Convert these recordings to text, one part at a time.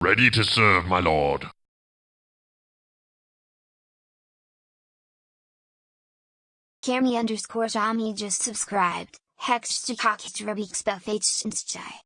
Ready to serve, my lord. Cami_Jami just subscribed. Hextrakaktrabixbefhstinschai.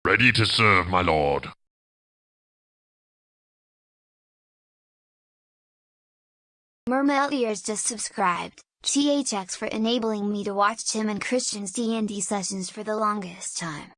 Ready to serve, my lord. Mermeldiers just subscribed. THX for enabling me to watch Tim and Christian's D&D sessions for the longest time.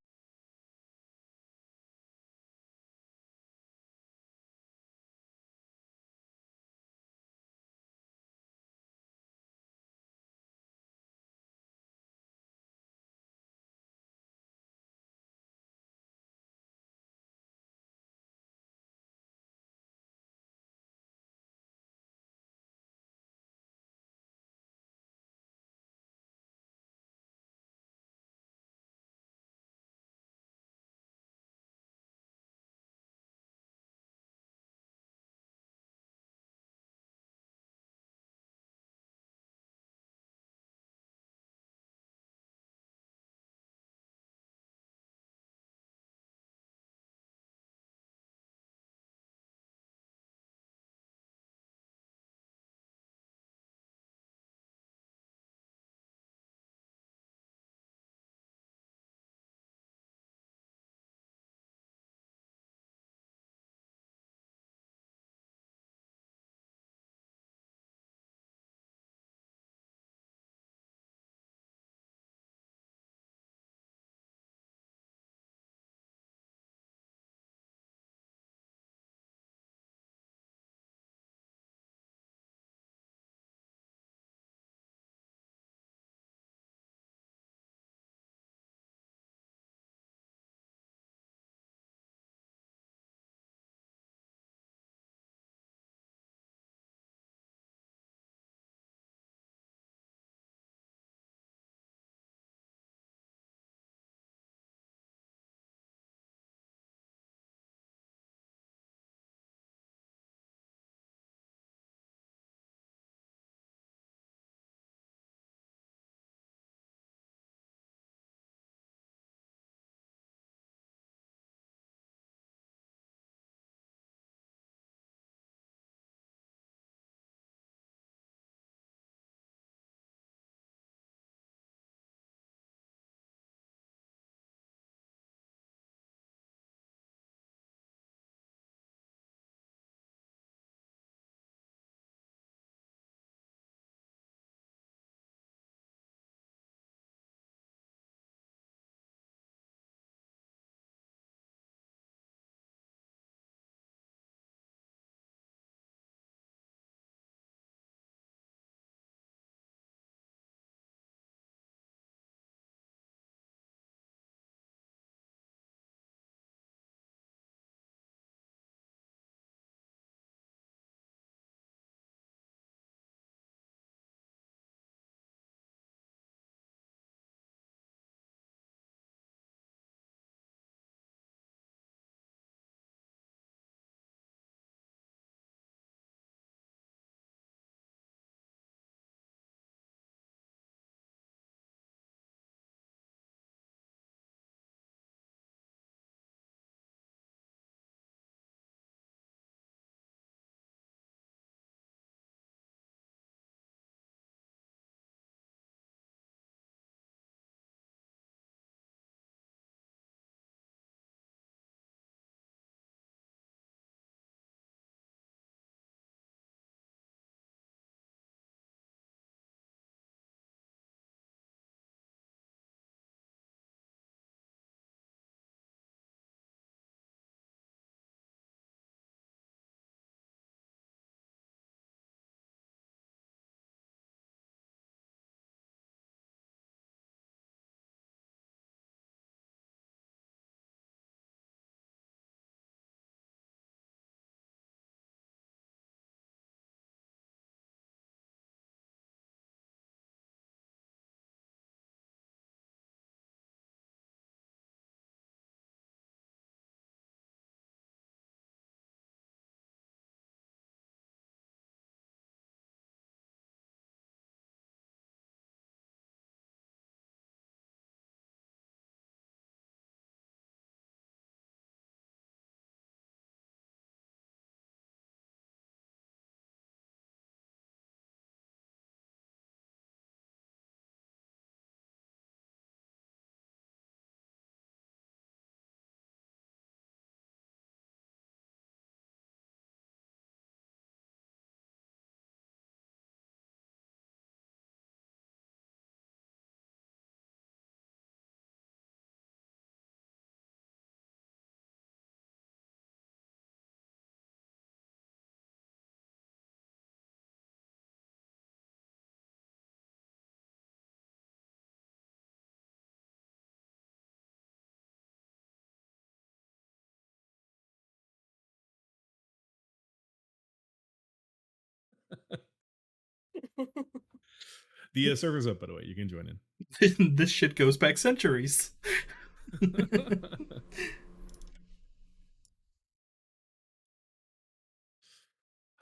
The server's up, by the way. You can join in. This shit goes back centuries.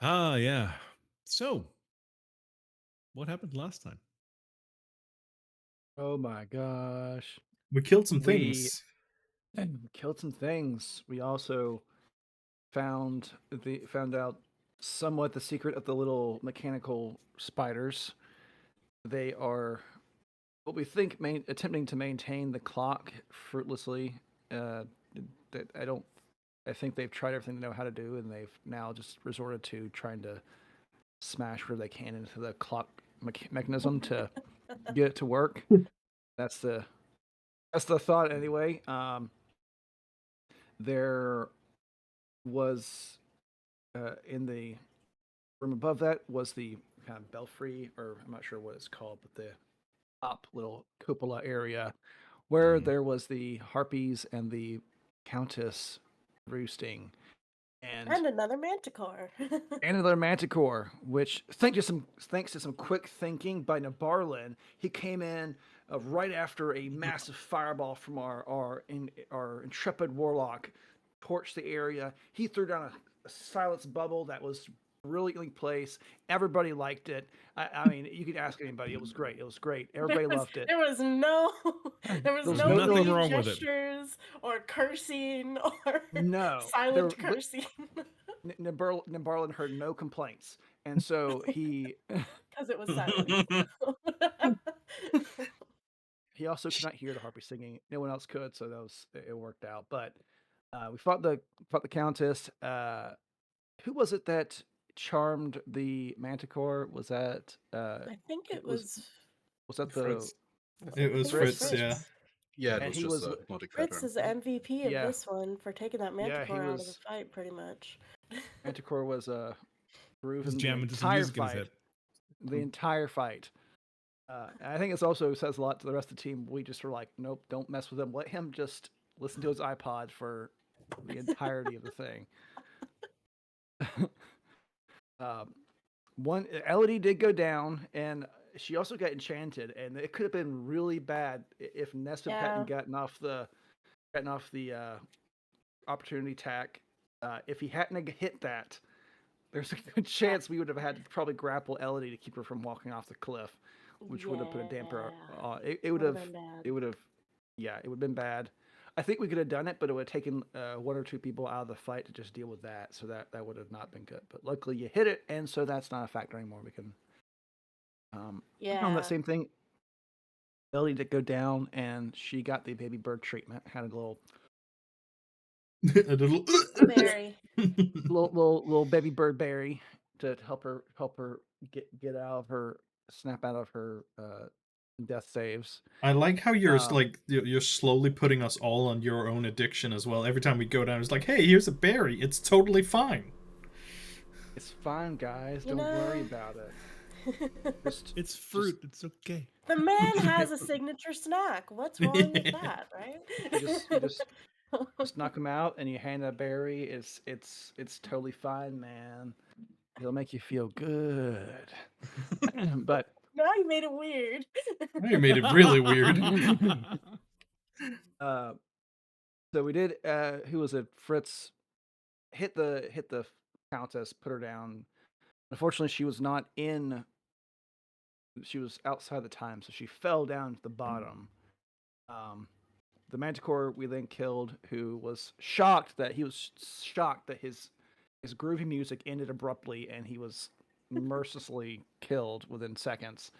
Ah, yeah. So, what happened last time? Oh my gosh. We killed some We things. killed some things. We also found out somewhat the secret of the little mechanical spiders. They are what we think attempting to maintain the clock fruitlessly. That I think they've tried everything they know how to do, and they've now just resorted to trying to smash where they can into the clock mechanism to get it to work. That's the thought anyway. There was in the room above that was the kind of belfry, or I'm not sure what it's called, but the top little cupola area where Mhm. there was the harpies and the countess roosting, and another manticore. and another manticore, which thanks to some quick thinking by Nabarlin, he came in right after a massive fireball from our intrepid warlock torched the area. He threw down a silence bubble that was brilliantly placed. Everybody liked it. I mean, you could ask anybody. It was great. It was great. Everybody loved it. There was no There's no nothing blade wrong with it. gestures or cursing or No, silent cursing Nabarlin heard no complaints, and so he because it was silent. he also could not hear the harpy singing. No one else could, so it worked out. But we fought the countess. Who was it that charmed the manticore? Was that I think it was that the Fritz. It was Fritz? Fritz, yeah. Yeah, it And was he just was a multi Fritz is the MVP of Yeah. this one for taking that Yeah, manticore he out of the was- fight, pretty much. manticore was grooving Just the jamming to some entire music in his fight. head. The entire fight. I think it's also says a lot to the rest of the team. We just were like, nope, don't mess with him. Let him just listen to his iPod for the entirety of the thing. One Elodie did go down, and she also got enchanted, and it could have been really bad if Nesta hadn't gotten off the opportunity tack. If he hadn't hit that, there's a good chance we would have had to probably grapple Elodie to keep her from walking off the cliff, which would have put a damper. It would have been bad. I think we could have done it, but it would have taken one or two people out of the fight to just deal with that. So that would have not been good. But luckily you hit it, and so that's not a factor anymore. We can on that same thing. Ellie did go down, and she got the baby bird treatment. Had a little A little Berry. little baby bird berry to help her get out of her snap out of her death saves. I like how you're you're slowly putting us all on your own addiction as well. Every time we go down, it's like, hey, here's a berry. It's totally fine. It's fine, guys. Don't worry about it. It's fruit. It's okay. The man has a signature snack. What's wrong with that, right? You just knock him out, and you hand a berry. It's totally fine, man. It'll make you feel good. But now you made it weird. Now you made it really weird. So we did. Who was it? Fritz hit the countess, put her down. Unfortunately, she was not in. She was outside the time, so she fell down to the bottom. The manticore we then killed, who was shocked that his groovy music ended abruptly, and he was mercilessly killed within seconds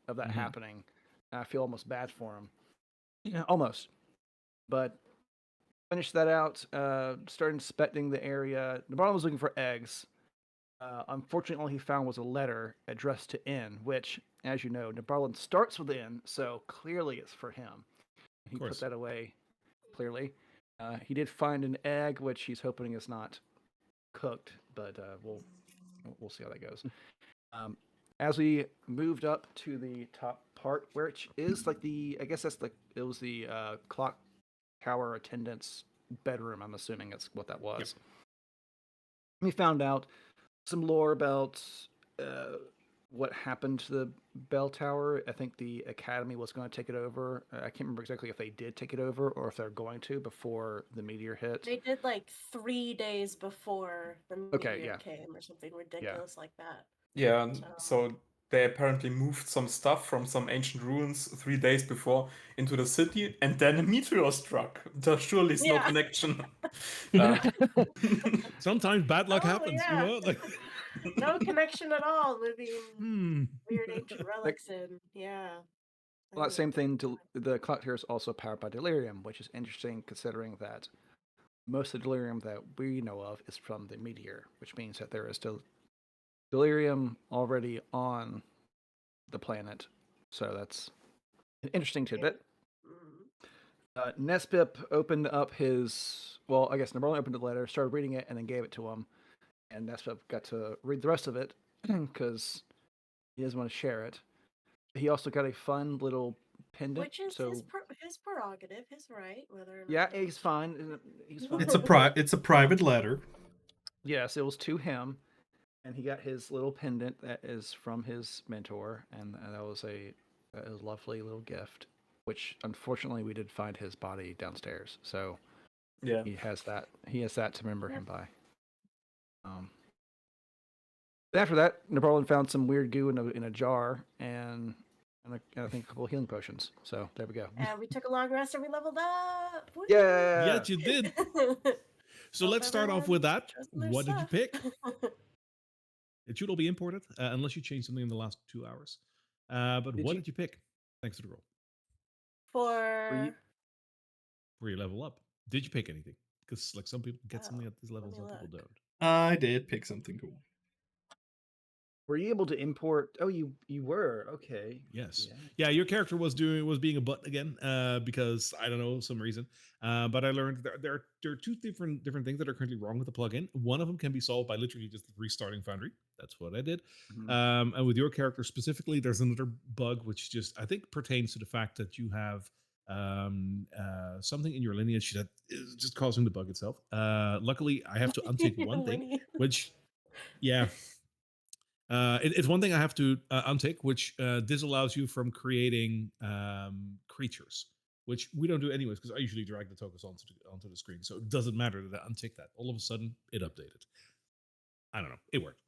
of that happening. And I feel almost bad for him. Yeah, almost. But finished that out. Started inspecting the area. Nabarlin was looking for eggs. Unfortunately, all he found was a letter addressed to N, which, as you know, Nabarlin starts with N, so clearly it's for him. He put that away, clearly. He did find an egg, which he's hoping is not cooked, but we'll see how that goes. As we moved up to the top part, which is like it was the clock tower attendant's bedroom. I'm assuming that's what that was. Yep. We found out some lore about what happened to the bell tower. I think the Academy was going to take it over. I can't remember exactly if they did take it over or if they're going to before the meteor hit. They did like 3 days before the meteor came or something ridiculous like that. Yeah, so they apparently moved some stuff from some ancient ruins 3 days before into the city, and then a meteor struck. There surely is no connection. Sometimes bad luck Oh, happens, you yeah. know? Like, No connection at all, moving hmm. weird ancient relics in. Yeah. Well, that same thing, the clock tower is also powered by delirium, which is interesting considering that most of the delirium that we know of is from the meteor, which means that there is still delirium already on the planet. So that's an interesting tidbit. Nespip opened up his, well, I guess Napoleon opened the letter, started reading it, and then gave it to him. And Nespip got to read the rest of it because he doesn't want to share it. He also got a fun little pendant. Which is so his prerogative, his right, whether or not. Yeah, he's fine. He's fine. It's a private letter. Yes, it was to him, and he got his little pendant that is from his mentor, and that was a lovely little gift. Which unfortunately we did find his body downstairs, so yeah, he has that. He has that to remember him by. After that, Napoleon found some weird goo in a jar, and I think a couple of healing potions. So there we go. And we took a long rest and we leveled up. Woo! Yeah. Yes, you did. So let's start off with that. What did you pick? It should all be imported, unless you change something in the last 2 hours. But what did you pick? Thanks to the roll. For your level up. Did you pick anything? Because like some people get something at this level, some people don't. I did pick something cool. Were you able to import? Oh, you were. Okay. Yes. Yeah, your character was being a butt again, because I don't know, some reason. But I learned there are two different things that are currently wrong with the plugin. One of them can be solved by literally just restarting Foundry. That's what I did. Mm-hmm. And with your character specifically, there's another bug which just I think pertains to the fact that you have something in your lineage that is just causing the bug itself. Luckily, I have to untick one thing, which it's one thing I have to untick, which disallows you from creating creatures, which we don't do anyways, because I usually drag the tokens onto the screen. So it doesn't matter that I untick that. All of a sudden, it updated. I don't know. It worked.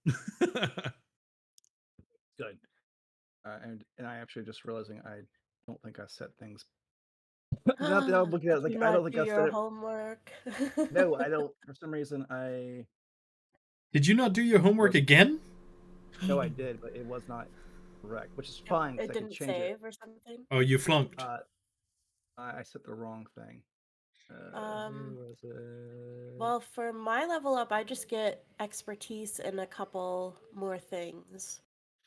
Good. And I actually just realizing I don't think I set things. Not that I'm looking at it, like I don't think I set it. Homework. No, I don't. For some reason, I. Did you not do your homework again? No, I did, but it was not correct, which is fine. It didn't save or something. Oh, you flunked. I set the wrong thing. Was it? Well, for my level up, I just get expertise in a couple more things.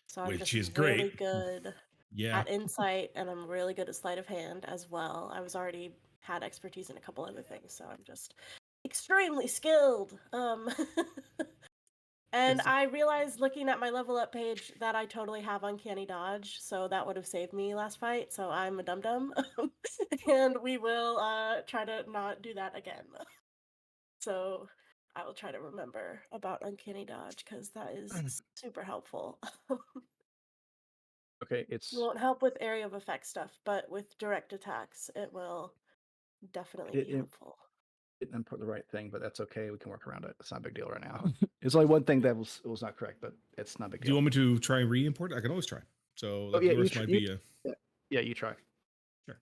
So I'm Which just is really great. good Yeah. at insight, and I'm really good at sleight of hand as well. I was already had expertise in a couple other things, so I'm just extremely skilled. And I realized looking at my level up page that I totally have uncanny dodge, so that would have saved me last fight. So I'm a dum dum, and we will try to not do that again. So I will try to remember about uncanny dodge because that is super helpful. Okay, It won't help with area of effect stuff, but with direct attacks, it will definitely be helpful. Didn't import the right thing, but that's okay. We can work around it. It's not a big deal right now. It's only one thing that was not correct, but it's not a big deal. Do you want me to try and re-import? I can always try. So like, yours might be yeah, you try. Sure.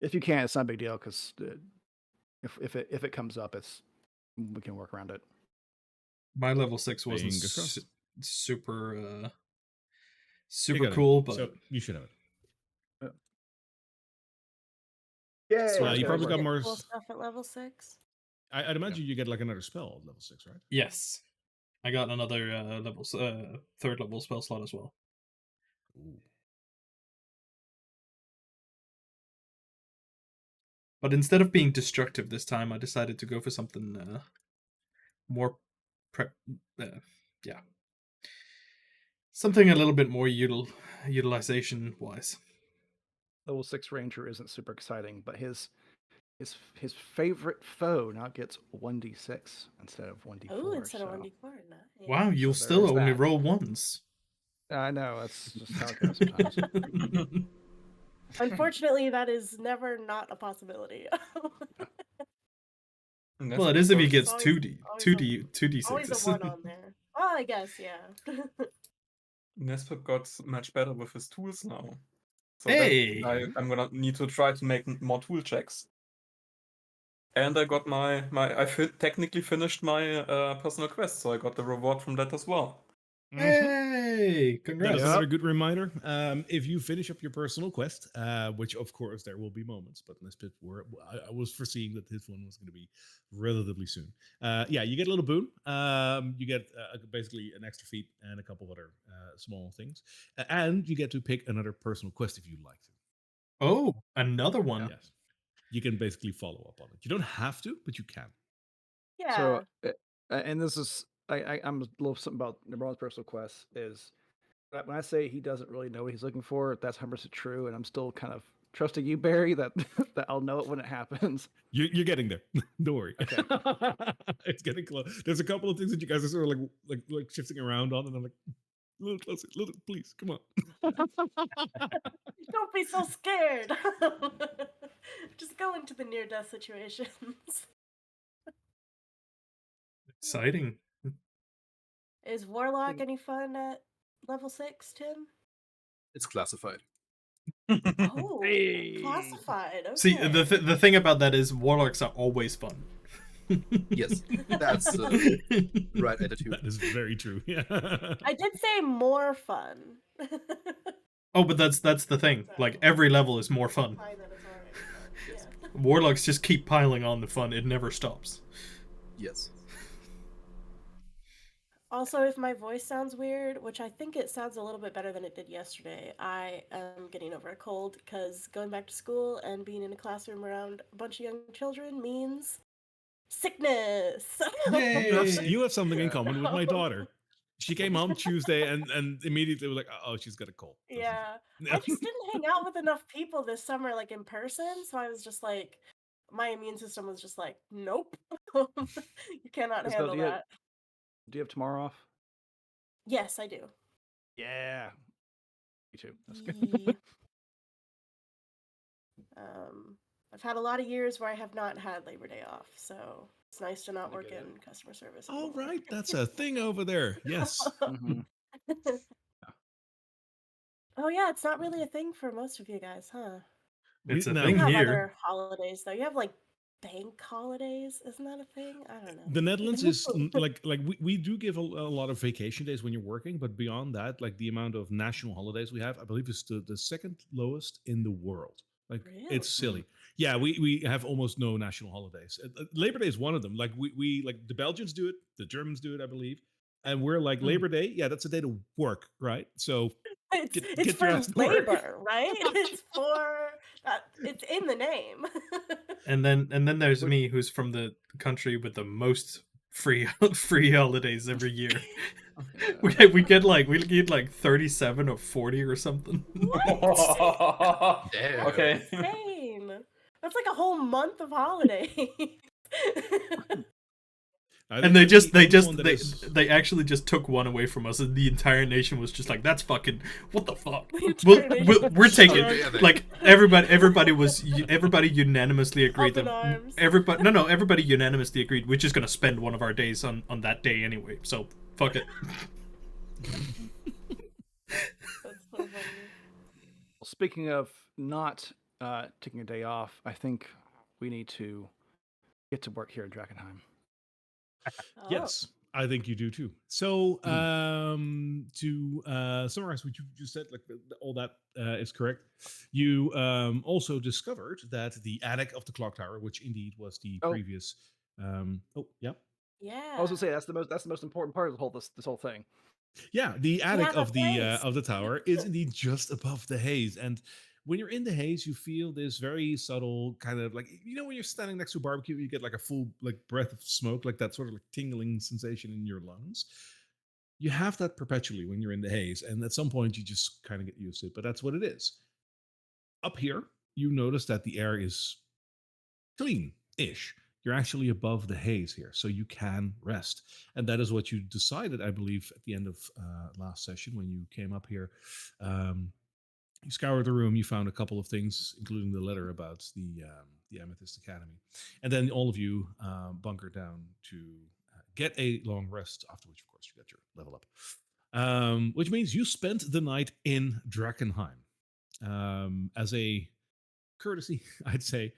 If you can, it's not a big deal because if it comes up, we can work around it. My level 6 wasn't super cool, but so you should have it. Yeah, you probably got more cool stuff at level 6. I'd imagine you get like another spell at level 6, right? Yes, I got another third level spell slot as well. Ooh. But instead of being destructive this time, I decided to go for something more something a little bit more utilization wise. Level 6 ranger isn't super exciting, but his his favorite foe now gets 1d6 instead of 1d4. Oh, instead of so 1d4. Nice. Wow, you'll there still is only that. roll ones. I know that's just how it goes sometimes. Unfortunately, that is never not a possibility. And Well, that's it is if he because gets always- 2D, always 2D, Always a 2d6s. 1 on there. Well, I guess, yeah. Nesper got much better with his tools now. So Hey! then I'm gonna need to try to make more tool checks. And I got technically finished my personal quest, so I got the reward from that as well. Hey! That Congrats. is Yep. another good reminder. If you finish up your personal quest, which of course there will be moments, but in this bit, I was foreseeing that this one was going to be relatively soon. Yeah, you get a little boon. You get basically an extra feat and a couple of other small things, and you get to pick another personal quest if you'd like to. Oh, another one. Yes, you can basically follow up on it. You don't have to, but you can. Yeah. So, and this is I'm a little something about LeBron's personal quest is that when I say he doesn't really know what he's looking for, that's 100% true, and I'm still kind of trusting you, Barry, that that I'll know it when it happens. You're getting there. Don't worry. Okay. It's getting close. There's a couple of things that you guys are sort of like shifting around on, and I'm like, a little closer, little, please, come on. Don't be so scared. Just go into the near death situations. Exciting. Is Warlock any fun at level 6, Tim? It's classified. Oh, Hey. classified. Okay. See, the thing about that is warlocks are always fun. Yes, that's right attitude. That is very true. Yeah. I did say more fun. Oh, but that's the thing. Like every level is more fun. Fine, that it's already fun. Yes. Yeah. Warlocks just keep piling on the fun. It never stops. Yes. Also, if my voice sounds weird, which I think it sounds a little bit better than it did yesterday, I am getting over a cold because going back to school and being in a classroom around a bunch of young children means sickness. Yay! You have something in common with my daughter. She came home Tuesday and immediately was like, oh, she's got a cold. Yeah. I just didn't hang out with enough people this summer, like in person. So I was just like, my immune system was just like, nope. You cannot Isabel, handle do you- that. Do you have tomorrow off? Yes, I do. Yeah. Me too. That's good. Yee. I've had a lot of years where I have not had Labor Day off, so it's nice to not I work get in it. customer service. All anymore. right, that's a thing over there. Yes. Mhm. Oh yeah, it's not really a thing for most of you guys, huh? It's a No. thing You have here. other holidays though. You have like bank holidays. Isn't that a thing? I don't know. The Netherlands is like we do give a lot of vacation days when you're working, but beyond that, like the amount of national holidays we have, I believe is the second lowest in the world. Like Really? it's silly. Yeah, we have almost no national holidays. Labor Day is one of them. Like we like the Belgians do it, the Germans do it, I believe, and we're like Labor Day. Yeah, that's a day to work, right? So It's Get- it's get your for ass to work. labor, right? It's for it's in the name. And then there's me, who's from the country with the most free holidays every year. we get like 37 or 40 or something. What? Damn. Okay. Insane. That's like a whole month of holidays. I And think the only one that is- they actually just took one away from us, and the entire nation was just like, "That's fucking what the fuck." The entire nation We're was taking shocked. like everybody unanimously agreed Up in that arms. everybody unanimously agreed we're just gonna spend one of our days on that day anyway. So fuck it. That's so funny. Well, speaking of not taking a day off, I think we need to get to work here in Drakkenheim. Oh. Yes, I think you do too. So, to summarize what you just said, like all that is correct. You also discovered that the attic of the clock tower, which indeed was the Oh. previous. Yeah, Yeah. I was gonna say that's the most important part of the whole this whole thing. yeah. The attic have a of place. the tower is indeed just above the haze, and when you're in the haze, you feel this very subtle kind of like when you're standing next to a barbecue, you get like a full like breath of smoke, like that sort of like tingling sensation in your lungs. You have that perpetually when you're in the haze, and at some point you just kind of get used to it. But that's what it is. Up here, you notice that the air is clean-ish. You're actually above the haze here, so you can rest. And that is what you decided, I believe, at the end of last session when you came up here. You scoured the room. You found a couple of things, including the letter about the Amethyst Academy, and then all of you bunker down to get a long rest. After which, of course, you get your level up, which means you spent the night in Drakkenheim. As a courtesy, I'd say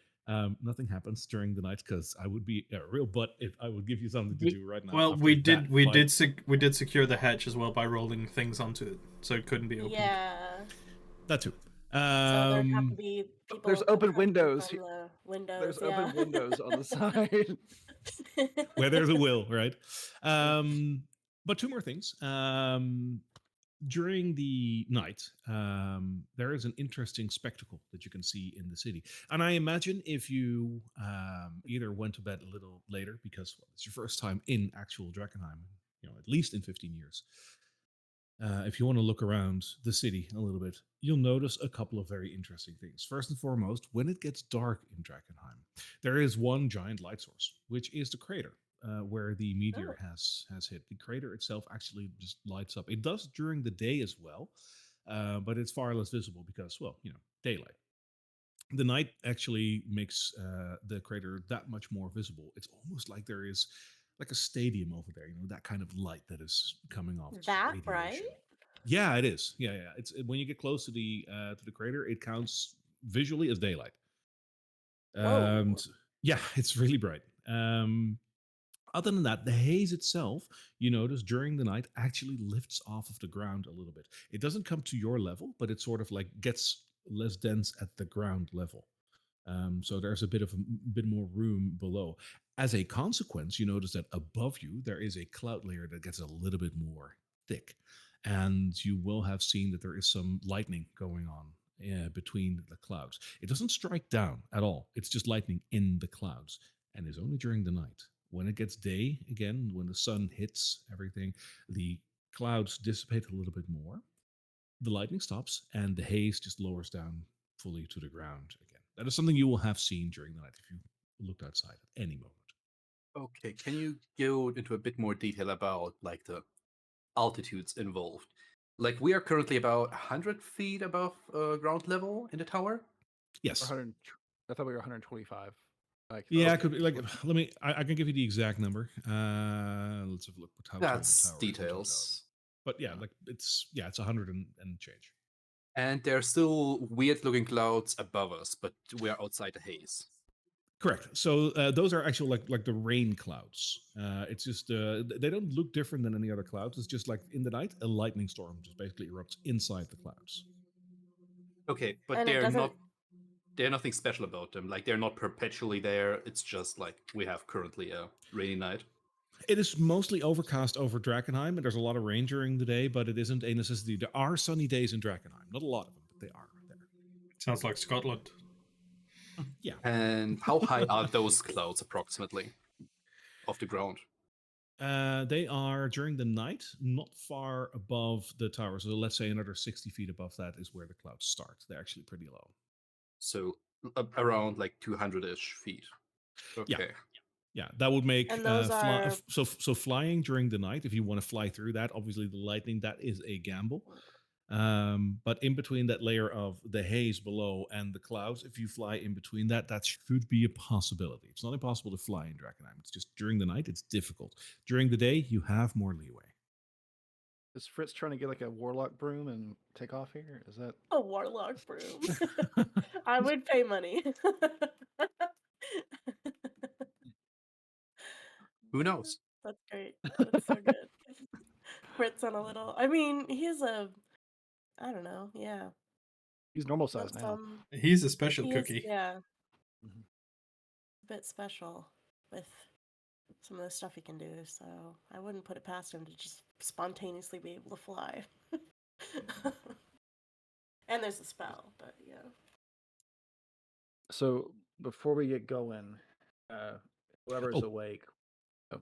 nothing happens during the night because I would be a real butt if I would give you something to do right now. Well, after we that did fight. we did secure the hatch as well by rolling things onto it, so it couldn't be opened. Yeah. That too. So there'd have to be people. There's open protecting windows. From the windows. There's Yeah. open windows on the side. Where there's a will, right? But two more things. During the night, there is an interesting spectacle that you can see in the city. And I imagine if you either went to bed a little later, because it's your first time in actual Drakkenheim, at least in 15 years, if you want to look around the city a little bit, you'll notice a couple of very interesting things. First and foremost, when it gets dark in Drakkenheim, there is one giant light source, which is the crater where the meteor has hit. The crater itself actually just lights up. It does during the day as well, but it's far less visible because, well, daylight. The night actually makes the crater that much more visible. It's almost like there is like a stadium over there, that kind of light that is coming off. That radiation. right? Yeah, it is. Yeah. It's when you get close to the crater, it counts visually as daylight. And yeah, it's really bright. Other than that, the haze itself, you notice during the night, actually lifts off of the ground a little bit. It doesn't come to your level, but it sort of like gets less dense at the ground level. So there's a bit more room below. As a consequence, you notice that above you there is a cloud layer that gets a little bit more thick, and you will have seen that there is some lightning going on between the clouds. It doesn't strike down at all. It's just lightning in the clouds, and is only during the night. When it gets day again, when the sun hits everything, the clouds dissipate a little bit more. The lightning stops, and the haze just lowers down fully to the ground again. That is something you will have seen during the night if you looked outside at any moment. Okay, can you go into a bit more detail about like the altitudes involved? Like we are currently about 100 feet above ground level in the tower. Yes. 100, I thought we were 125. Yeah, it could be like. Let me. I can give you the exact number. Let's have a look. How tall the That's tower is in details. totality. But yeah, like it's 100 and change. And there are still weird-looking clouds above us, but we are outside the haze. Correct. So those are actually like the rain clouds. It's just they don't look different than any other clouds. It's just like in the night, a lightning storm just basically erupts inside the clouds. Okay, but And it they're doesn't- not. There's nothing special about them. Like they're not perpetually there. It's just like we have currently a rainy night. It is mostly overcast over Drakkenheim, and there's a lot of rain during the day, but it isn't a necessity. There are sunny days in Drakkenheim. Not a lot of them, but they are there. Sounds like Scotland. Yeah. And how high are those clouds approximately off the ground? They are during the night, not far above the tower. So let's say another 60 feet above that is where the clouds start. They're actually pretty low. So around like 200-ish feet. Okay. Yeah, that would make And those are- so flying during the night. If you want to fly through that, obviously the lightning, that is a gamble. But in between that layer of the haze below and the clouds, if you fly in between that should be a possibility. It's not impossible to fly in Drakkenheim. It's just during the night, it's difficult. During the day, you have more leeway. Is Fritz trying to get like a warlock broom and take off here? Is that A warlock broom. I would pay money. Who knows? That's great. That's so good. Fritz on a little. I mean, he's a. I don't know. Yeah. he's normal size now? He's a special He is, cookie. yeah. Mhm. A bit special with some of the stuff he can do. So I wouldn't put it past him to just spontaneously be able to fly. And there's a spell, but yeah. So before we get going, whoever's Oh. awake.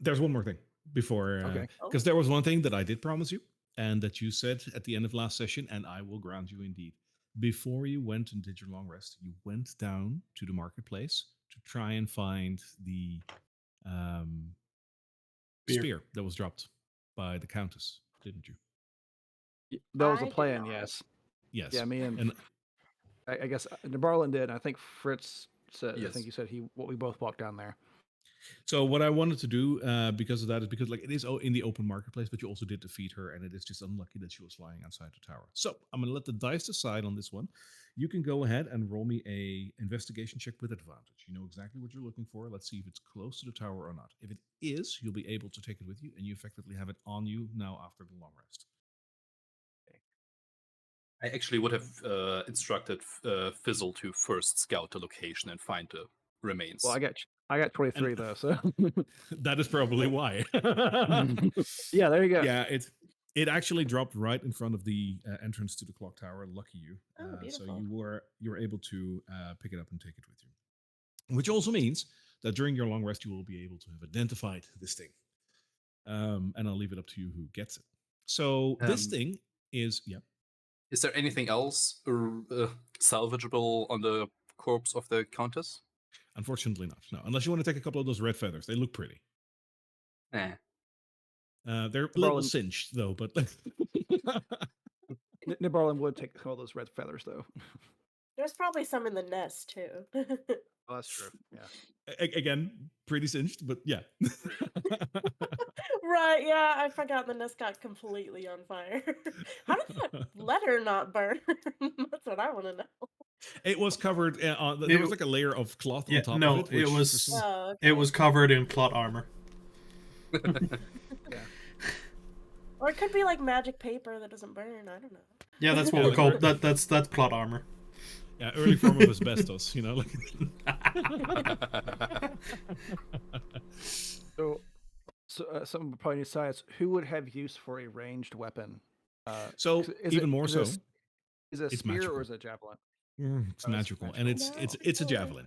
There's one more thing before, Okay. because there was one thing that I did promise you, and that you said at the end of last session, and I will grant you indeed. Before you went and did your long rest, you went down to the marketplace to try and find the Spear. spear that was dropped by the Countess, didn't you? That was I a did plan, not. yes. Yes. Yeah, me and And I guess Nabarlin did. And I think Fritz said. I Yes. think you said we both walked down there. so what I wanted to do because of that is because like it is in the open marketplace, but you also did defeat her, and it is just unlucky that she was flying outside the tower. So I'm going to let the dice decide on this one. You can go ahead and roll me a investigation check with advantage. You know exactly what you're looking for. Let's see if it's close to the tower or not. If it is, you'll be able to take it with you, and you effectively have it on you now after the long rest. I actually would have instructed Fizzle to first scout the location and find the remains. Well, I got 23 And- though, so That is probably why. yeah, there you go. Yeah, it actually dropped right in front of the entrance to the clock tower. Lucky you. Oh, So beautiful. you were able to pick it up and take it with you, which also means that during your long rest you will be able to have identified this thing. And I'll leave it up to you who gets it. So this Um, thing is Is there anything else salvageable on the corpse of the Countess? unfortunately not. No, unless you want to take a couple of those red feathers. They look pretty. Eh. They're a little singed though, but Nabarlin would take all those red feathers though. There's probably some in the nest too. Oh, that's true. Yeah. again, pretty singed, but yeah. Right, yeah, I forgot the nest got completely on fire. How did that letter not burn? That's what I want to know. It was covered on. There was like a layer of cloth on top of it. it which for was some- Oh, it okay. was covered in plot armor. Yeah. Or it could be like magic paper that doesn't burn. I don't know. Yeah, that's what we call that. That's plot armor. Yeah, early form of asbestos. You know, like. So some probably decides who would have use for a ranged weapon. So is even it, more is so, it, is it a it's spear magical. or is it a javelin? It's Oh, it's magical, and magical. it's a No. javelin.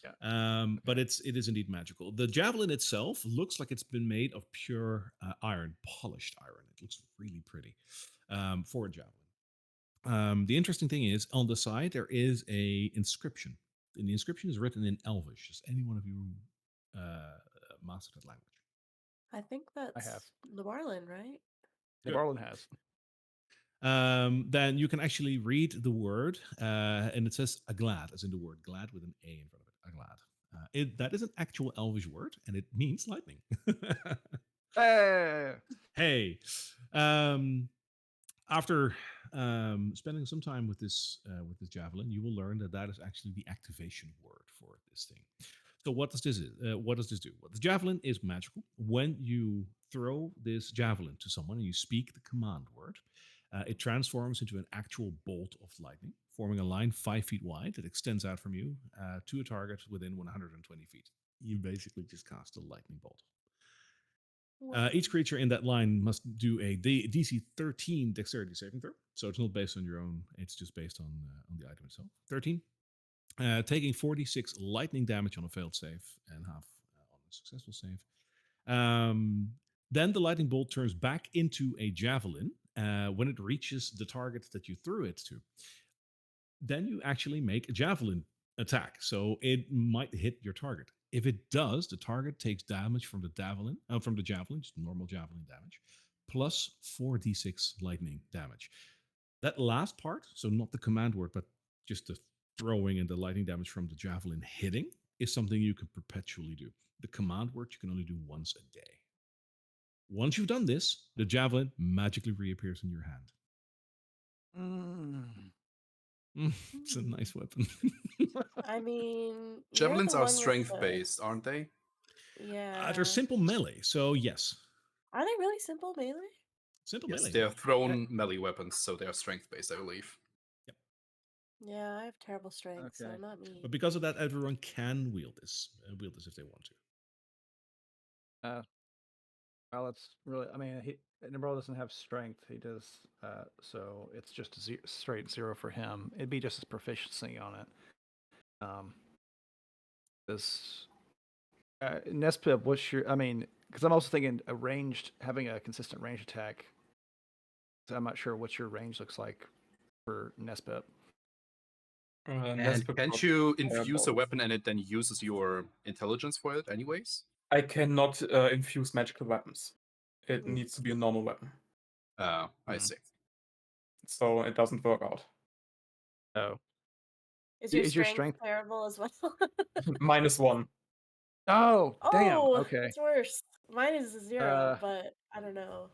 Yeah. But it is indeed magical. The javelin itself looks like it's been made of pure iron, polished iron. It looks really pretty for a javelin. The interesting thing is on the side there is a inscription, and the inscription is written in Elvish. Does any one of you master that language? I think that's have. Llewellyn, right? Good. Nabarlin has. Then you can actually read the word, and it says "aglad," as in the word "glad" with an A in front of it. Aglad. That is an actual Elvish word, and it means lightning. Hey! Hey, after spending some time with this javelin, you will learn that that is actually the activation word for this thing. So what does this what does this do? Well, the javelin is magical. When you throw this javelin to someone and you speak the command word, it transforms into an actual bolt of lightning, forming a line 5 feet wide that extends out from you to a target within 120 feet. You basically just cast a lightning bolt. Each creature in that line must do a DC 13 dexterity saving throw. So it's not based on your own, it's just based on the item itself. 13. Taking 46 lightning damage on a failed save and half on a successful save. Then the lightning bolt turns back into a javelin when it reaches the target that you threw it to. Then you actually make a javelin attack, so it might hit your target. If it does, the target takes damage from the javelin, just normal javelin damage, plus 4d6 lightning damage. That last part, so not the command word, but just the throwing and the lightning damage from the javelin hitting, is something you can perpetually do. The command word you can only do once a day. Once you've done this, the javelin magically reappears in your hand. It's a nice weapon. I mean, Javelins you're the are one with strength the- based, aren't they? Yeah. They're simple melee, so yes. Are they really simple melee? Simple Yes, melee. they are thrown melee weapons, so they are strength based, I believe. Yeah, I have terrible strength, so Okay. not me. But because of that, everyone can wield this if they want to. Well, it's really. I mean, Nabarlin doesn't have strength. He does. So it's just a straight 0 for him. It'd be just his proficiency on it. This Nespip, what's your? I mean, because I'm also thinking having a consistent range attack. So I'm not sure what your range looks like for Nespip. And can't you infuse a weapon and it then uses your intelligence for it anyways? I cannot infuse magical weapons. It Mm. needs to be a normal weapon. I see. So it doesn't work out. Oh. Is your Is your strength strength- terrible as well? -1. Oh, damn. Oh, Okay. it's worse. Mine is a 0, Uh, but I don't know.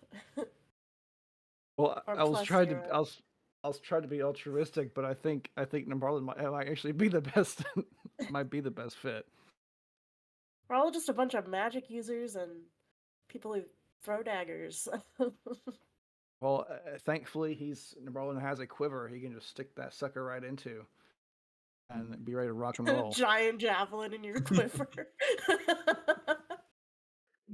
Well, Or I was plus trying 0. to I was trying to be altruistic, but I think Nambarlin might actually be the best might be the best fit. We're all just a bunch of magic users and people who throw daggers. Well, thankfully Nambarlin has a quiver. He can just stick that sucker right into and be ready to rock and roll. Giant javelin in your quiver.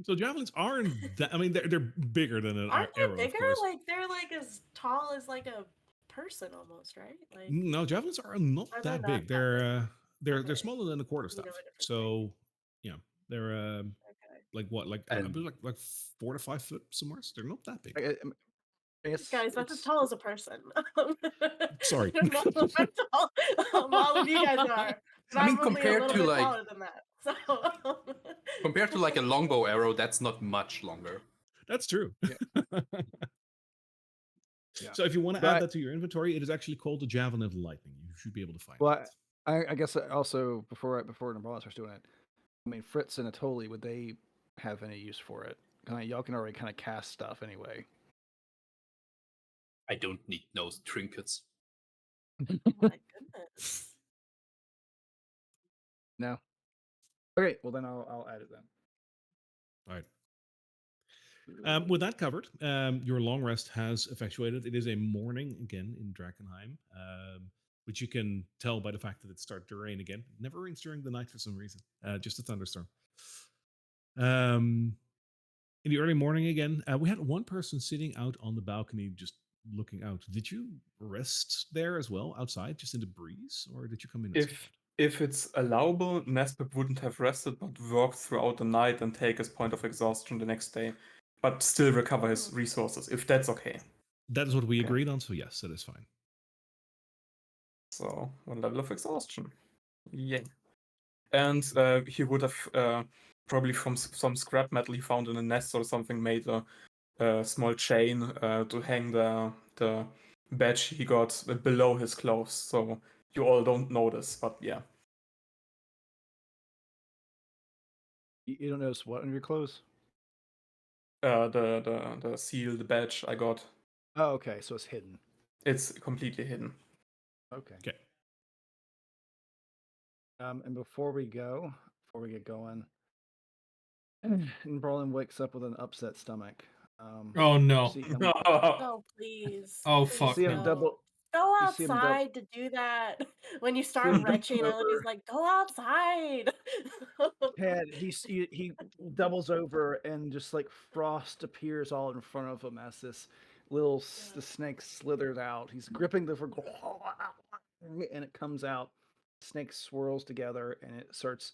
So javelins aren't that. I mean, they're bigger than an Aren't they arrow, bigger? of course. Like they're like as tall as like a person almost, right? Like No, javelins are not Are they that not big. that They're Okay. smaller than a quarterstaff. You know, a different So yeah, they're okay. like what? Like I And- believe like 4 to 5 foot somewhere. So they're not that big. I guess Guys, that's as it's- tall as a person. Sorry. I don't know how tall all of you guys are. But I mean, I'm only a compared little to, bit like- taller than that. So Compared to like a longbow arrow, that's not much longer. That's true. Yeah. So if you want to But- add that to your inventory, it is actually called the Javelin of Lightning. You should be able to find Well, it. I guess also before Nambarlin starts doing it, I mean Fritz and Atoli, would they have any use for it? Y'all can already kind of cast stuff anyway. I don't need those trinkets. oh my goodness. No. Okay, well then I'll add it then. All right. With that covered, your long rest has effectuated. It is a morning again in Drakkenheim, which you can tell by the fact that it started to rain again. It never rains during the night for some reason, just a thunderstorm. In the early morning again, we had one person sitting out on the balcony just looking out. Did you rest there as well, outside, just in the breeze, or did you come in? If it's allowable, Nespip wouldn't have rested but worked throughout the night and take his point of exhaustion the next day, but still recover his resources, if that's okay. That is what we Okay. agreed on, so yes, that is fine. So, 1 level of exhaustion. Yay. And he would have probably from some scrap metal he found in a nest or something made a small chain to hang the badge he got below his clothes, so you all don't notice, but yeah. You don't notice what on your clothes? The seal, the badge I got, Oh, okay, so it's hidden. it's completely hidden. Okay. Okay. And before we get going, Nambarlin wakes up with an upset stomach. Oh no. See him, Oh please. Oh, Please fuck see him no. double. Go you see him outside to do that. When you start him retching, double Elody's over. like, go outside. Head. He doubles over and just like frost appears all in front of him as this the snake slithers out. He's gripping the and it comes out. Snake swirls together and it starts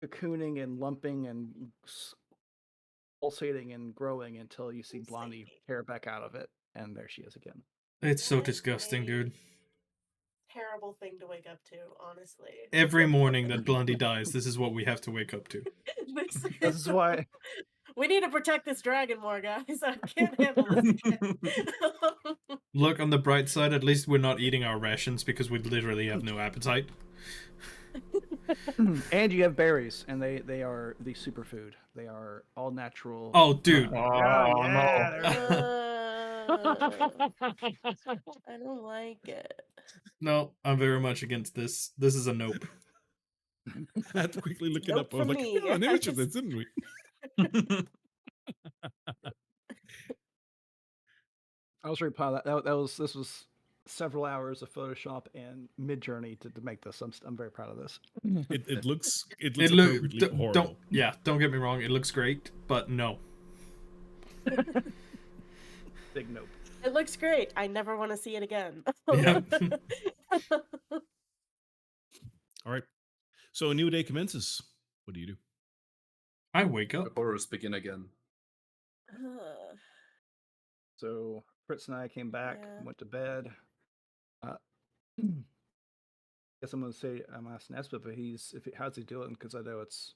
cocooning and lumping and pulsating and growing until you see Blondie tear back out of it, and there she is again. It's so What disgusting, a dude. Terrible thing to wake up to, honestly. Every morning that Blondie dies, this is what we have to wake up to. This is why we need to protect this dragon more, guys. I can't handle this again. Look, on the bright side, at least we're not eating our rations because we literally have no appetite. and you have berries, and they are the superfood. They are all natural. Oh, dude. I don't like it. No, I'm very much against this. This is a nope. I had to quickly look it Nope up. I was from like, me, we have an image of guys. this, didn't we? I was very proud of that. This was several hours of Photoshop and Midjourney to make this. I'm very proud of this. It looks It appropriately horrible. Don't get me wrong. It looks great, but no. Big nope. It looks great. I never want to see it again. Yeah. All right. So a new day commences. What do you do? I wake The up. horrors begin again. So Fritz and I came back, Yeah. went to bed. guess I'm gonna say I'm asking Nespa, but how's he doing? Because I know it's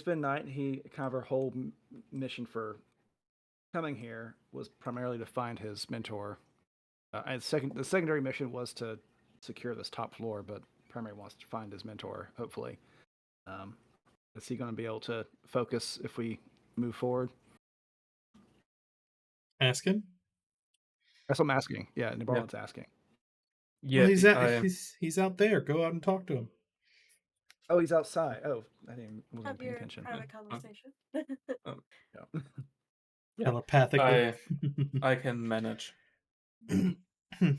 been night. And he kind of our whole mission for coming here was primarily to find his mentor. And the secondary mission was to secure this top floor, but primary wants to find his mentor. Hopefully, is he going to be able to focus if we move forward? Ask him. That's what I'm asking. Yeah, Nabarlan's asking. Yeah, Well, he's out there. Go out and talk to him. Oh, he's outside. Oh, I wasn't Have paying your attention. private conversation. Yeah. Yeah. Telepathically. I can manage.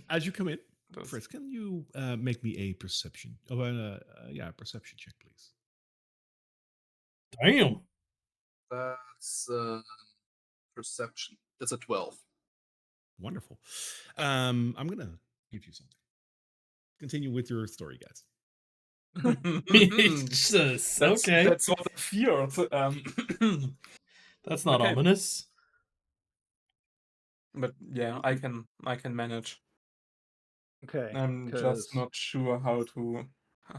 As you come in, Those. Fritz, can you make me a perception? Perception check, please. Damn. That's perception. That's a 12. Wonderful. I'm gonna give you something. Continue with your story, guys. Jesus. Okay. That's what I feared. That's not okay. ominous. But yeah, I can manage. Okay. I'm just not sure how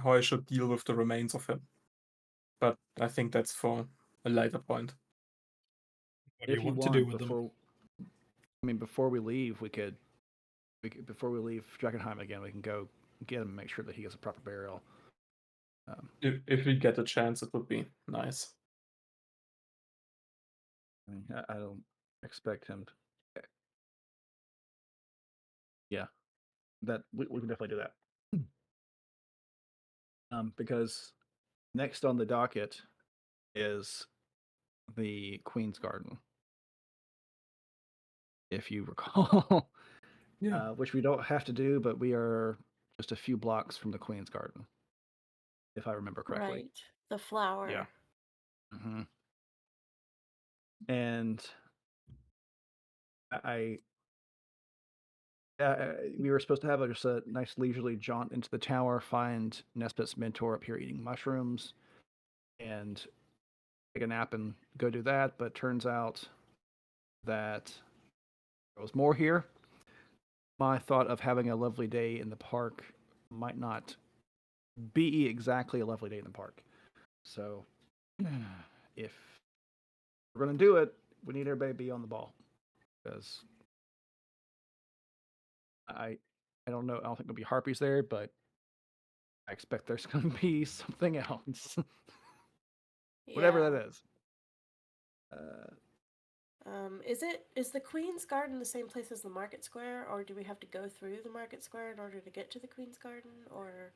I should deal with the remains of him. But I think that's for a later point. What do you want to do with them? I mean, before we leave, we could before we leave Drakkenheim again, we can go get him and make sure that he gets a proper burial. If we get a chance, it would be nice. I mean, I don't expect him to. Yeah, that we can definitely do that. Because next on the docket is the Queen's Garden, if you recall. Yeah. Which we don't have to do, but we are just a few blocks from the Queen's Garden, if I remember correctly. Right. The flower. Yeah. Mm-hmm. And we were supposed to have just a nice leisurely jaunt into the tower, find Nespit's mentor up here eating mushrooms, and take a nap and go do that. But turns out that there was more here. My thought of having a lovely day in the park might not be exactly a lovely day in the park. So if we're going to do it, we need everybody to be on the ball. Because I don't know. I don't think there'll be harpies there, but I expect there's going to be something else. Whatever that is. Is the Queen's Garden the same place as the Market Square, or do we have to go through the Market Square in order to get to the Queen's Garden? Or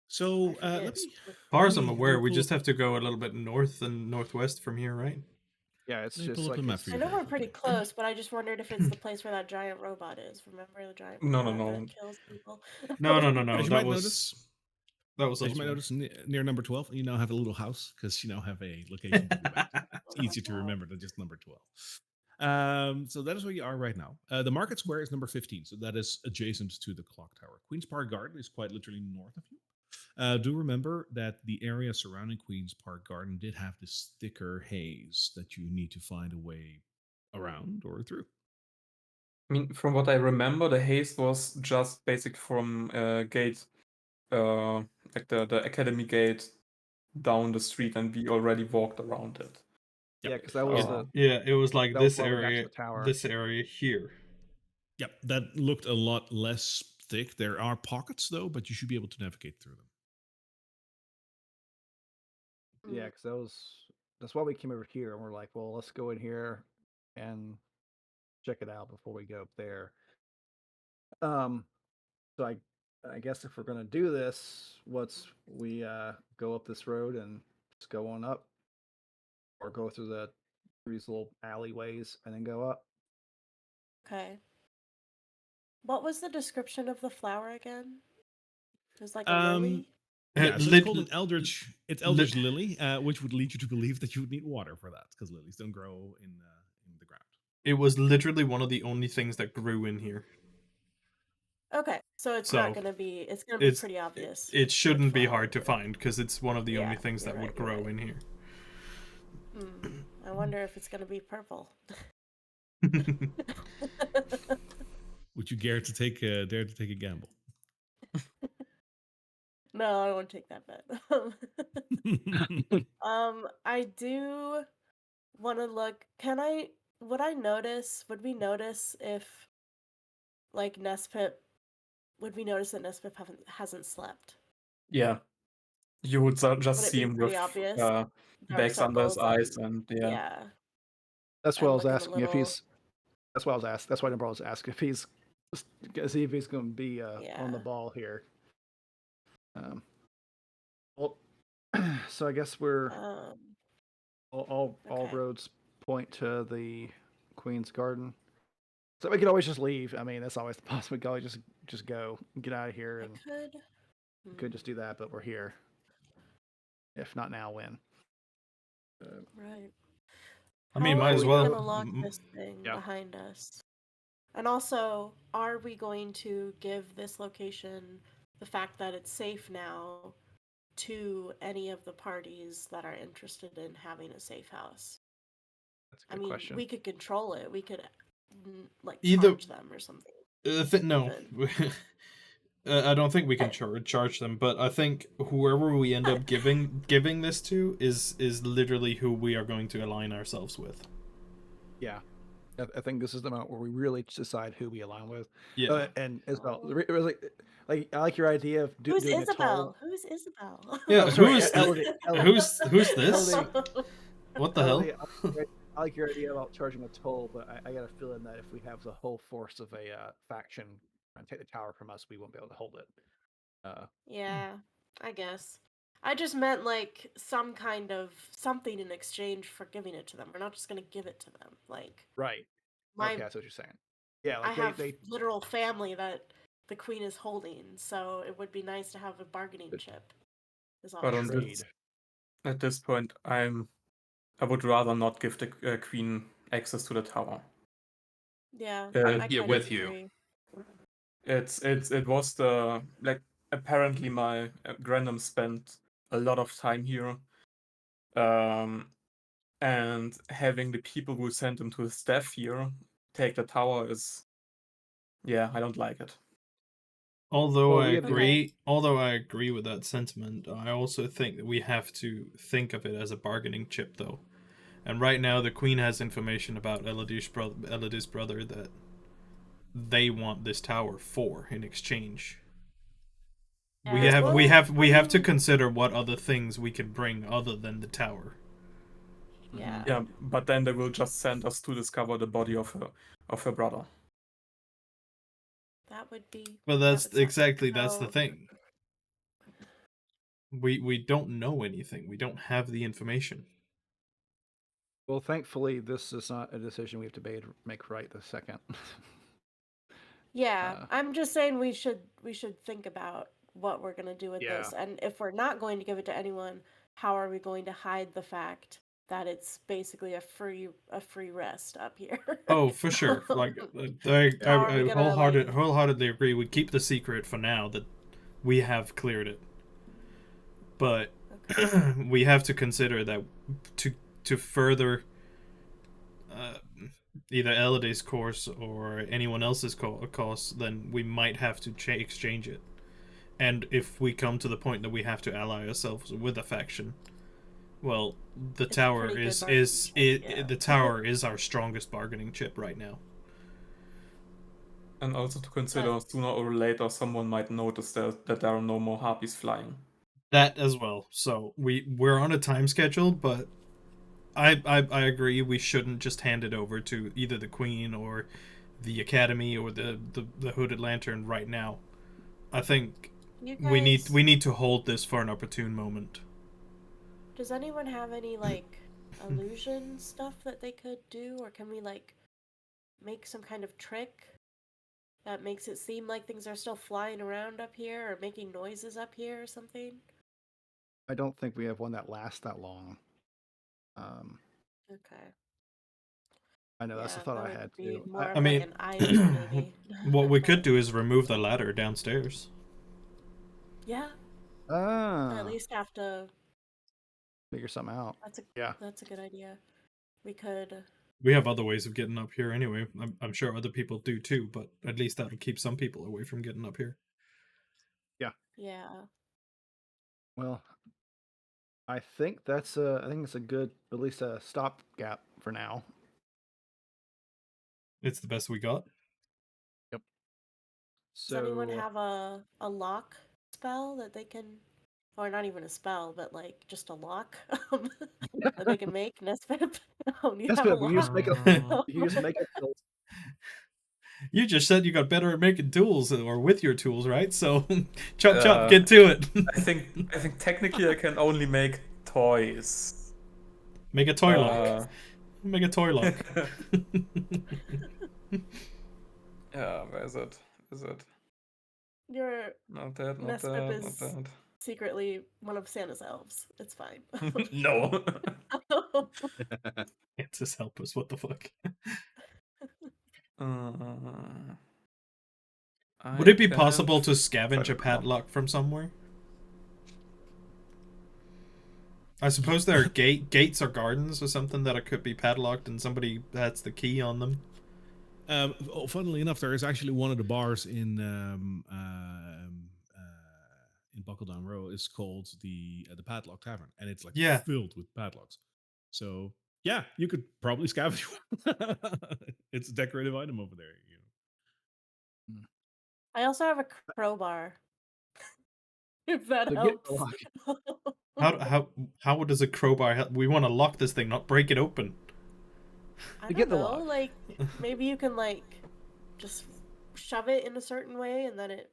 so as far as I'm aware, we just have to go a little bit north and northwest from here, right? Yeah, it's Let me just pull up like a map for I you. know we're pretty close, but I just wondered if it's the place where that giant robot is. Remember the giant robot that kills people? No. As you might notice, as you might notice near number 12, you now have a little house because you now have a location to go back to. It's easier to remember than just number 12. So that is where you are right now. The Market Square is number 15, so that is adjacent to the clock tower. Queen's Park Garden is quite literally north of you. Do remember that the area surrounding Queen's Park Garden did have this thicker haze that you need to find a way around or through. I mean, from what I remember, the haze was just basic from gate, like the academy gate down the street, and we already walked around it. Yeah, because that was it was like this area, tower. this area here. Yep, that looked a lot less thick. There are pockets though, but you should be able to navigate through them. Yeah, because that's why we came over here, and we're like, well, let's go in here and check it out before we go up there. So I guess if we're gonna do this, we go up this road and just go on up, or go through these little alleyways and then go up. Okay. What was the description of the flower again? It was like a lily. Yeah, so it's called an eldritch. It's eldritch lily, which would lead you to believe that you would need water for that, because lilies don't grow in the ground. It was literally one of the only things that grew in here. Okay, so it's not going to be. It's going to be pretty obvious. It shouldn't be hard to find because it's one of the only things that would grow in here. I wonder if it's going to be purple. Would you dare to take a gamble? No, I won't take that bet. I do want to look. Would we notice if, like, Nespit, would we notice that Nespit hasn't slept? Yeah, you would Would just it see be him pretty with obvious? Dark bags under his circles eyes, and, and yeah. yeah, That's what I and was looking a asking if little, he's. That's why I was asked. That's why Nebra was asking if he's. See if he's going to be on the yeah. ball here. Well, so I guess we're Um, all okay. roads point to the Queen's Garden. So we could always just leave. I mean, that's always the possibility. We could always just go, get out of here, I and could. we could just do that. But we're here. If not now, when? Right. I mean, How might are as we well. gonna lock this thing Yeah. behind us? And also, are we going to give this location the fact that it's safe now to any of the parties that are interested in having a safe house? That's a I good mean, question. we could control it. We could, like, Either charge them or something. no, I don't think we can charge them, but I think whoever we end up giving this to is literally who we are going to align ourselves with. Yeah, I think this is the moment where we really decide who we align with. Yeah. And Isabel, it was like I like your idea of Who's doing a toll. Isabel? Who's Isabel? Yeah, Oh, sorry, who's Elodie. who's this? Elodie. What the hell? Elodie, I like your idea about charging a toll, but I got a feeling that if we have the whole force of a faction trying to take the tower from us, we won't be able to hold it. Yeah, I guess. I just meant, like, some kind of something in exchange for giving it to them. We're not just gonna give it to them. Like, Right. my Okay, that's what you're saying. Yeah, I like have they literal family that the queen is holding, so it would be nice to have a bargaining chip. Is all But I'm on saying. this, at this point, I would rather not give the queen access to the tower. Yeah, I'm I here kind with of you. agree. It was the like apparently my Grandam spent a lot of time here, and having the people who sent him to the staff here take the tower is, yeah, I don't like it. Although Well, I we have the- agree, although I agree with that sentiment, I also think that we have to think of it as a bargaining chip, though. And right now, the Queen has information about Elodie's brother that they want this tower for in exchange. We Yeah, have well, we have we I have to mean, consider what other things we can bring other than the tower. yeah. Yeah, but then they will just send us to discover the body of her brother. That would be. Well, that that's would suck. exactly that's the So, thing. We don't know anything. We don't have the information. Well, thankfully, this is not a decision we have to make right this second. yeah, I'm just saying we should think about what we're gonna do with Yeah. this, and if we're not going to give it to anyone, how are we going to hide the fact that it's basically a free rest up here? Oh, for sure. Like I How are we gonna, like- wholeheartedly agree. We keep the secret for now that we have cleared it, but we have to consider that to further either Elodie's course or anyone else's course, then we might have to exchange it. And if we come to the point that we have to ally ourselves with a faction, well, the It's a tower pretty good is bargaining chip, yeah. the tower is our strongest bargaining chip right now. And also to consider, sooner or later, someone might notice that there are no more harpies flying. That as well. So we're on a time schedule, but I agree we shouldn't just hand it over to either the Queen or the Academy or the Hooded Lantern right now. I think You we guys- need to hold this for an opportune moment. Does anyone have any, like, illusion stuff that they could do, or can we, like, make some kind of trick that makes it seem like things are still flying around up here or making noises up here or something? I don't think we have one that lasts that long. Okay. I know that's the Yeah, thought that I would had be too. more of I like mean, an eye eternity. what we could do is remove the ladder downstairs. Yeah, or Ah, at least have to. figure something out. That's a good idea. We could. We have other ways of getting up here anyway. I'm sure other people do too, but at least that'll keep some people away from getting up here. Yeah. Well, I think it's a good, at least a stopgap for now. It's the best we got. Yep. Does anyone So have a lock spell that they can, or not even a spell, but like just a lock that they can make? Nespip, you have a Nespip, we just make a lock. you just make a You just said you got better at making tools or with your tools, right? So chop chop, Uh, get to it. I think technically I can only make toys. Make a toy lock. Uh, Make a toy lock. yeah, where is it? Is it? Your Not that, not Nespip that, not is that. secretly one of Santa's elves. It's fine. No. It's just help us. What the fuck? Uh, Would I it be can possible to try scavenge to a come up. padlock from somewhere? I suppose there are gates or gardens or something that it could be padlocked and somebody has the key on them. Funnily enough, there is actually one of the bars in Buckledown Row is called the Padlock Tavern, and it's like Yeah. filled with padlocks. So yeah, you could probably scavenge one. It's a decorative item over there. You know. I also have a crowbar. If that to get helps. the lock. How does a crowbar help? We want to lock this thing, not break it open. I To don't get the know, lock. like maybe you can like just shove it in a certain way and then it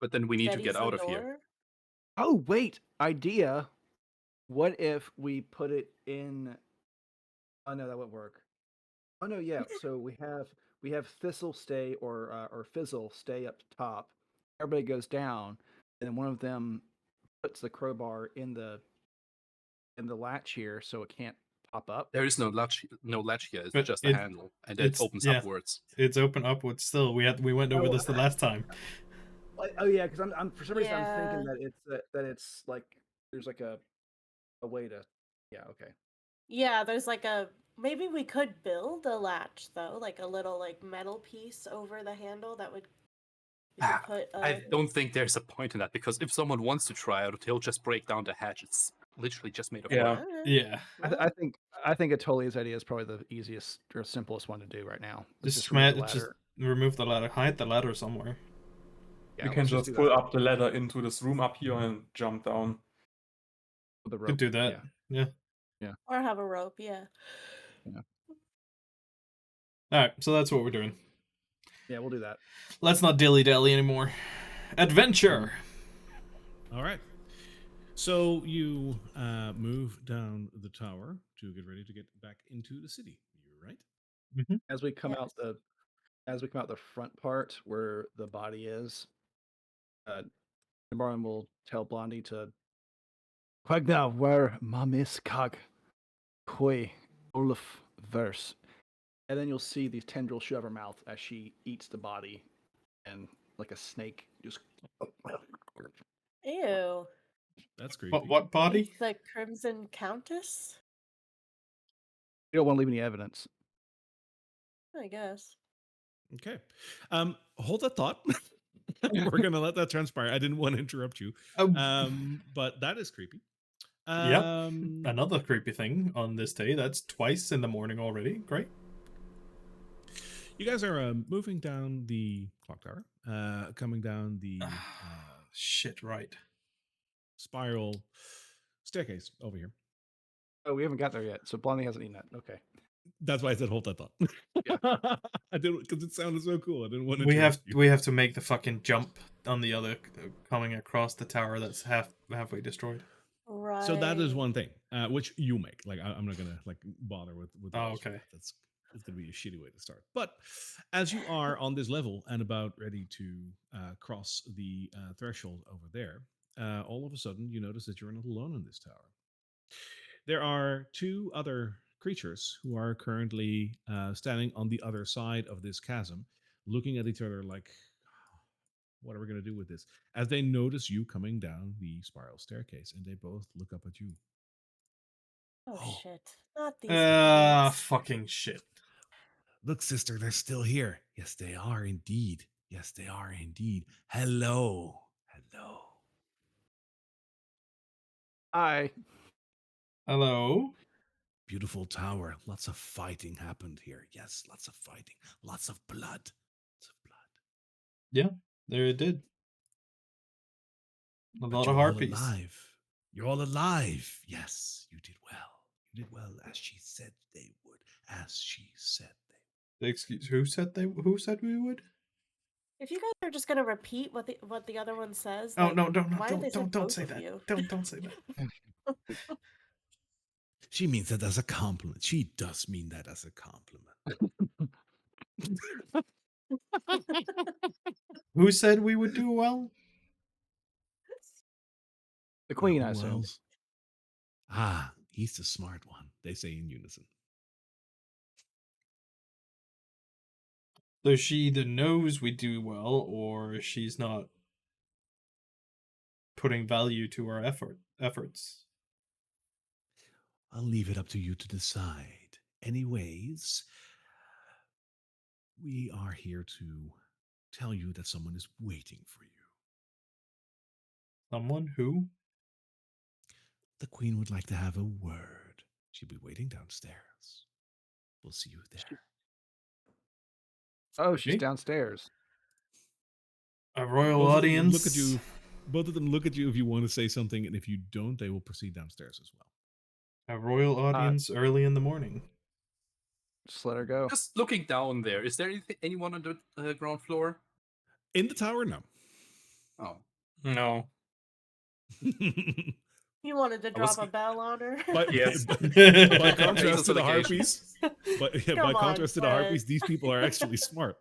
But then we need to steadies get the out of here. door. Oh wait, idea. What if we put it in? Oh no, that won't work. Oh no, yeah. So we have Thistle stay or Fizzle stay up top. Everybody goes down, and then one of them puts the crowbar in the latch here, so it can't pop up. There is no latch here. It's But just a handle, and it it's opens yeah, upwards. it's open upwards still. We went over Oh, this the last time. oh yeah, because I'm for some reason I'm Yeah. thinking that it's like there's like a way to. Yeah. Okay. Yeah, there's like a maybe we could build a latch though, like a little like metal piece over the handle that would you could put I don't think there's a point in that because if someone wants to try it, he'll just break down the hatch. It's literally just made of Yeah. wood. Alright. Yeah, I think Atolia's idea is probably the easiest or simplest one to do right now. Let's just remove the just ladder. remove the ladder, hide the ladder somewhere. Yeah, We can let's just do pull that up the ladder into this room up here and jump down. with the rope. Could do that. Yeah. Or have a rope, yeah. All right, so that's what we're doing. Yeah, we'll do that. Let's not dilly dally anymore. Adventure. All right. So you move down the tower to get ready to get back into the city. You're right. As we come out Yes. the front part where the body is, Barn will tell Blondie to Quagna where mamis kag koi Olaf verse. And then you'll see these tendrils shoot out of her mouth as she eats the body and like a snake just Ew. That's creepy. What body? It's the Crimson Countess? you don't want to leave any evidence. I guess. Okay. Hold that thought. We're gonna let that transpire. I didn't want to interrupt you. But that is creepy. Yep. Another creepy thing on this day. That's twice in the morning already. Great. You guys are moving down the clock tower, coming down the Shit, right. spiral staircase over here. Oh, we haven't got there yet. So Blondie hasn't eaten that. Okay. That's why I said hold that thought. Yeah. I didn't because it sounded so cool. I didn't want to. We have to make the fucking jump on the other coming across the tower that's halfway destroyed. Right. So that is one thing, which you make. Like I'm not gonna like bother with. the Oh, rest of okay. that. That's it's gonna be a shitty way to start. But as you are on this level and about ready to cross the threshold over there, all of a sudden you notice that you're not alone in this tower. There are two other creatures who are currently standing on the other side of this chasm, looking at each other like, what are we going to do with this? As they notice you coming down the spiral staircase, and they both look up at you. Oh shit. Not these idiots. Fucking shit. Look, sister, they're still here. Yes, they are indeed. Yes, they are indeed. Hello. Hello. Hi. Hello. Beautiful tower. Lots of fighting happened here. Yes, lots of fighting. Lots of blood. Lots of blood. Yeah, there it did. A But lot you're of all harpies. alive. You're all alive. Yes, you did well. You did well, as she said they would. As she said they would. Excuse, who said we would? If you guys are just gonna repeat what the other one says, Oh like, no, why did they say don't both say of that. you? Don't say that. She means that as a compliment. She does mean that as a compliment. Who said we would do well? The queen, Well, I who assumed. else? Ah, he's the smart one. They say in unison. So she either knows we do well, or she's not putting value to our efforts. I'll leave it up to you to decide. Anyways, we are here to tell you that someone is waiting for you. Someone who? The queen would like to have a word. She'll be waiting downstairs. We'll see you there. Oh, she's Okay. downstairs. A royal Both of them audience. look at you. Both of them look at you if you want to say something, and if you don't, they will proceed downstairs as well. A royal audience early in the morning. Just let her go. Just looking down there, is there anyone on the ground floor? In the tower, no. Oh, No. You wanted to I was- drop a bell on her. Yes. By contrast to the Allegation. harpies, but yeah, by Come on, contrast to the Fred. harpies, these people are actually smart.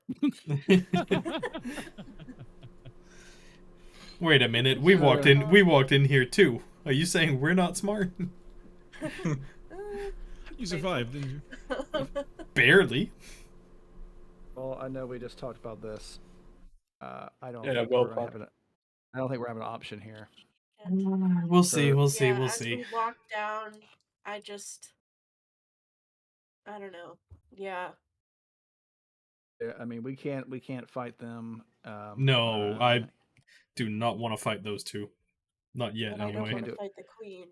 Wait a minute, we walked in here too. Are you saying we're not smart? You survived, didn't you? Barely. Well, I know we just talked about this. I don't Yeah, think well we're thought. having I don't think we're having an option here. We'll see, Sure. we'll see, Yeah, we'll as see. we walk down, I don't know. Yeah. Yeah, I mean, we can't fight them. No, I do not want to fight those two. Not yet, But I don't anyway. want do to it. fight the queen.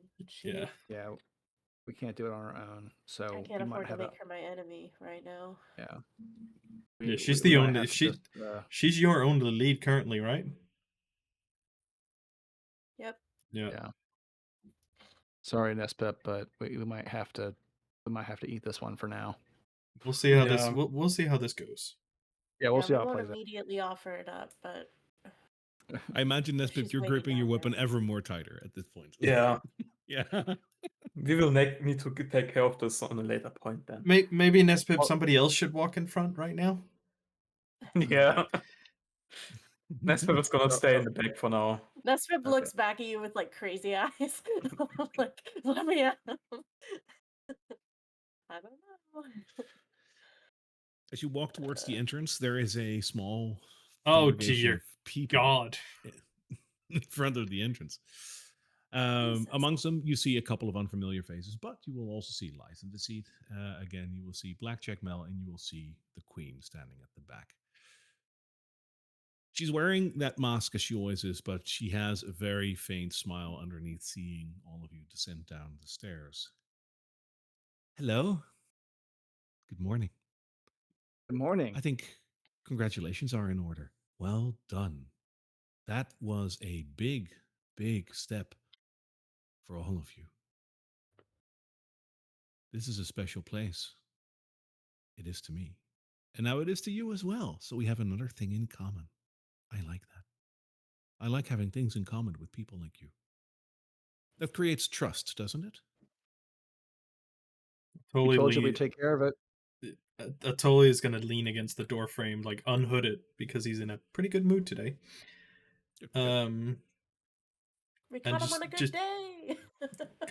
Yeah. Yeah, we can't do it on our own. So I can't we might afford to have make her my enemy right now. yeah. Yeah, she's we the might only have to she just, she's your only lead currently, right? Yep. Yeah. yeah. Sorry, Nespep, but we might have to eat this one for now. We'll see how Yeah. we'll see how this goes. Yeah, we'll Yeah, see we how it won't plays out. immediately offer it up, but I imagine, Nespit, She's you're waiting gripping your down weapon there. ever more tighter at this point. Yeah. Yeah. We will need to take care of this on a later point then. Maybe Nespip, Well- somebody else should walk in front right now. Yeah. Nespet is gonna stay in the back for now. Nesfib Okay. looks back at you with like crazy eyes. Like, let me out. I don't know. As you walk towards the entrance, there is a small Oh congregation dear of people God. in front of the entrance. Jesus. Amongst them, you see a couple of unfamiliar faces, but you will also see Lies in the Seat. Again, you will see Blackjack Mel, and you will see the Queen standing at the back. She's wearing that mask as she always is, but she has a very faint smile underneath, seeing all of you descend down the stairs. Hello. Good morning. Good morning. I think congratulations are in order. Well done. That was a big, big step for all of you. This is a special place. It is to me. And now it is to you as well. So we have another thing in common. I like that. I like having things in common with people like you. That creates trust, doesn't it? We told you Totally. we'd take care of it. Atoli is gonna lean against the door frame, like unhood it, because he's in a pretty good mood today. We And caught him on a good day.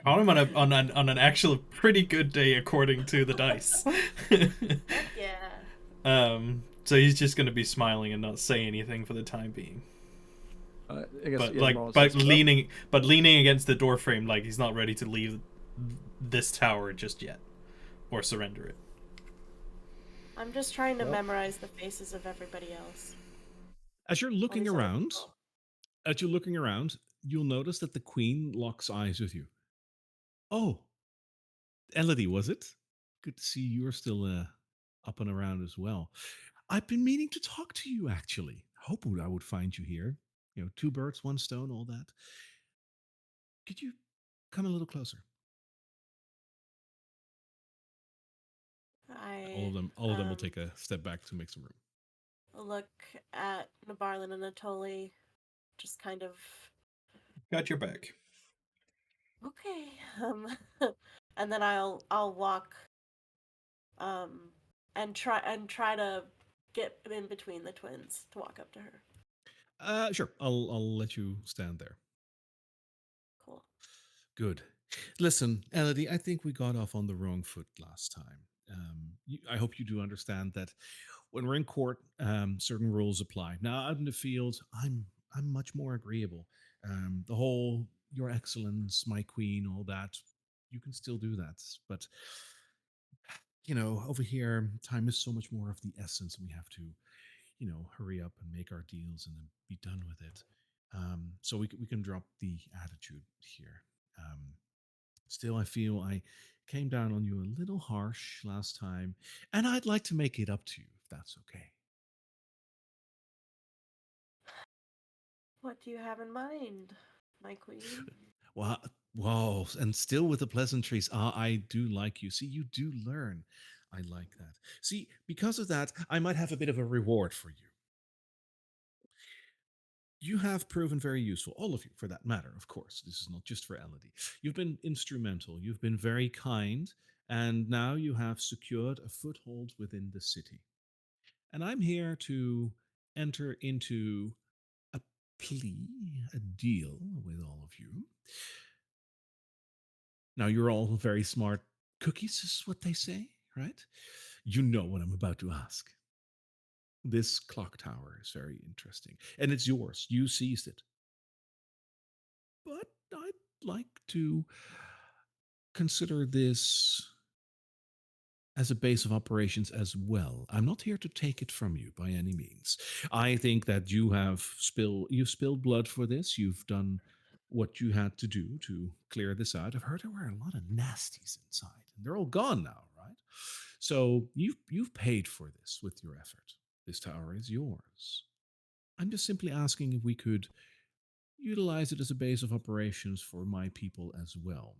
caught him on an actual pretty good day according to the dice. Heck yeah. So he's just gonna be smiling and not say anything for the time being. I guess, But yeah, like, Merle but says, leaning against the door frame, like he's not ready to leave this tower just yet, or surrender it. I'm just trying to Well. memorize the faces of everybody else. As you're looking these other around, people. you'll notice that the Queen locks eyes with you. Oh, Elodie, was it? Good to see you're still up and around as well. I've been meaning to talk to you actually. Hope I would find you here. You know, two birds, one stone, all that. Could you come a little closer? I All of them will take a step back to make some room. look at Nabarlin and Natoli, just kind of Got your back. okay. And then I'll walk um and try to get in between the twins to walk up to her. Sure. I'll let you stand there. Cool. Good. Listen, Elodie, I think we got off on the wrong foot last time. I hope you do understand that when we're in court, certain rules apply. Now, out in the field, I'm much more agreeable. The whole "Your Excellence, my Queen," all that, you can still do that, but over here, time is so much more of the essence, and we have to, hurry up and make our deals and then be done with it. So we can drop the attitude here. Um, Still, I feel I came down on you a little harsh last time, and I'd like to make it up to you if that's okay. What do you have in mind, my queen? Well, whoa, and still with the pleasantries. I do like you. See, you do learn. I like that. See, because of that, I might have a bit of a reward for you. You have proven very useful, all of you for that matter, of course. This is not just for Elodie. You've been instrumental, you've been very kind, and now you have secured a foothold within the city. And I'm here to enter into a plea, a deal with all of you. Now, you're all very smart cookies, is what they say, right? You know what I'm about to ask. This clock tower is very interesting, and it's yours. You seized it. But I'd like to consider this as a base of operations as well. I'm not here to take it from you by any means. I think that you've spilled blood for this. You've done what you had to do to clear this out. I've heard there were a lot of nasties inside, and they're all gone now, right? So you've paid for this with your effort. This tower is yours. I'm just simply asking if we could utilize it as a base of operations for my people as well.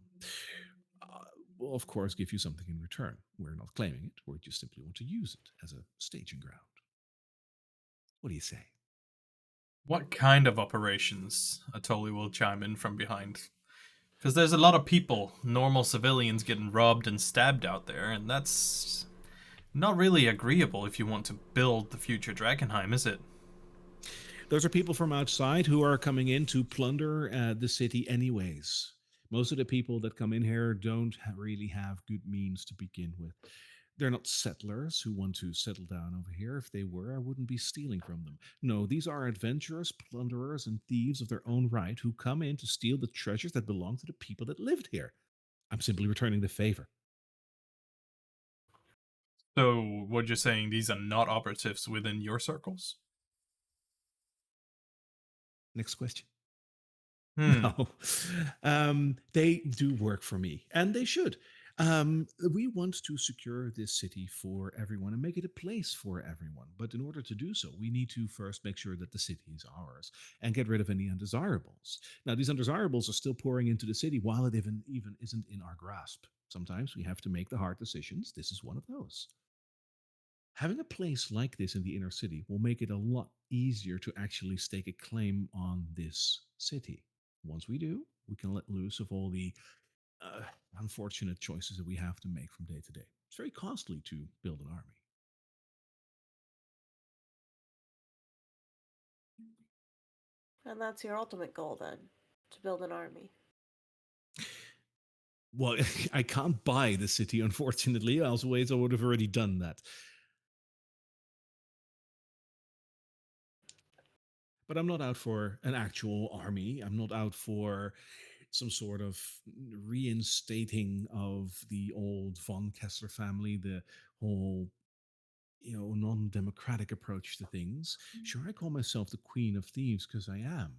Uh, we'll, of course, give you something in return. We're not claiming it, we just simply want to use it as a staging ground. What do you say? What kind of operations? Atoli will chime in from behind. Because there's a lot of people, normal civilians, getting robbed and stabbed out there, and that's not really agreeable if you want to build the future Drakkenheim, is it? Those are people from outside who are coming in to plunder the city, anyways. Most of the people that come in here don't really have good means to begin with. They're not settlers who want to settle down over here. If they were, I wouldn't be stealing from them. No, these are adventurous, plunderers, and thieves of their own right who come in to steal the treasures that belong to the people that lived here. I'm simply returning the favor. So, what you're saying, these are not operatives within your circles? Next question. Hmm. No, they do work for me, and they should. We want to secure this city for everyone and make it a place for everyone. But in order to do so, we need to first make sure that the city is ours and get rid of any undesirables. Now, these undesirables are still pouring into the city while it even isn't in our grasp. Sometimes we have to make the hard decisions. This is one of those. Having a place like this in the inner city will make it a lot easier to actually stake a claim on this city. Once we do, we can let loose of all the uh, unfortunate choices that we have to make from day to day. It's very costly to build an army. And that's your ultimate goal then, to build an army. Well, I can't buy the city, unfortunately. Otherwise, I would have already done that. But I'm not out for an actual army. I'm not out for some sort of reinstating of the old von Kessler family, the whole non-democratic approach to things. Sure, I call myself the Queen of Thieves because I am.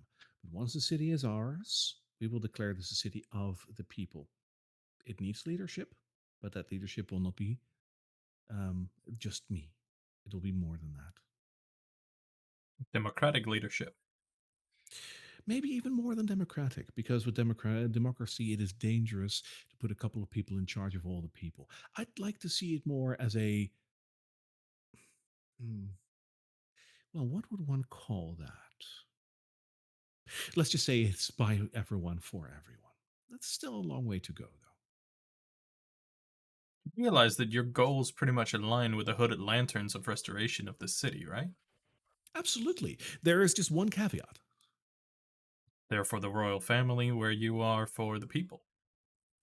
But once the city is ours, we will declare this a city of the people. It needs leadership, but that leadership will not be just me. It will be more than that. Democratic leadership. Maybe even more than democratic, because with democracy, it is dangerous to put a couple of people in charge of all the people. I'd like to see it more as a, well, what would one call that? Let's just say it's by everyone for everyone. That's still a long way to go, though. You realize that your goals pretty much align with the hooded lanterns of restoration of the city, right? Absolutely. There is just one caveat. They're for the royal family, where you are for the people.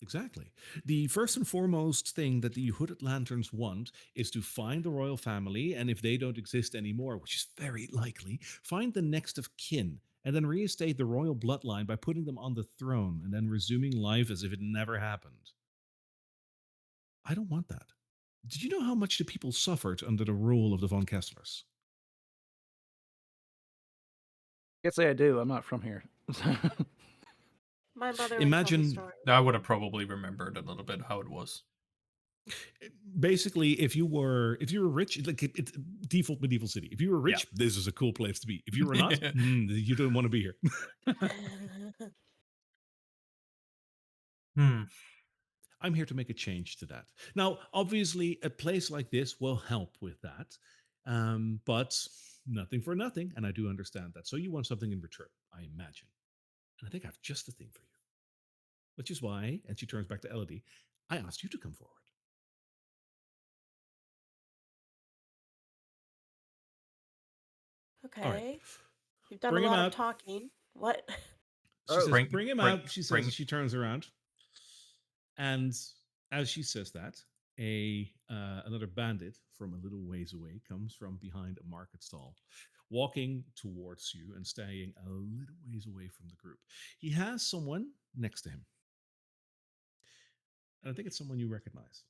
Exactly. The first and foremost thing that the Hooded Lanterns want is to find the royal family, and if they don't exist anymore, which is very likely, find the next of kin, and then reinstate the royal bloodline by putting them on the throne and then resuming life as if it never happened. I don't want that. Did you know how much the people suffered under the rule of the von Kesslers? Can't say I do. I'm not from here. My mother would tell the Imagine, story. I would have probably remembered a little bit how it was. basically, if you were rich, like it's default medieval city. If you were rich, this is a cool place to be. If you were not, you don't want to be here. I'm here to make a change to that. Now, obviously, a place like this will help with that, but nothing for nothing, and I do understand that. So you want something in return, I imagine. And I think I have just the thing for you. Which is why, and she turns back to Elodie, I asked you to come forward. Okay. All right. You've done Bring a him lot of out. talking. What? She says, bring him bring- out. She says, bring- as she turns around. And as she says that, another bandit from a little ways away comes from behind a market stall, walking towards you and staying a little ways away from the group. He has someone next to him. And I think it's someone you recognize.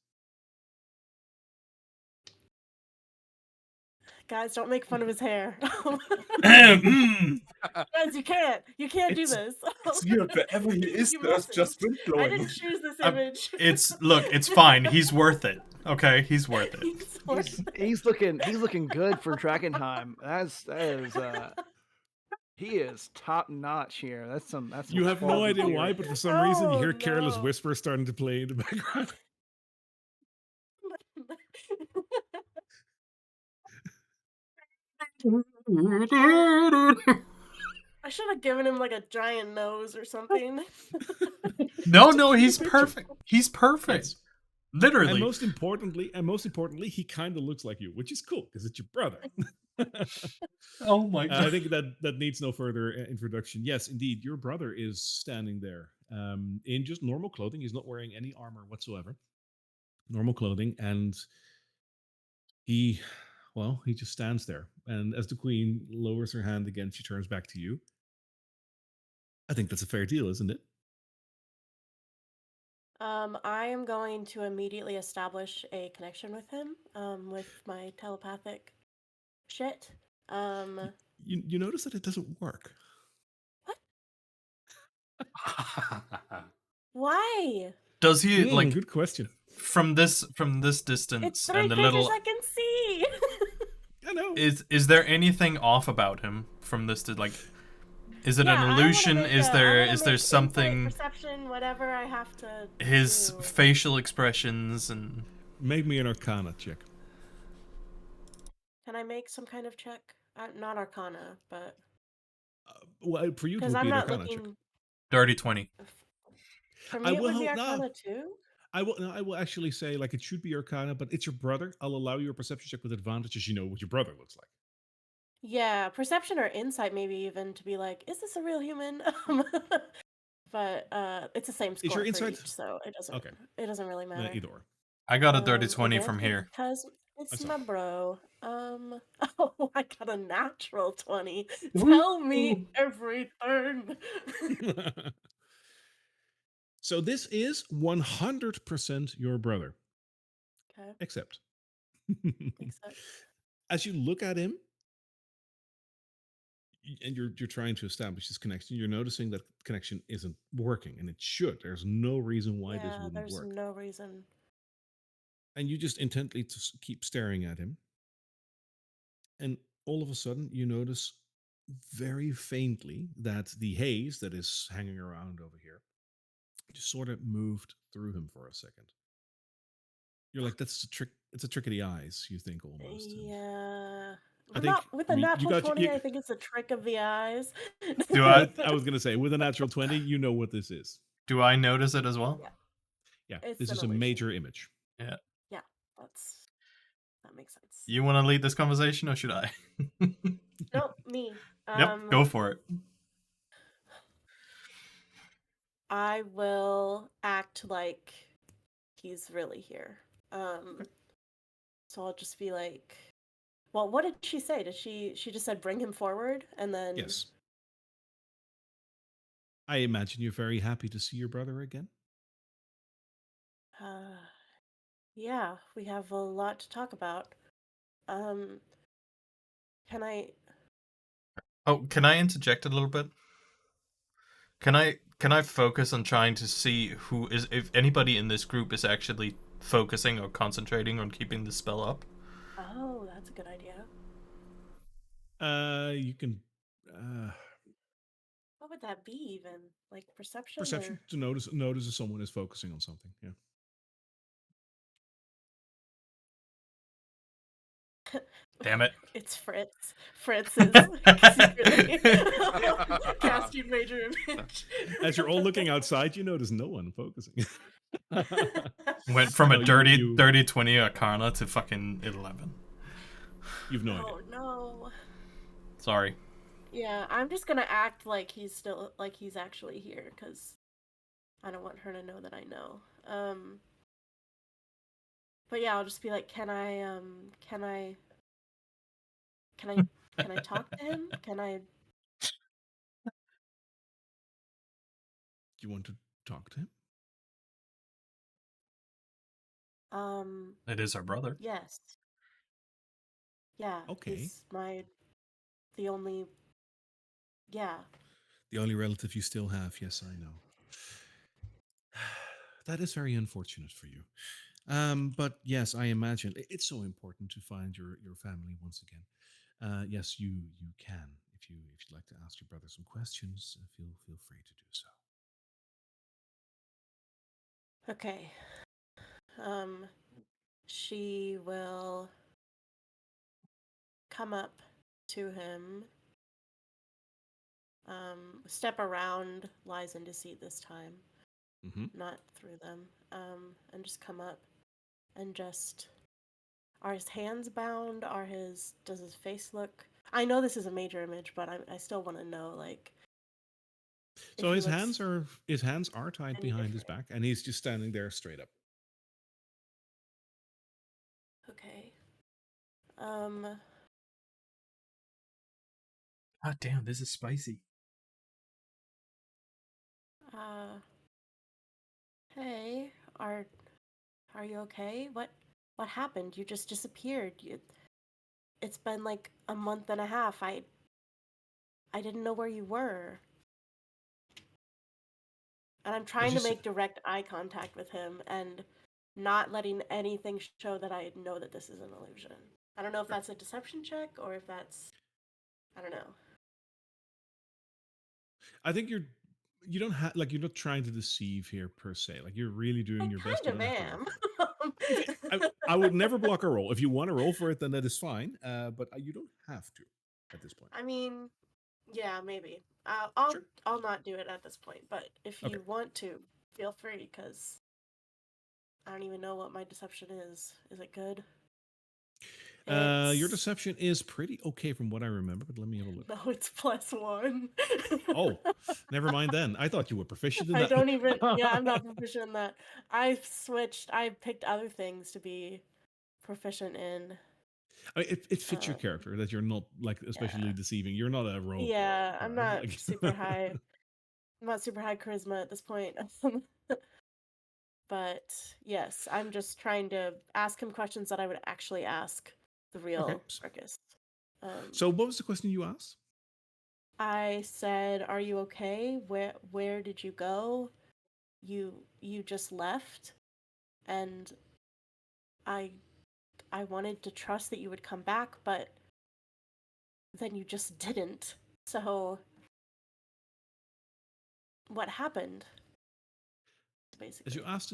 Guys, don't make fun of his hair. Mm. Guys, you can't. You can't do It's- this. Yeah, wherever he is, You there's mustn't. just wind I blowing. didn't choose this image. It's fine. He's worth it. Okay, he's worth it. He's looking good for Drakkenheim. That is he is top notch here. That's some You have no quality idea gear. why, but for some reason you Oh, hear careless no. whispers starting to play in the background. I should have given him like a giant nose or something. No, he's picture. perfect. He's perfect. Yes. Literally. And most importantly, he kind of looks like you, which is cool because it's your brother. Oh my god. I think that needs no further introduction. Yes, indeed, your brother is standing there in just normal clothing. He's not wearing any armor whatsoever. Normal clothing, and he just stands there. And as the queen lowers her hand again, she turns back to you. I think that's a fair deal, isn't it? I am going to immediately establish a connection with him, with my telepathic shit. You notice that it doesn't work. Why? Does he like good question. from this distance It's 3 and the figures little I can see. I know. is there anything off about him from this like is it Yeah, an I wanna illusion? make Is a- I there wanna is there make something insight, perception, whatever I have to his do. facial expressions and Make me an Arcana check. Can I make some kind of check? Not Arcana, but Well, for you, it because would I'm be an not Arcana check. looking. dirty 20. For I me, it would will be help- no. Arcana too. I will actually say like it should be Arcana, but it's your brother. I'll allow you a perception check with advantage as you know what your brother looks like. Yeah, perception or insight, maybe even to be like, is this a real human? But it's the same your score for insight? each, so it doesn't. Okay. It doesn't really matter. Either or. I got a dirty 20 again, from here. because it's That's my all. bro. Oh, I got a natural 20. Tell me everything. So this is 100% your brother, Okay, except except as you look at him, and you're trying to establish this connection. You're noticing that connection isn't working, and it should. There's no reason why this Yeah, wouldn't there's work. no reason. And you just intently keep staring at him, and all of a sudden you notice very faintly that the haze that is hanging around over here just sort of moved through him for a second. You're like, that's a trick. It's a trick of the eyes, you think almost. And Yeah. I But think, not with I a mean, you natural got 20, I think it's a trick of the eyes. Do I I was gonna say, with a natural 20, you know what this is. do I notice it as well? Yeah. Yeah, It's this an is a illusion. major image. Yeah. Yeah, that makes sense. You want to lead this conversation or should I? Nope, me. Yep, go for it. I will act like he's really here. So I'll just be like, well, what did she say? Did she just said bring him forward and then Yes. I imagine you're very happy to see your brother again. yeah, we have a lot to talk about. Can I Oh, can I interject a little bit? Can I focus on trying to see who is, if anybody in this group is actually focusing or concentrating on keeping the spell up? Oh, that's a good idea. You can What would that be even? Like perception perception or to notice if someone is focusing on something. Yeah. Damn it. It's Fritz. Fritz is secretly casting major image. As you're all looking outside, you notice no one focusing. Went from No, a you- dirty 20 Arcana to fucking 11. You've no idea. Oh no. Sorry. Yeah, I'm just gonna act like he's still like he's actually here because I don't want her to know that I know. But yeah, I'll just be like, can I talk to him? Can I? You want to talk to him? It is our brother. Yes. Yeah. Okay. He's the only. Yeah. The only relative you still have. Yes, I know. That is very unfortunate for you. But yes, I imagine it's so important to find your family once again. Yes, you can. If you'd like to ask your brother some questions, feel free to do so. Okay. She will come up to him. Step around lies into seat this time, not through them. And just come up and just. Are his hands bound? Does his face look? I know this is a major image, but I still want to know like. So if his he hands looks are tied any behind his different. back, and he's just standing there straight up. Okay. God damn, this is spicy. Hey, are you okay? What happened? You just disappeared. It's been like a month and a half. I didn't know where you were. And I'm trying to just- make direct eye contact with him and not letting anything show that I know that this is an illusion. I don't know if that's a deception check or if that's I don't know. I think you don't have like you're not trying to deceive here per se. Like you're really doing I your best. kind You of don't have to am. I would never block a roll. If you want to roll for it, then that is fine. But you don't have to at this point. I mean, yeah, maybe. I'll Sure. I'll not do it at this point, but if you Okay. want to, feel free because I don't even know what my deception is. Is it good? Your It's- deception is pretty okay from what I remember, but let me have a look. No, it's +1. Oh, never mind then. I thought you were proficient in I that. don't even. Yeah, I'm not proficient in that. I switched. I picked other things to be proficient in. I mean, it fits your character that you're not like especially Yeah. deceiving. You're not a rogue. Yeah, I'm not like- super high. I'm not super high charisma at this point. But yes, I'm just trying to ask him questions that I would actually ask the real Okay. Marcus. So, what was the question you asked? I said, "Are you okay? Where did you go? You just left." And I I wanted to trust that you would come back, but then you just didn't. So what happened? As Basically. you ask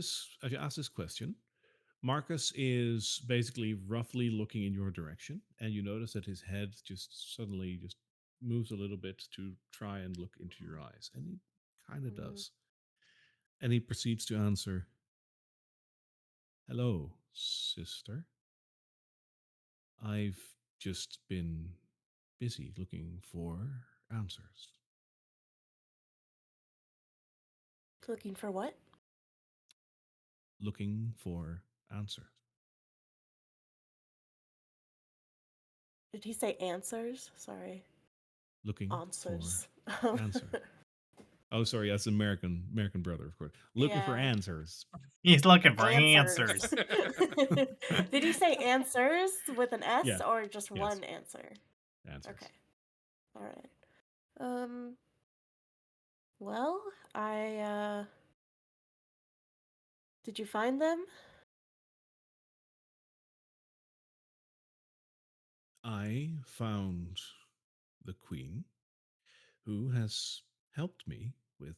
this question, Marcus is basically roughly looking in your direction, and you notice that his head just suddenly just moves a little bit to try and look into your eyes, and he kind of Mm. does. And he proceeds to answer, "Hello, sister. I've just been busy looking for answers. Looking for what? Looking for answers. Did he say answers? Sorry. Looking for Answers. answer." Oh, sorry, that's American brother, of course. Looking for Yeah. answers. He's looking for Answers. answers. Did he say answers with an S Yeah. or just Yes. one answer? Answers. Okay. All right. Um well, I did you find them? I found the queen who has helped me with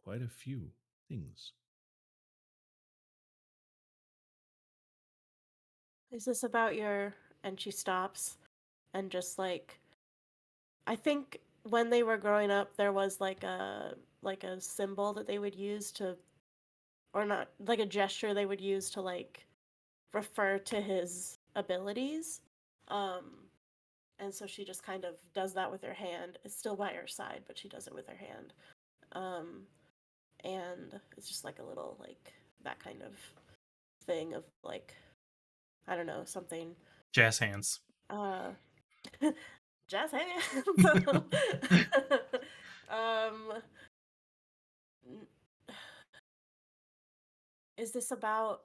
quite a few things. Is this about your and she stops and just like I think when they were growing up there was like a symbol that they would use to or not like a gesture they would use to like refer to his abilities. Um and so she just kind of does that with her hand. It's still by her side, but she does it with her hand. Um and it's just like a little like that kind of thing of like I don't know, something Jazz hands. uh jazz hands. um is this about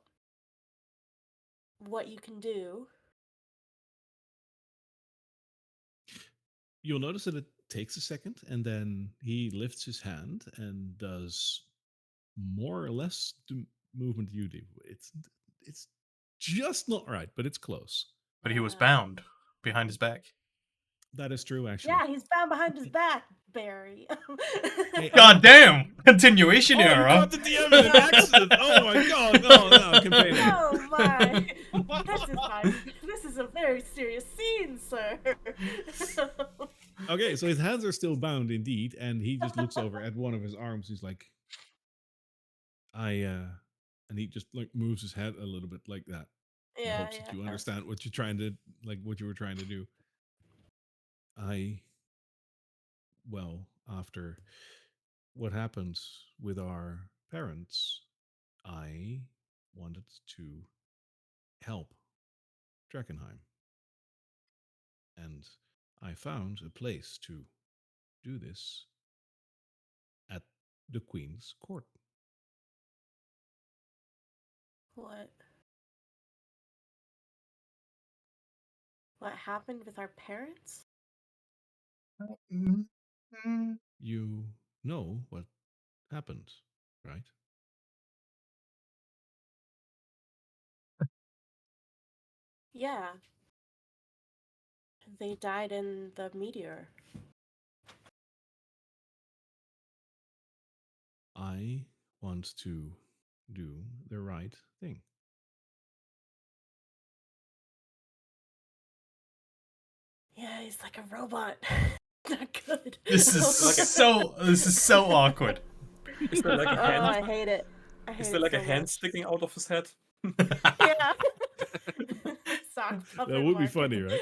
what you can do? You'll notice that it takes a second, and then he lifts his hand and does more or less the movement you do. It's just not right, but it's close. But he was Yeah. bound behind his back. That is true, actually. Yeah, he's found behind his back, Barry. Hey, God damn! Continuation Oh, you era. caught the DM in an accident. Oh my god, no, campaigning. Oh my! This is a very serious scene, sir. Okay, so his hands are still bound indeed, and he just looks over at one of his arms. He's like, and he just like moves his head a little bit like that in Yeah, hopes that yeah. you understand what you're trying to, like, what you were trying to do. I, well, after what happened with our parents, I wanted to help Drakkenheim, and I found a place to do this at the Queen's court. What? What happened with our parents? You know what happened, right? Yeah, they died in the meteor. I want to do the right thing. Yeah, he's like a robot. Not good. This is so awkward. Is there like a Oh, hand? I hate it. I hate Is there it like a so hand much. sticking out of his head? Yeah. Sock That puppet would be Marcus. funny, right?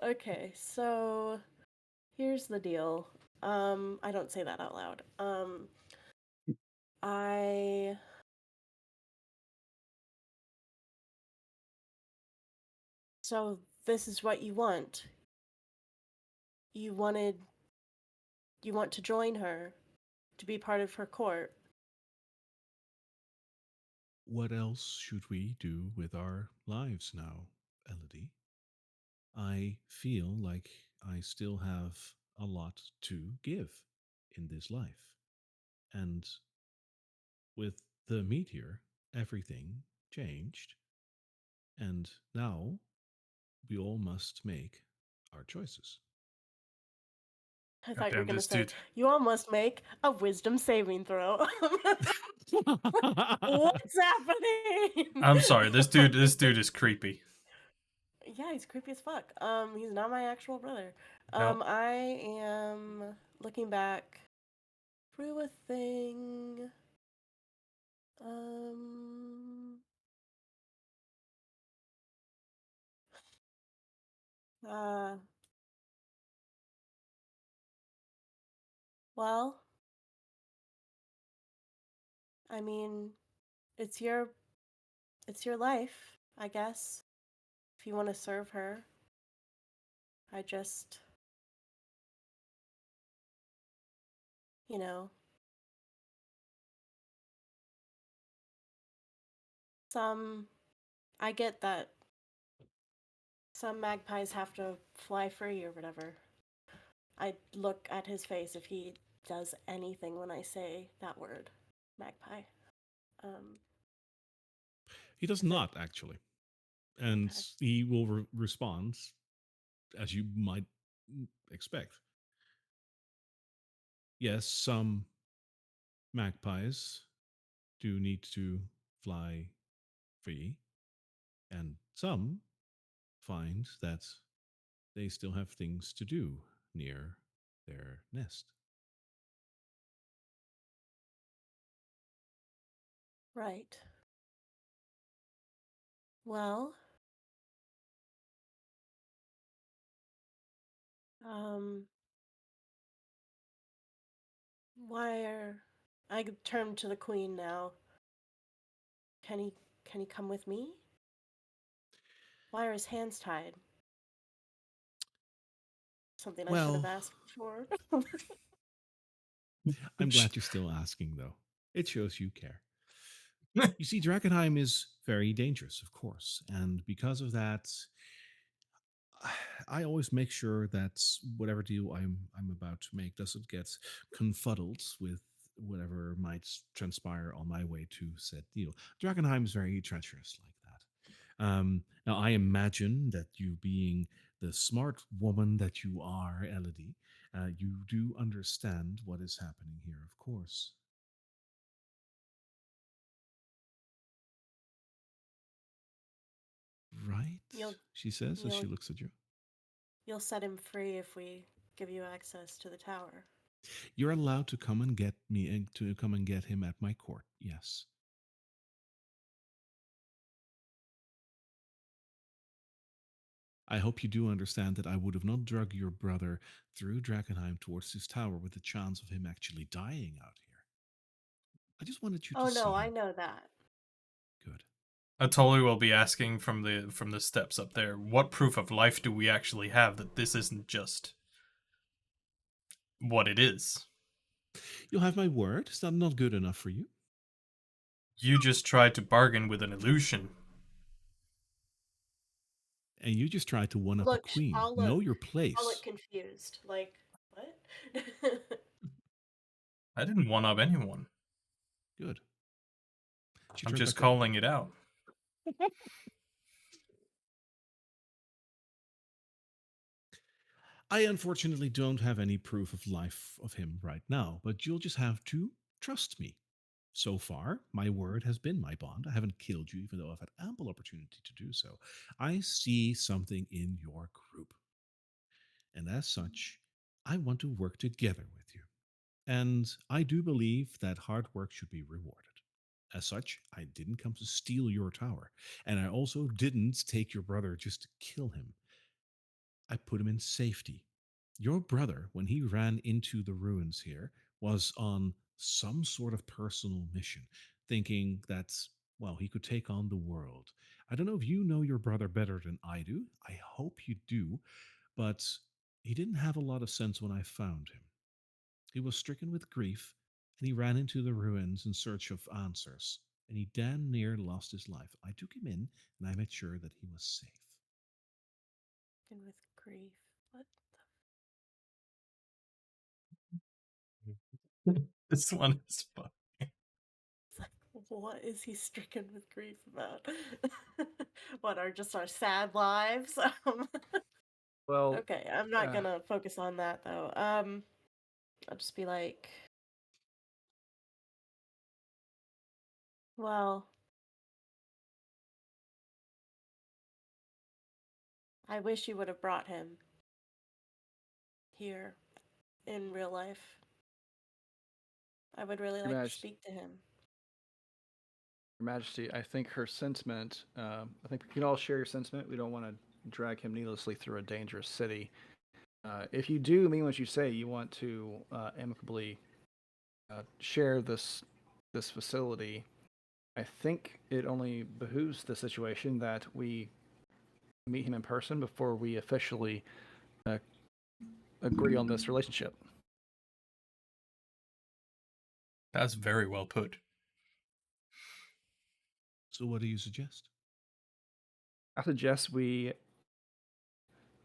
Okay, so here's the deal. I don't say that out loud. I so this is what you want. You wanted you want to join her to be part of her court. What else should we do with our lives now, Elodie? I feel like I still have a lot to give in this life. And with the meteor, everything changed. And now we all must make our choices. I God thought you were damn gonna this say dude. you all must make a wisdom saving throw. What's happening? I'm sorry, this dude is creepy. Yeah, he's creepy as fuck. He's not my actual brother. No. I am looking back through a thing. Um, uh, well, I mean, it's your life, I guess. If you want to serve her, I just, you know, some I get that some magpies have to fly free or whatever. I look at his face if he does anything when I say that word, magpie. Um, He does I said, not, actually. And okay. he will respond as you might expect. Yes, some magpies do need to fly free, and some find that they still have things to do near their nest. Right. Well, um, why are I turn to the queen now? Can he can he come with me? Why are his hands tied? Something I should have Well, asked before. I'm glad you're still asking, though. It shows you care. You see, Drakkenheim is very dangerous, of course, and because of that, I always make sure that whatever deal I'm about to make doesn't get confuddled with whatever might transpire on my way to said deal. Drakkenheim is very treacherous like that. Now, I imagine that you, being the smart woman that you are, Elodie, you do understand what is happening here, of course. Right? you'll She says as she you'll looks at you. you'll set him free if we give you access to the tower. You're allowed to come and get me and to come and get him at my court. Yes. I hope you do understand that I would have not drug your brother through Drakkenheim towards this tower with the chance of him actually dying out here. I just wanted you to Oh see no, I him. know that. Good. Atoli will be asking from the steps up there, what proof of life do we actually have that this isn't just what it is? You'll have my word. Is that not good enough for you? You just tried to bargain with an illusion. And you just tried to one up a Look, queen. Know your I'll look place. confused. Like, what? I didn't one up anyone. Good. She I'm turned just back on. calling it out. I unfortunately don't have any proof of life of him right now, but you'll just have to trust me. So far, my word has been my bond. I haven't killed you, even though I've had ample opportunity to do so. I see something in your group. And as such, I want to work together with you. And I do believe that hard work should be rewarded. As such, I didn't come to steal your tower. And I also didn't take your brother just to kill him. I put him in safety. Your brother, when he ran into the ruins here, was on some sort of personal mission, thinking that, well, he could take on the world. I don't know if you know your brother better than I do. I hope you do, but he didn't have a lot of sense when I found him. He was stricken with grief, and he ran into the ruins in search of answers, and he damn near lost his life. I took him in, and I made sure that he was safe. Stricken with grief. What? This one is fun. It's like, what is he stricken with grief about? What are just our sad lives? Well, Okay, I'm not gonna focus on that though. I'll just be like, well, I wish you would have brought him here in real life. I would really like to speak to him. Your Majesty, I think her sentiment, I think we can all share your sentiment. We don't want to drag him needlessly through a dangerous city. If you do mean what you say, you want to amicably share this facility, I think it only behooves the situation that we meet him in person before we officially agree on this relationship. That's very well put. So what do you suggest? I suggest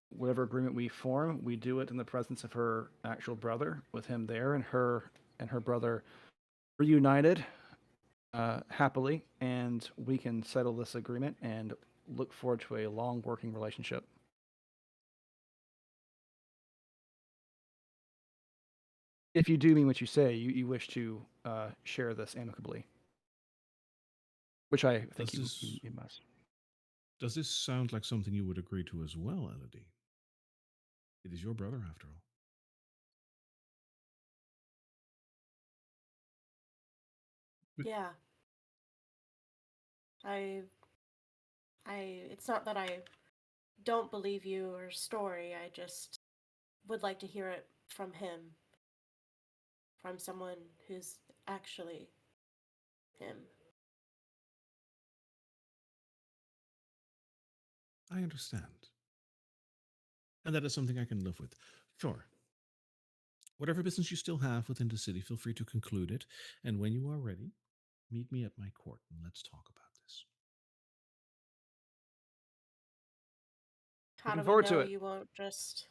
whatever agreement we form, we do it in the presence of her actual brother, with him there, and her brother reunited happily, and we can settle this agreement and look forward to a long working relationship. If you do mean what you say, you wish to share this amicably, which I think you must. Does this sound like something you would agree to as well, Elodie? It is your brother, after all. Yeah. It's not that I don't believe your story. I just would like to hear it from him. From someone who's actually him. I understand. And that is something I can live with. Sure. Whatever business you still have within the city, feel free to conclude it. And when you are ready, meet me at my court and let's talk about this. How Looking do we forward know to it. you won't just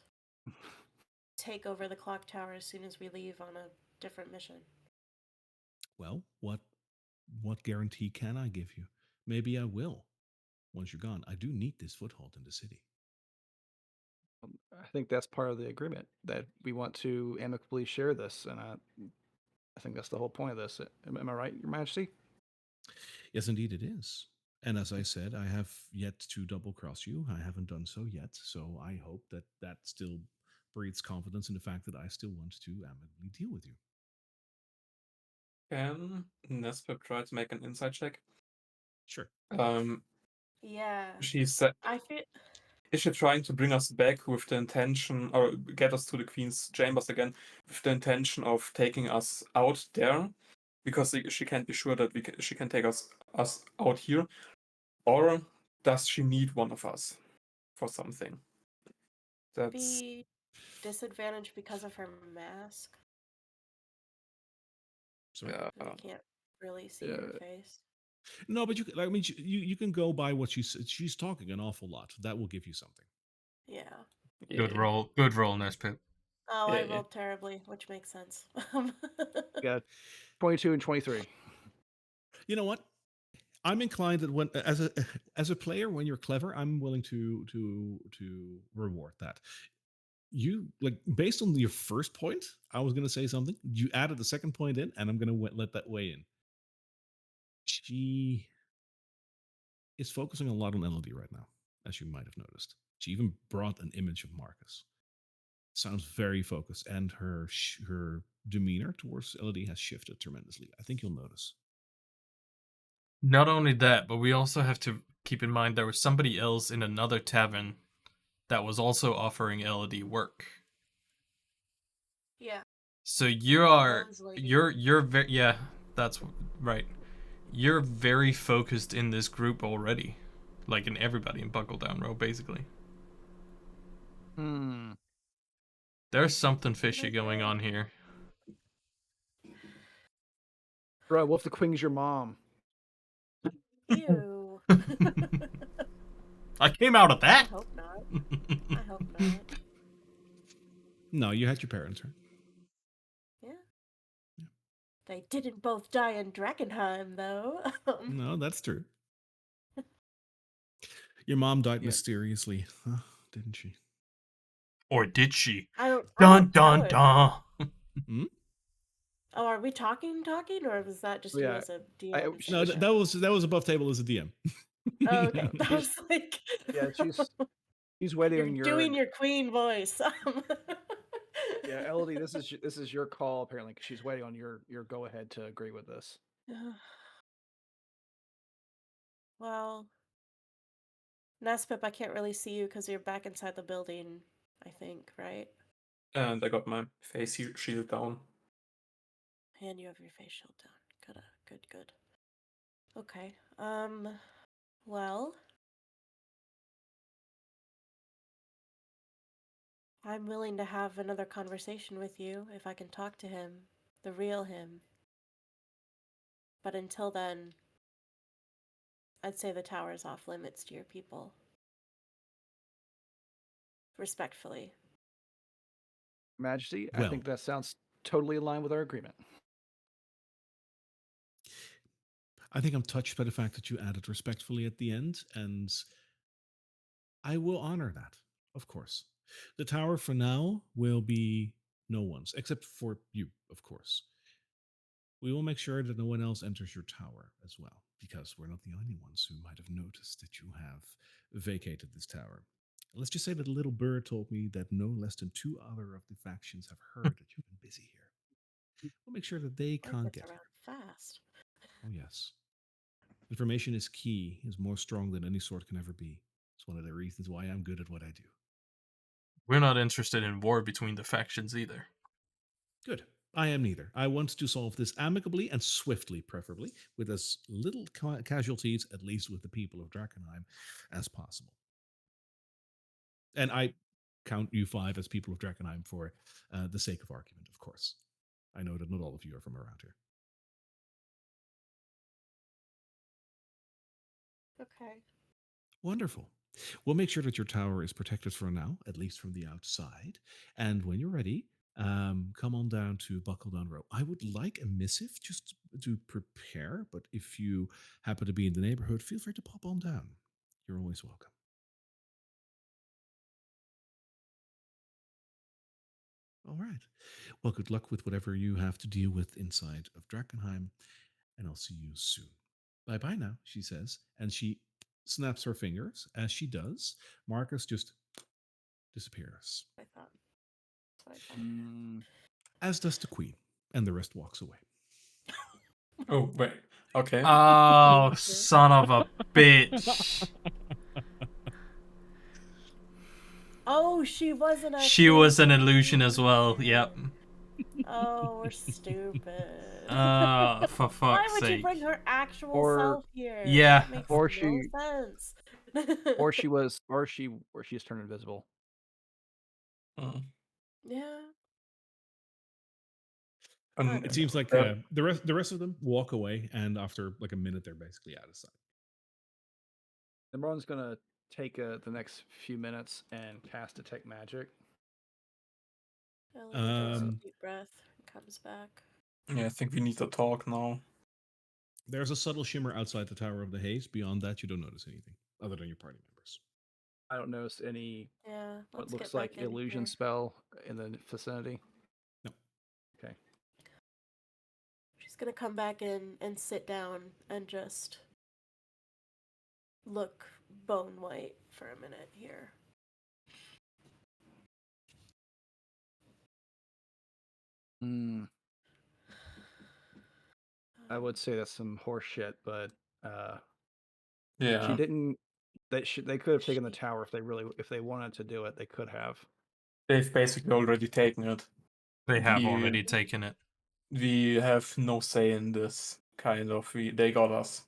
take over the clock tower as soon as we leave on a different mission? Well, what guarantee can I give you? Maybe I will. Once you're gone, I do need this foothold in the city. I think that's part of the agreement, that we want to amicably share this, and I think that's the whole point of this. Am I right, Your Majesty? Yes, indeed it is. And as I said, I have yet to double cross you. I haven't done so yet. So I hope that that still breeds confidence in the fact that I still want to amicably deal with you. Can Nespip try to make an insight check? Sure. Yeah. She said, I feel. is she trying to bring us back with the intention, or get us to the Queen's chambers again, with the intention of taking us out there? Because she can't be sure that she can take us out here. Or does she need one of us for something? That's Be disadvantaged because of her mask. Sorry. I can't really see her face. No, but you can go by what she said. She's talking an awful lot. That will give you something. Yeah. Good roll, Nespip. Oh, I rolled terribly, which makes sense. Got 22 and 23. You know what? I'm inclined that when as a player, when you're clever, I'm willing to reward that. You like based on your first point, I was going to say something. You added the second point in, and I'm going to let that weigh in. She is focusing a lot on Elodie right now, as you might have noticed. She even brought an image of Marcus. Sounds very focused, and her demeanor towards Elodie has shifted tremendously. I think you'll notice. Not only that, but we also have to keep in mind there was somebody else in another tavern that was also offering Elodie work. Yeah. So you're very, yeah, that's right. You're very focused in this group already, like in everybody in Buckle Down Row, basically. There's something fishy going on here. Bro, what if the queen's your mom? Ew. I came out of that. I hope not. No, you had your parents, right? Yeah. Yeah. They didn't both die in Drakkenheim, though. No, that's true. Your mom died Yeah. mysteriously, didn't she? Or did she? I Dun don't tell dun it. dun. Hmm? Oh, are we talking, or was that just you Yeah, as a I- DM? she- No, she- that was above table as a DM. Oh, okay. I She's- was like, yeah, she's waiting you're on your. doing your queen voice. Yeah, Elodie, this is your call apparently, 'cause she's waiting on your go ahead to agree with this. Well, Nespip, I can't really see you because you're back inside the building, I think, right? And I got my face shield down. And you have your face shield down. Good. Okay. Well, I'm willing to have another conversation with you if I can talk to him, the real him. But until then, I'd say the tower is off limits to your people. Respectfully. Majesty, I Well, think that sounds totally in line with our agreement. I think I'm touched by the fact that you added respectfully at the end, and I will honor that, of course. The tower for now will be no one's, except for you, of course. We will make sure that no one else enters your tower as well, because we're not the only ones who might have noticed that you have vacated this tower. Let's just say that a little bird told me that no less than 2 other of the factions have heard that you've been busy here. We'll make sure that they Word can't gets get around here. fast. Oh, yes. Information is key, is more strong than any sword can ever be. It's one of the reasons why I'm good at what I do. We're not interested in war between the factions either. Good. I am neither. I want to solve this amicably and swiftly, preferably, with as little casualties, at least with the people of Drakkenheim, as possible. And I count you 5 as people of Drakkenheim for the sake of argument, of course. I know that not all of you are from around here. Okay. Wonderful. We'll make sure that your tower is protected for now, at least from the outside. And when you're ready, come on down to Buckle Down Row. I would like a missive just to prepare, but if you happen to be in the neighborhood, feel free to pop on down. You're always welcome. All right. Well, good luck with whatever you have to deal with inside of Drakkenheim, and I'll see you soon. Bye bye now, she says, and she snaps her fingers. As she does, Marcus just disappears, I thought. That's what I thought. Mm, as does the queen, and the rest walks away. Oh, wait. Okay. Oh, son of a bitch. Oh, she wasn't. She was an illusion as well. Yep. Oh, we're stupid. For Why fuck's would you sake. bring her actual Or- self here? Yeah. That makes Or no she- sense. or she's turned invisible. Mm. Yeah. And It seems like uh, the rest of them walk away, and after like a minute, they're basically out of sight. Nimron's gonna take the next few minutes and cast Detect Magic. Ellie takes a Um, deep breath and comes back. yeah, I think we need to talk now. There's a subtle shimmer outside the Tower of the Haze. Beyond that, you don't notice anything other than your party members. I don't notice any Yeah. what Let's looks get like back in illusion here. spell in the vicinity. No. Okay. She's gonna come back in and sit down and just look bone white for a minute here. I would say that's some horse shit, but Yeah. she didn't. They could have taken the tower if they wanted to do it. They could have. They've basically already taken it. They have We- already taken it. We have no say in this, kind of. They got us.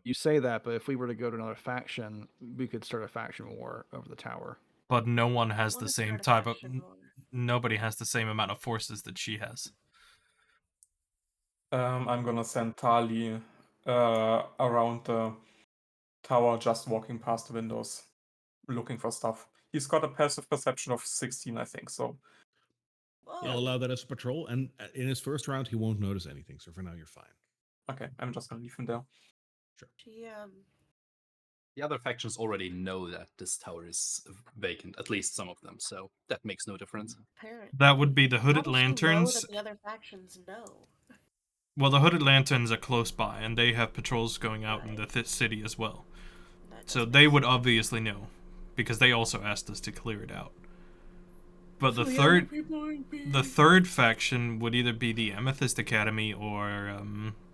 You say that, but if we were to go to another faction, we could start a faction war over the tower. But no one has Wanna the same start a type of. faction war. Nobody has the same amount of forces that she has. I'm gonna send Tali around the tower, just walking past the windows, looking for stuff. He's got a passive perception of 16, I think. So I'll allow that as a patrol, and in his first round, he won't notice anything. So for now, you're fine. Okay, I'm just gonna leave him there. She The other factions already know that this tower is vacant, at least some of them, so that makes no difference. apparently. That would be the How Hooded does she know Lanterns. that the other factions know? Well, the Hooded Lanterns are close by, and they have patrols going out in Right. the city as well. That does So make they would sense. obviously know, because they also asked us to clear it out. But So the yeah, third, people in peace. the third faction would either be the Amethyst Academy or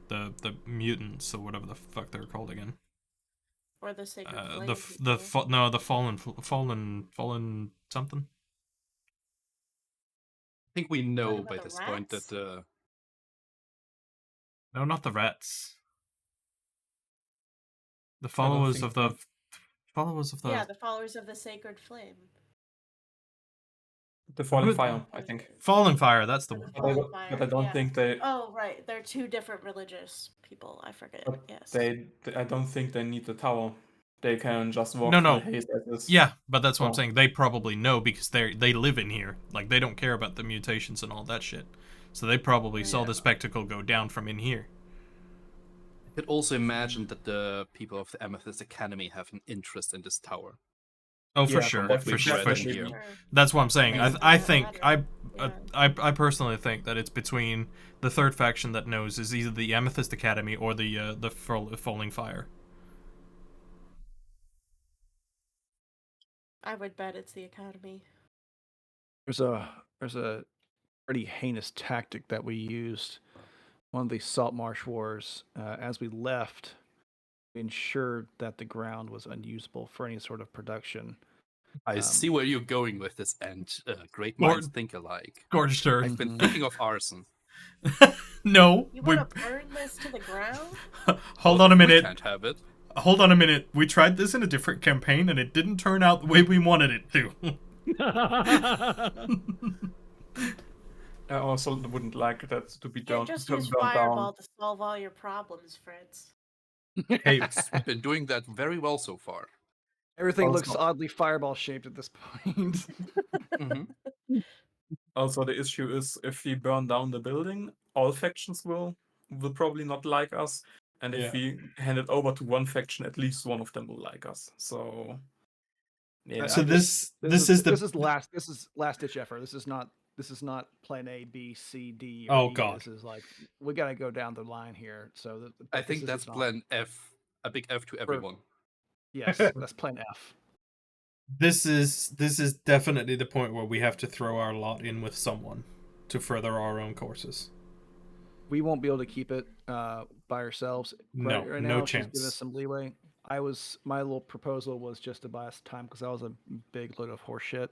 the mutants or whatever the fuck they're called again. Or the Sacred Flame The people. no, the fallen something. I think we know about by the this point that rats? No, not the rats. The I don't followers think of the followers of the Yeah, the followers of the Sacred Flame. the Fallen Who- Fire, I think. Fallen Fire. That's the Or the one. Fallen But Fire. I don't yeah. think they. Oh, right. They're two different religious people. I forget. But Yes. I don't think they need the tower. They can just walk No, through no. the haze as is. Yeah, but that's what I'm So- saying. They probably know because they live in here. Like they don't care about the mutations and all that shit. So they probably saw the spectacle go down from in here. I could also imagine that the people of the Amethyst Academy have an interest in this tower. Oh, for Yeah, sure. what For we've sure. read For in sure. here. Sure. That's what I'm saying. I mean- I Doesn't think matter. I personally think that it's between the third faction that knows is either the Amethyst Academy or the Falling Fire. I would bet it's the Academy. There's a pretty heinous tactic that we used. One of the salt marsh wars. As we left, we ensured that the ground was unusable for any sort of production. I see where you're going with this, and great Or- minds think alike. Gorge turn. I've been thinking of arson. No. You want to burn this to the ground? Hold Well, on a if we minute. can't have it. Hold on a minute. We tried this in a different campaign and it didn't turn out the way we wanted it to. I also wouldn't like that to be Yeah, done. just burned use down. Fireball to solve all your problems, Fritz. Hey, We've been doing that very well so far. Everything looks Also- oddly fireball shaped at this point. Mhm. Also, the issue is if we burn down the building, all factions will probably not like us, and if Yeah. we hand it over to one faction, at least one of them will like us. So, yeah. So this is the this is last ditch effort. This is not plan A, B, C, D. Or Oh, E. God. This is like we got to go down the line here. So I think that's plan F. A big F to everyone. Yes, that's plan F. this is definitely the point where we have to throw our lot in with someone to further our own courses. We won't be able to keep it by ourselves. No, right no now, she's given chance. us some leeway. My little proposal was just to buy us time because that was a big load of horseshit.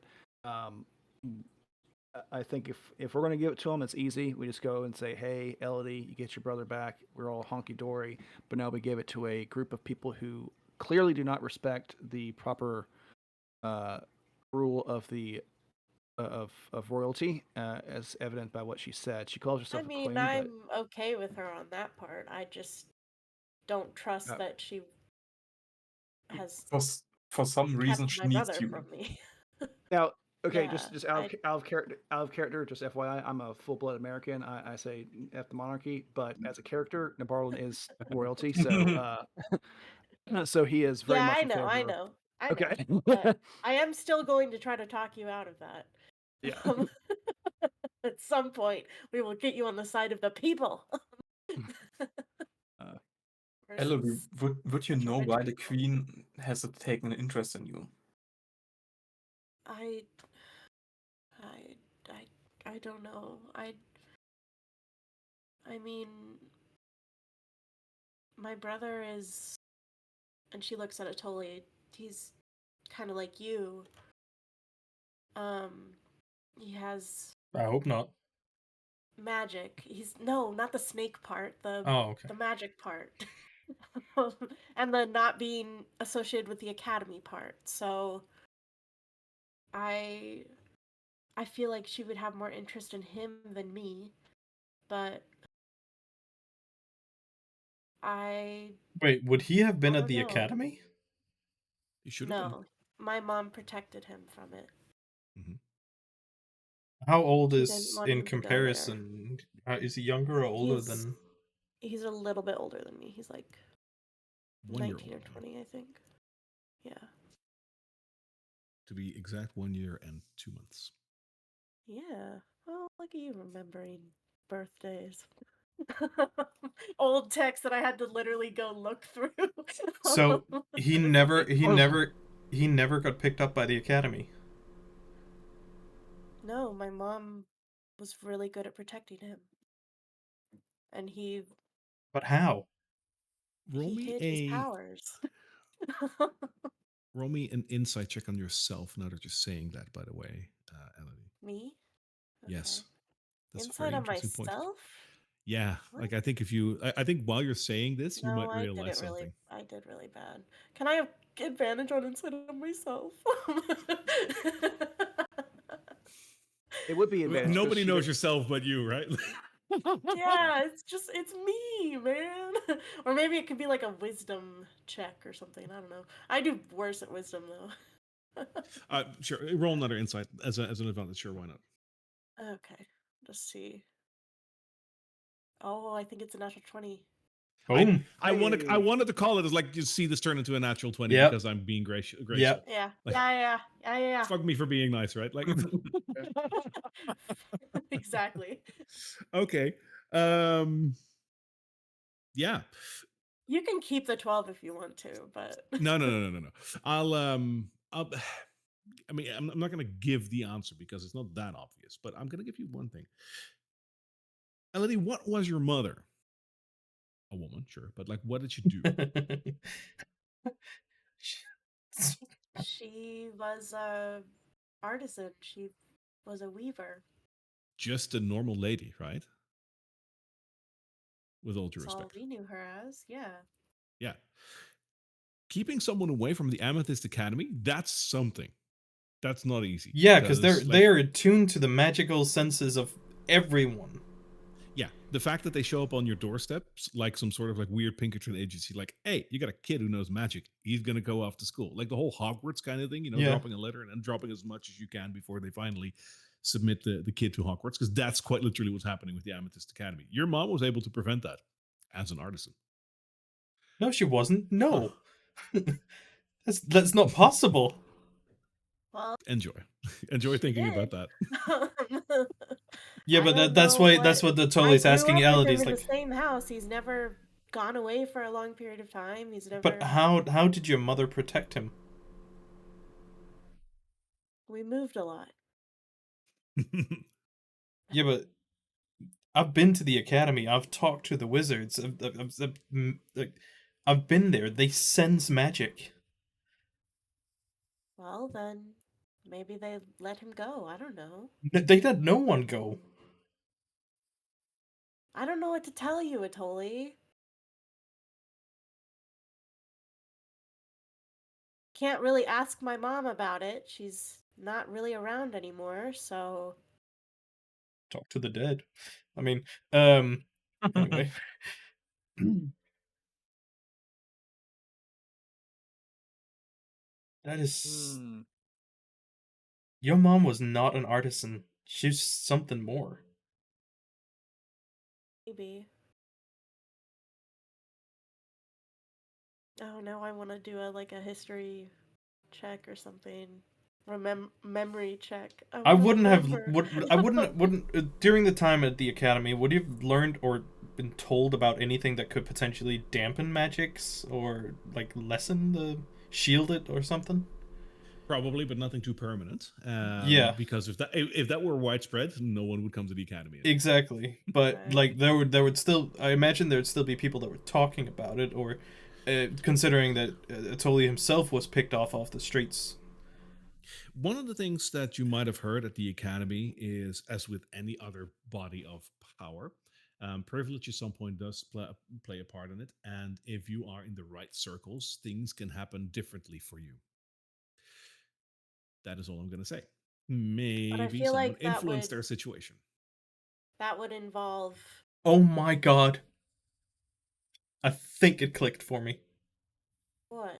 I think if we're going to give it to them, it's easy. We just go and say, "Hey, Elodie, you get your brother back. We're all honky dory." But now we gave it to a group of people who clearly do not respect the proper rule of the of royalty, as evident by what she said. She calls herself I a mean, queen, I'm okay with her on that part. I just don't trust Uh, that she has For some reason, kept she my needs brother you. from me. but now, okay, Yeah, just out of character, just FYI, I'm a full-blood American. I say F the monarchy, but as a character, Nabarlin is royalty, so so he is very Yeah, much I in know, favor I of- know. I know. Okay. But I am still going to try to talk you out of that. Yeah. At some point, we will get you on the side of the people. Elodie, Versus would you bunch of know rich why the people. queen has taken an interest in you? I don't know. I mean, my brother is, and she looks at Atoli. He's kind of like you. He has I hope not. magic. He's not the snake part. The Okay. the magic part. And the not being associated with the academy part. So I feel like she would have more interest in him than me, but Wait, would he have been I at don't the know. academy? You should have been. No, my mom protected him from it. How old He is didn't want in him to go there. comparison? Is he younger or older than? He's a little bit older than me. He's like 1 year 19 or older. 20, I think. Yeah. To be exact, 1 year and 2 months. Yeah. Oh, look at you remembering birthdays. Old text that I had to literally go look through. So he never got picked up by the academy. No, my mom was really good at protecting him. And But how? Roll he me hid his powers. roll me an insight check on yourself. Now that you're saying that, by the way, Elodie. Me? Yes, Okay. that's a Insight very on interesting point. myself? Yeah, What? like I think if you, I think while you're saying this, you No, might realize something. I did really bad. Can I have advantage on insight on myself? It would be advantage. 'cause Nobody she knows did- yourself but you, right? Yeah, it's me, man. Or maybe it could be like a wisdom check or something. I don't know. I do worse at wisdom though. Sure. Roll another insight as an advantage. Sure, why not? Okay, let's see. Oh, I think it's a natural 20. Boom. I wanted to call it as like you see this turn into a natural 20 Yep. because I'm being gracious. Yep. Yeah, Like, yeah. Fuck me for being nice, right? Like, Exactly. okay. Yeah. You can keep the 12 if you want to, but No. I'll I mean, I'm not going to give the answer because it's not that obvious, but I'm going to give you one thing. Elodie, what was your mother? A woman, sure, but like, what did she do? she was a artisan. She was a weaver. Just a normal lady, right? With all due That's all respect. we knew her as. Yeah. Yeah. Keeping someone away from the Amethyst Academy, that's something. That's not easy. Yeah, because they're attuned to the magical senses of everyone. Yeah, the fact that they show up on your doorstep like some sort of like weird Pinkerton agency, like, hey, you got a kid who knows magic. He's gonna go off to school, like the whole Hogwarts kind of thing. You know, Yeah. dropping a letter and then dropping as much as you can before they finally submit the kid to Hogwarts, because that's quite literally what's happening with the Amethyst Academy. Your mom was able to prevent that as an artisan. No, she wasn't. No, that's not possible. Well, Enjoy she thinking did. about that. Yeah, I but don't that's know why the I Tully's grew asking up with Elodie. him Is in like, the same house. He's never gone away for a long period of time. He's never. but how did your mother protect him? We moved a lot. Yeah, but I've been to the academy. I've talked to the wizards. I've been there. They sense magic. Well, then maybe they let him go. I don't know. They let no one go. I don't know what to tell you, Atoli. Can't really ask my mom about it. She's not really around anymore, so Talk to the dead. I mean, anyway. That is. Hmm. Your mom was not an artisan. She's something more. maybe. Oh, now I want to do a history check or something. Memory check. I wouldn't have. Remember. I wouldn't. During the time at the academy, would you have learned or been told about anything that could potentially dampen magics or like lessen the shield it or something? Probably, but nothing too permanent. Yeah. Because if that were widespread, no one would come to the academy. Exactly, but Right. like there would still. I imagine there would still be people that were talking about it, or considering that Atoli himself was picked off the streets. One of the things that you might have heard at the academy is, as with any other body of power, privilege at some point does play a part in it. And if you are in the right circles, things can happen differently for you. That is all I'm going to say. Maybe feel someone like that influenced would- their situation. That would involve. Oh my god! I think it clicked for me. What?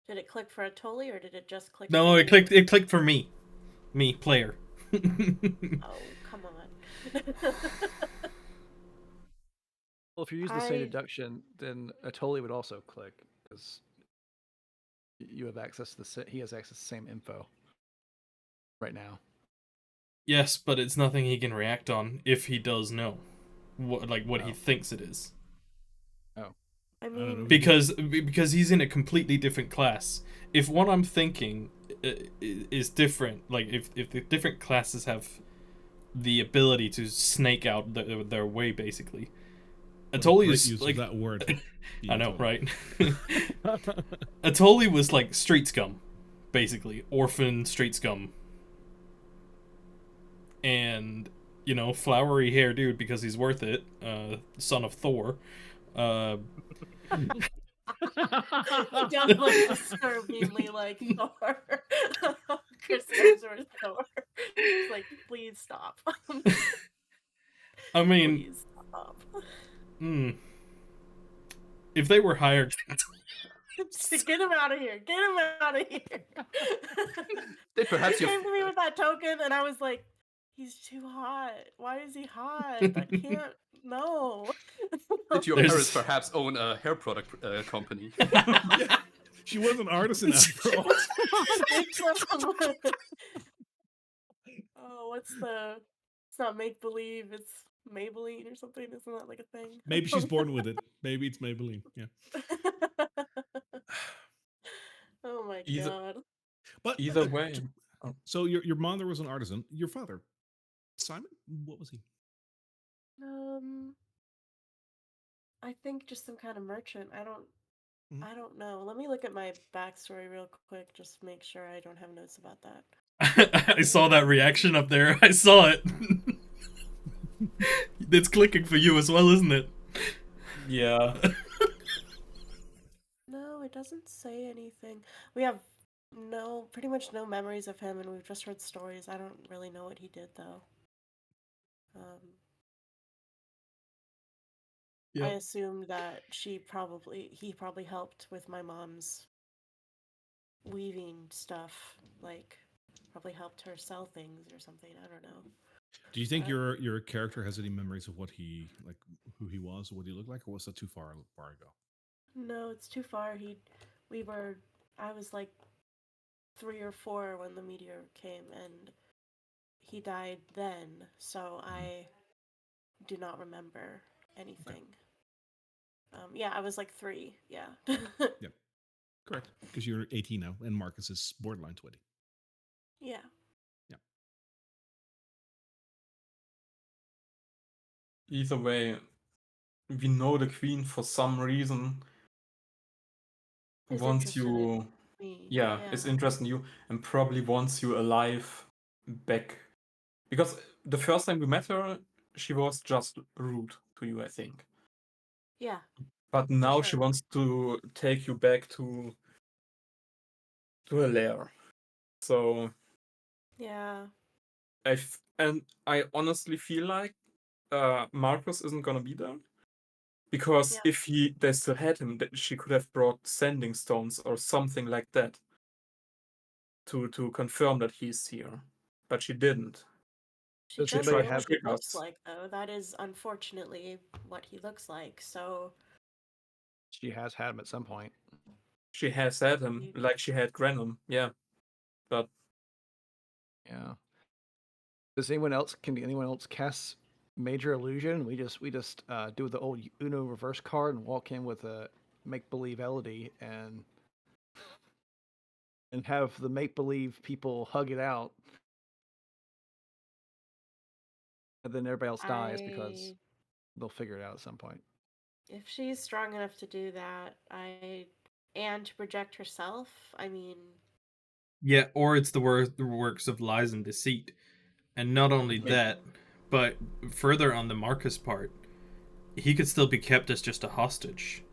Did it click for Atoli or did it just click No, for it you? clicked. It clicked for me, player. Oh, come on. Well, if you use the same I deduction, then Atoli would also click because you have access to he has access to the same info right now. Yes, but it's nothing he can react on if he does know what he Oh. thinks it is. Oh. I don't know. mean, Because he's in a completely different class. If what I'm thinking is different, like if the different classes have the ability to snake out their way, basically. What a Atoli great is use like, of that word. I know, Atoli. right? Atoli was like street scum, basically orphan street scum, and flowery hair dude because he's worth it. Son of Thor. he does look disturbingly like Thor. Chris Hemsworth Thor. It's like, please stop. I mean, Please stop. if they were hired, Get him out of here. Get him out of here. Did perhaps He your came to me with that token, and I was like, he's too hot. Why is he hot? That can't. No. did your There's- parents perhaps own a hair product company? Yeah. She was an artisan after all. Oh, what's the? It's not make believe. It's Maybelline or something. Isn't that like a thing? Maybe she's born with it. Maybe it's Maybelline. Yeah. Oh my Either- god. But Either way. Oh. So your mother was an artisan. Your father, Simon, what was he? I think just some kind of merchant. Mhm. I don't know. Let me look at my backstory real quick, just to make sure I don't have notes about that. I saw that reaction up there. I saw it. It's clicking for you as well, isn't it? Yeah. No, it doesn't say anything. We have pretty much no memories of him, and we've just heard stories. I don't really know what he did though. I assumed that he probably helped with my mom's weaving stuff, like probably helped her sell things or something. I don't know. Do you think your character has any memories of what he like, who he was, or what he looked like, or was that too far ago? No, it's too far. I was like 3 or 4 when the meteor came, and he died then, so I do not remember anything. Yeah, I was like 3. Yeah. Yep, correct. Because you're 18 now, and Marcus is borderline 20. Yeah. Either way, we know the queen for some reason Is wants interested in you. me. Yeah, is interested in you and probably wants you alive back. Because the first time we met her, she was just rude to you, I think. Yeah. But now she sure. wants to take you back to her lair. So Yeah. I honestly feel like Marcus isn't gonna be there. Because Yeah. if they still had him, she could have brought sending stones or something like that to confirm that he's here. But she didn't. She Does does anybody know what have he looks triggers? like, though. That is unfortunately what he looks like. So She has had him at some point. She has had him, like she had Grenham, yeah. But Yeah. Can anyone else cast Major Illusion? We just do the old Uno reverse card and walk in with a make believe Elodie and have the make believe people hug it out, and then everybody else dies because they'll figure it out at some point. if she's strong enough to do that, and to project herself, I mean, Yeah, or it's the works of lies and deceit. And not only that, but further on the Marcus part, he could still be kept as just a hostage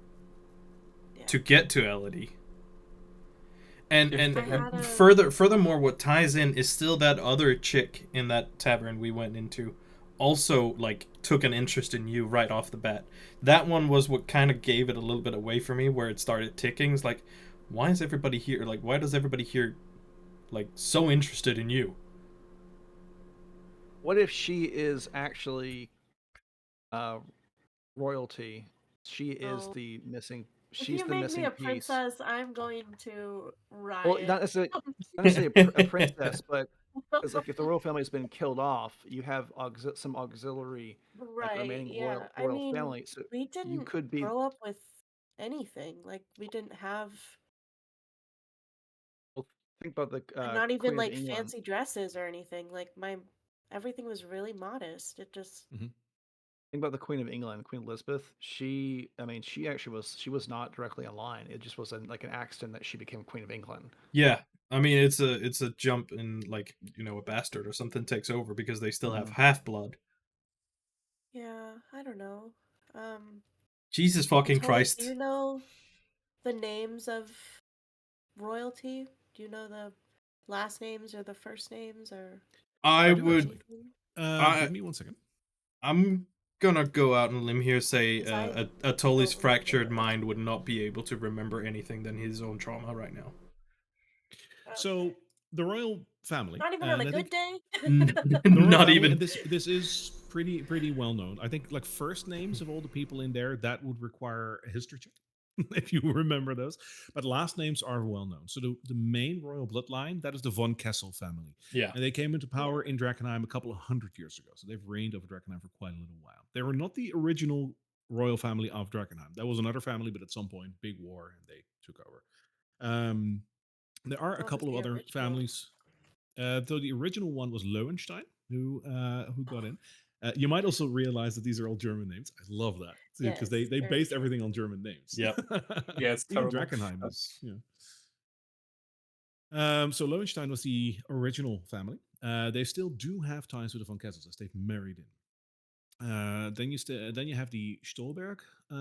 to get to Elodie. And furthermore, what ties in is still that other chick in that tavern we went into also like took an interest in you right off the bat. That one was what kind of gave it a little bit away for me, where it started ticking. It's like, why is everybody here? Like, why does everybody here like so interested in you? what if she is actually royalty? She is Oh. the missing. If She's you the make me missing a piece. princess, I'm going to Well, riot. not necessarily a princess, but it's like if the royal family has been killed off, you have some auxiliary, like Right, remaining yeah. I royal mean, family. So we you didn't could be. grow up with anything. Like, we didn't have Well, think about the not even Queen of like England. fancy dresses or anything. Like, my everything was really modest. It just, Think about the Queen of England, Queen Elizabeth. I mean, she was not directly in line. It just was like an accident that she became Queen of England. Yeah, I mean it's a jump in, like, a bastard or something takes over because they still have Mhm. half blood. yeah, I don't know. Um, Jesus fucking Tully, do Christ! you know the names of royalty? Do you know the last names or the first names or I I do would actually. anything? Give I me 1 second. I'm gonna go out on a limb here, say Because I a Tully's don't fractured remember. mind would not be able to remember anything than his own trauma right now. Okay. So the royal family, Not even on a and I good think day? the royal Not family, and even. this is pretty well known. I think like first names of all the people in there that would require a history check if you remember those. But last names are well known. So the main royal bloodline that is the von Kessel family, Yeah. and they came into Yeah. power in Drakkenheim a couple of hundred years ago. So they've reigned over Drakkenheim for quite a little while. They were not the original royal family of Drakkenheim. That was another family, but at some point, big war, and they took over. Um, there are a What was couple of the other original? families. So the original one was Lowenstein, who got in. You might also realize that these are all German names. I love that because Yes, they very based true. everything on German names. Yep. Yeah, it's Even terrible. Drakkenheim is, so Lowenstein was the original family. They still do have ties with the von Kessels as they've married in. Then you have the Stolberg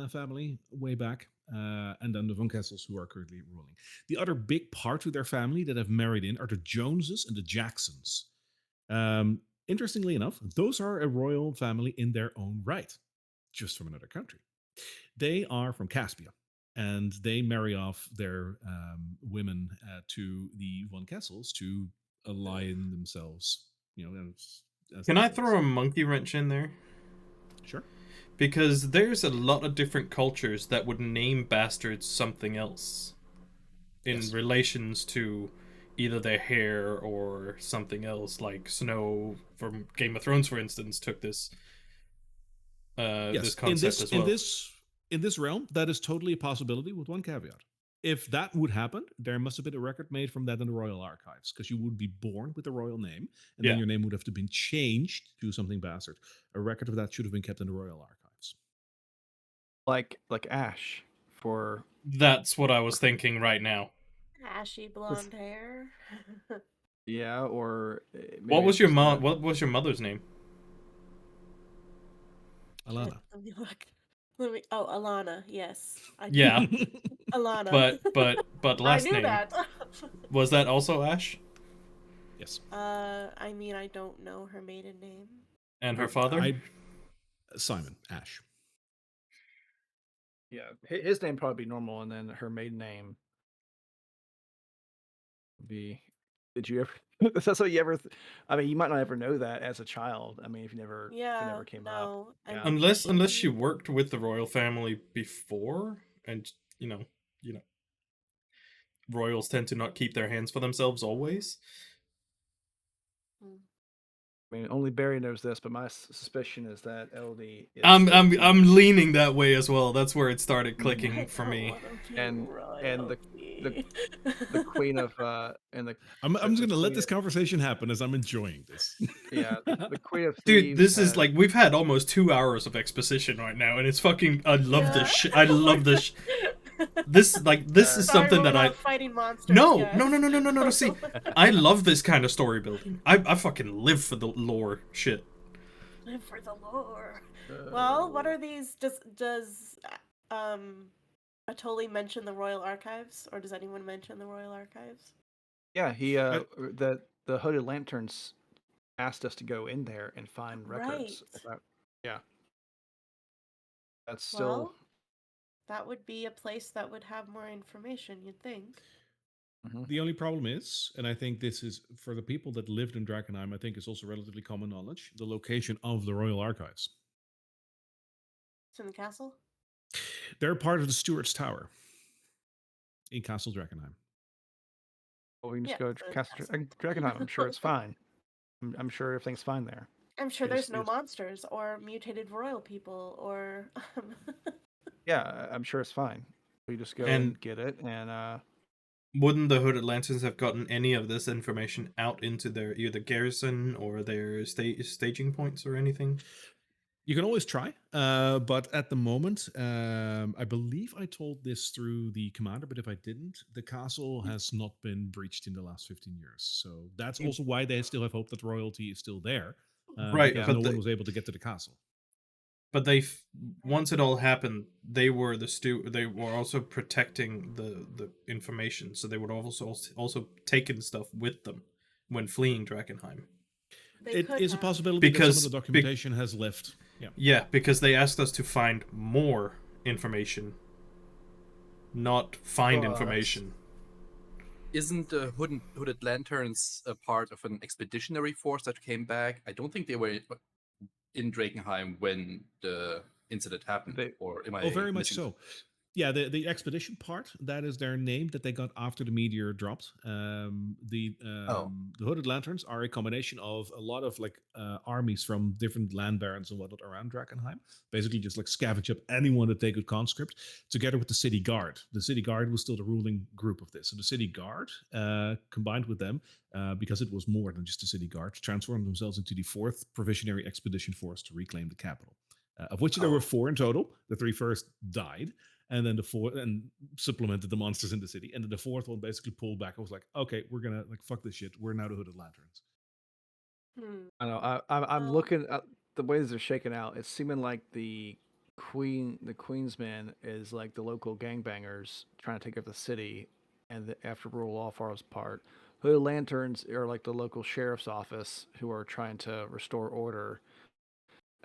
family way back, and then the von Kessels who are currently ruling. The other big part to their family that have married in are the Joneses and the Jacksons. Interestingly enough, those are a royal family in their own right, just from another country. They are from Caspia, and they marry off their women to the von Kessels to align themselves, as Can the I kings. throw a monkey wrench in there? Sure. Because there's a lot of different cultures that would name bastards something else in Yes. relations to either their hair or something else. Like Snow from Game of Thrones, for instance, took this Yes. In concept this as in well. this in this realm, that is totally a possibility with one caveat. If that would happen, there must have been a record made from that in the royal archives, because you would be born with the royal name, and then Yeah. your name would have to been changed to something bastard. A record of that should have been kept in the royal archives. Like Ash for. That's what I was thinking right now. Ashy blonde hair. Yeah, or What maybe was it's your just mom? What was your mother's name? Shit, Alana. let me look. Oh, Alana. Yes, I do. Yeah, Alana. but I last knew name, that. was that also Ash? Yes. I mean, I don't know her maiden name. And her father? Simon Ash. Yeah, his name probably be normal, and then her maiden name would be. Did you ever? That's what you ever. I mean, you might not ever know that as a child. I mean, if you never Yeah, came up. no. Yeah. And Unless she she, worked with the royal family before, and you know, royals tend to not keep their hands for themselves always. hmm. I mean, only Barry knows this, but my suspicion is that LD is I'm leaning that way as well. That's where it started clicking I for don't me. want to be and the royalty. the queen of and I'm just the going to let queen this conversation happen as I'm enjoying this. yeah the queen of Dude, thieves this is has like we've had almost 2 hours of exposition right now, and it's fucking. I love this Yeah. shit. I love this. This is Sorry, something when we're that I. not fighting monsters. No, Yes. no, no, no, no, no, no. See, I love this kind of story building. I fucking live for the lore shit. Live for the lore. Well, what are these? Does Atoli mention the Royal Archives, or does anyone mention the Royal Archives? yeah he I, the hooded lanterns asked us to go in there and find records Right. about yeah that's still Well, that would be a place that would have more information, you'd think. The only problem is, and I think this is for the people that lived in Drakkenheim, I think it's also relatively common knowledge, the location of the Royal Archives. It's in the castle. They're part of the Stewart's Tower in Castle Drakkenheim. Well, we can just Yeah, go so to it's Drakkenheim. I'm sure it's fine. I'm sure everything's fine there. I'm sure You there's just- no you just- monsters or mutated royal people or. Yeah, I'm sure it's fine. We just go And- and get it, and Wouldn't the Hooded Lanterns have gotten any of this information out into their either garrison or their staging points or anything? You can always try, but at the moment, I believe I told this through the commander, but if I didn't, the castle has not been breached in the last 15 years. So that's also why they still have hope that royalty is still there. Right, because but no one they- was able to get to the castle. But once it all happened, they were they were also protecting the information, so they would also taken stuff with them when fleeing Drakkenheim. They It could is a have. possibility Because- that some of the documentation has left. Yeah. Yeah, because they asked us to find more information, not find But- information. Isn't the Hooded Lanterns a part of an expeditionary force that came back? I don't think they were in Drakkenheim when the incident happened. Or am I Oh, very much missing so. Yeah, the expedition part, that is their name that they got after the meteor dropped. The Hooded Lanterns are a combination of a lot of like armies from different land barons and whatnot around Drakkenheim. Basically, just like scavenge up anyone that they could conscript, together with the city guard. The city guard was still the ruling group of this. So the city guard, combined with them, because it was more than just a city guard, transformed themselves into the 4th Provisionary Expedition Force to reclaim the capital. Of which there were 4 in total. The 3 first died, and then the 4th and supplemented the monsters in the city, and then the 4th one basically pulled back. I was like, okay, we're gonna like fuck this shit. We're now the Hooded Lanterns. I know. I'm Well- looking at the ways they're shaking out. It's seeming like the Queensmen is like the local gangbangers trying to take over the city, and after Rule Lawfar's part, Hooded Lanterns are like the local sheriff's office who are trying to restore order.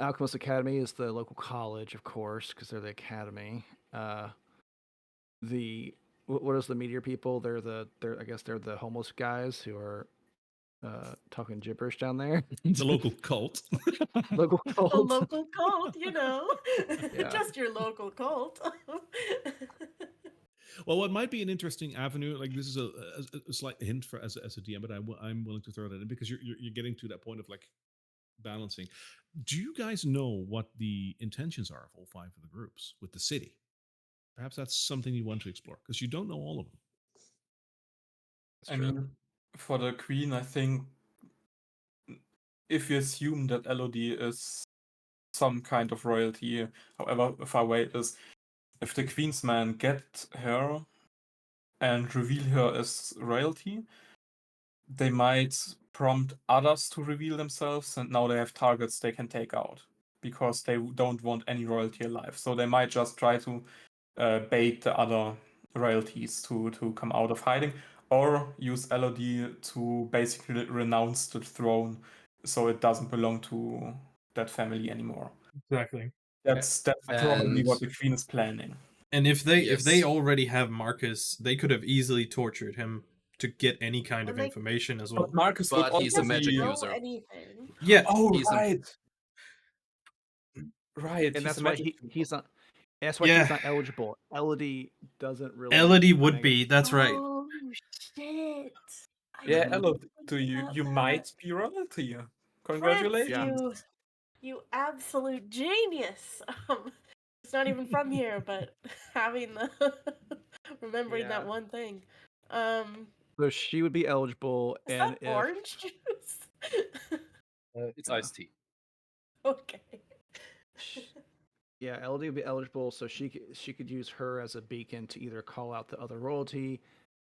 Alchemist Academy is the local college, of course, because they're the academy. What is the meteor people? I guess they're the homeless guys who are talking gibberish down there. The local cult. local A cult. local cult, you know. Yeah. Just your local cult. Well, what might be an interesting avenue, like this is a slight hint for as a DM, but I'm willing to throw that in because you're getting to that point of like balancing. Do you guys know what the intentions are of all 5 of the groups with the city? Perhaps that's something you want to explore because you don't know all of them. I mean, for the queen, I think if we assume that Elodie is some kind of royalty, however far away it is, if the queen's men get her and reveal her as royalty, they might prompt others to reveal themselves, and now they have targets they can take out because they don't want any royalty alive. So they might just try to bait the other royalties to come out of hiding, or use Elodie to basically renounce the throne so it doesn't belong to that family anymore. Exactly. That's probably And- what the queen is planning. And if they Yes. already have Marcus, they could have easily tortured him to get any kind of And they- information as well. But Marcus would But he's a also magic be... know user. anything. Yeah, Oh, He's a- right. Right, And he's that's a why magic he's not. That's why Yeah. he's not eligible. Elodie doesn't really. Elodie I would think- be. That's right. Oh shit! I Yeah, didn't Elodie, think you about you that. might be royalty. Prince, Congratulations. you absolute genius. It's not even from here, but having the remembering that Yeah. one thing. So she would be eligible, Is and that if orange juice? It's iced tea. Okay. yeah, Elodie would be eligible, so she could use her as a beacon to either call out the other royalty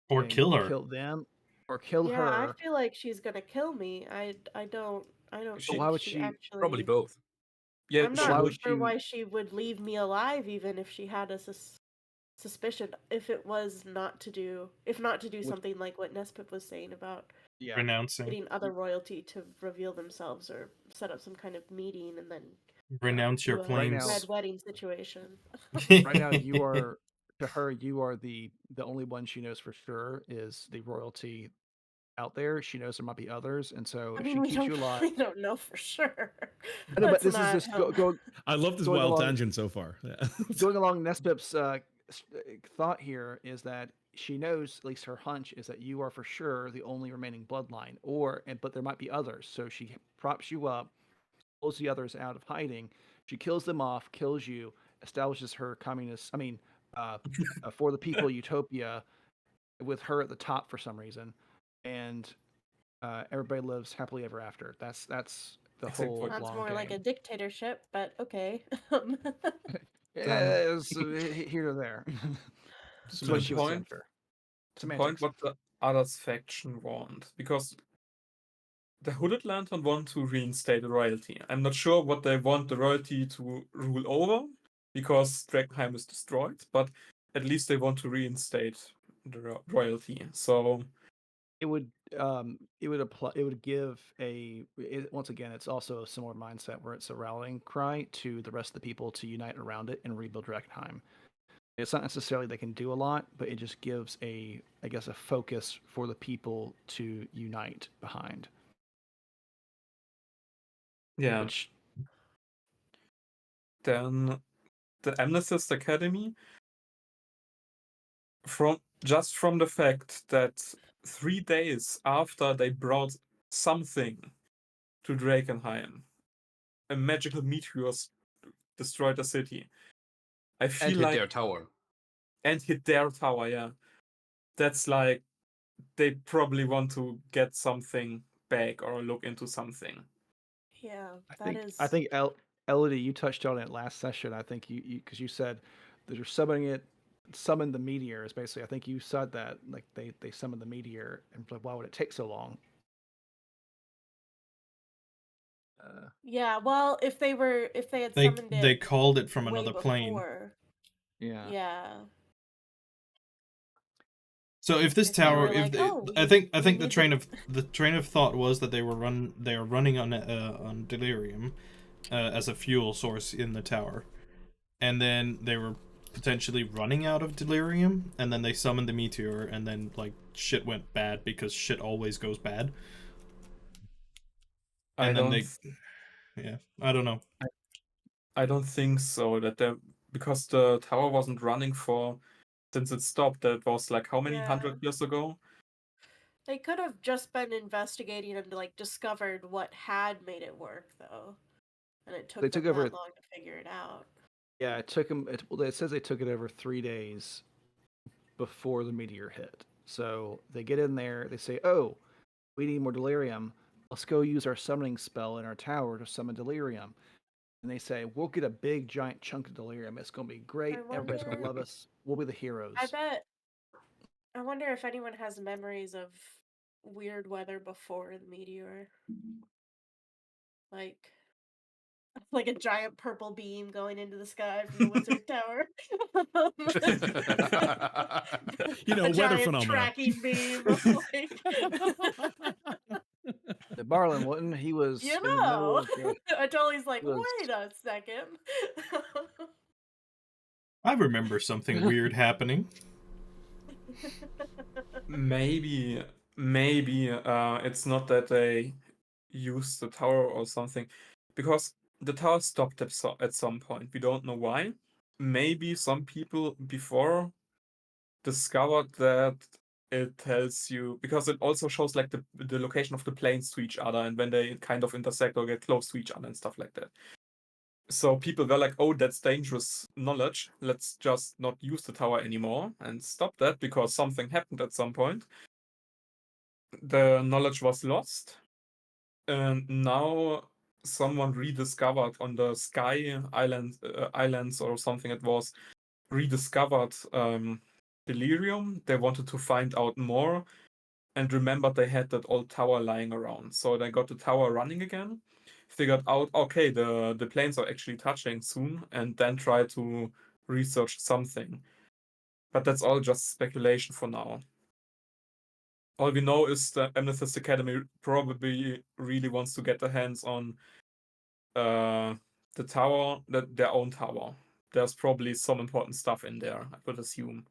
Or and kill her. kill them, or kill Yeah, her. I feel like she's gonna kill me. I don't She- think why would she she- actually. Probably both. Yeah, I'm she why not would sure you- why she would leave me alive, even if she had a suspicion. If it was not to do something like what Nespip was saying about Yeah, Renouncing. getting other royalty to reveal themselves or set up some kind of meeting and then Renounce your do a Right claims. red wedding situation. right now you are to her, you are the only one she knows for sure is the royalty out there. She knows there might be others, and so I if mean, she we keeps don't you alive, we don't know for sure. I know, but Let's this is not just go, I love this going wild along- tangent so far. Yeah. going along Nespip's thought here is that she knows, at least her hunch is that you are for sure the only remaining bloodline, but there might be others. So she props you up, pulls the others out of hiding. She kills them off, kills you, establishes her for the people utopia with her at the top for some reason, and everybody lives happily ever after. That's the Except whole for- Sounds long more game. like a dictatorship, but okay. Yeah, it's, here or there. That's what she was point- after. The point Semantics. what the others faction want, because the Hooded Lantern want to reinstate the royalty. I'm not sure what they want the royalty to rule over, because Drakkenheim is destroyed, but at least they want to reinstate the royalty. So It would apply. It would give once again. It's also a similar mindset where it's a rallying cry to the rest of the people to unite around it and rebuild Drakkenheim. It's not necessarily they can do a lot, but it just gives a focus for the people to unite behind. yeah, Which then the Amethyst Academy, from the fact that 3 days after they brought something to Drakkenheim, a magical meteor destroyed the city. I And feel hit like their tower. and hit their tower, yeah. That's like they probably want to get something back or look into something. Yeah, I think Elodie, you touched on it last session. I think you because you said that you're summon the meteor is basically. I think you said that like they summoned the meteor and like why would it take so long? Yeah, well, if they had They summoned they it called it from way another plane. before. Yeah. Yeah. So if this If they tower, were like, "Oh, I we- think we the need train of thought was that they are running on delirium as a fuel source in the tower, and then they were potentially running out of delirium, and then they summoned the meteor, and then like shit went bad because shit always goes bad. And yeah, I don't know. I don't think so. Because the tower wasn't running since it stopped. That was like how many Yeah. 100 years ago? They could have just been investigating and like discovered what had made it work, though, and it took They them took over- that long to figure it out. Yeah, it took them. It says they took it over 3 days before the meteor hit. So they get in there. They say, "Oh, we need more delirium. Let's go use our summoning spell in our tower to summon delirium." And they say, "We'll get a big giant chunk of delirium. It's going to be great. Everybody's going to love us. We'll be the heroes." I wonder if anyone has memories of weird weather before the meteor, like a giant purple beam going into the sky from the wizard tower. You know, a weather giant phenomena. tracking beam. Like... The Barlin wouldn't. He was You in the middle know, of the, Atoli's like, he was- wait a second. I remember something weird happening. Maybe it's not that they used the tower or something, because the tower stopped at some point. We don't know why. Maybe some people before discovered that it tells you, because it also shows like the location of the planes to each other and when they kind of intersect or get close to each other and stuff like that. So people were like, oh, that's dangerous knowledge. Let's just not use the tower anymore and stop that because something happened at some point. The knowledge was lost. And now someone rediscovered on the Sky Islands or something, it was rediscovered delirium. They wanted to find out more and remembered they had that old tower lying around. So they got the tower running again, figured out, okay, the planes are actually touching soon, and then try to research something. But that's all just speculation for now. All we know is the Amethyst Academy probably really wants to get their hands on the tower, their own tower. there's probably some important stuff in there, I would assume.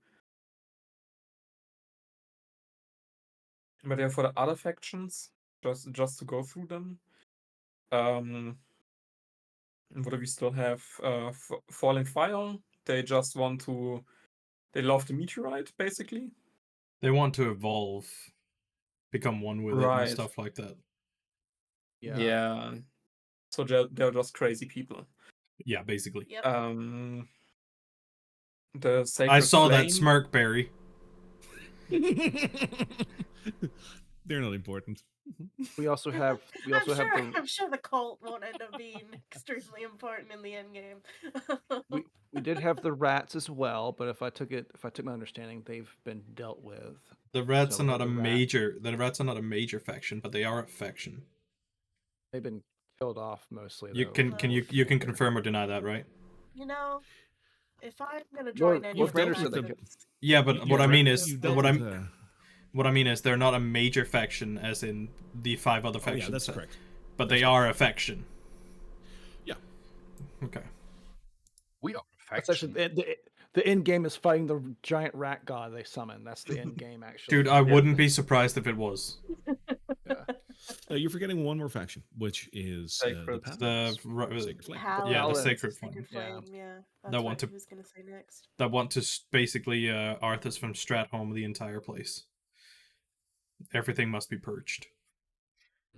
But yeah, for the other factions, just to go through them, what do we still have? Falling Fire. They just want to. They love the meteorite, basically. They want to evolve, become one with it, and Right. stuff like that. Yeah. So they're just crazy people. Yeah, basically. Yep. The Sacred I saw Flame. that smirk, Barry. They're not important. We also have I'm sure the cult won't end up being extremely important in the end game. we did have the rats as well, but if I took my understanding, they've been dealt with. The rats So are we not have a the rat. major. The rats are not a major faction, but they are a faction. They've been killed off mostly. You though, can from you what you I can hear. confirm or deny that, right? You know, if I'm gonna Lord- join any Lord Vader said faction, that- Yeah, but what I mean is you dealt what with, I'm what I mean is they're not a major faction, as in the 5 other Oh factions. yeah, that's said, correct. But they are a faction. Yeah. Okay. We are a That's faction. actually the end game is fighting the giant rat god they summon. That's the end game, actually. Dude, I wouldn't be surprised if it was. Yeah. You're forgetting one more faction, which is the Sacred. Paladins. The Sacred Flame. yeah, the Paladins. Sacred Flame. Sacred Yeah. Flame, yeah. That That's one what to- he was gonna say next. That want to basically Arthas from Stratholme the entire place. Everything must be purged.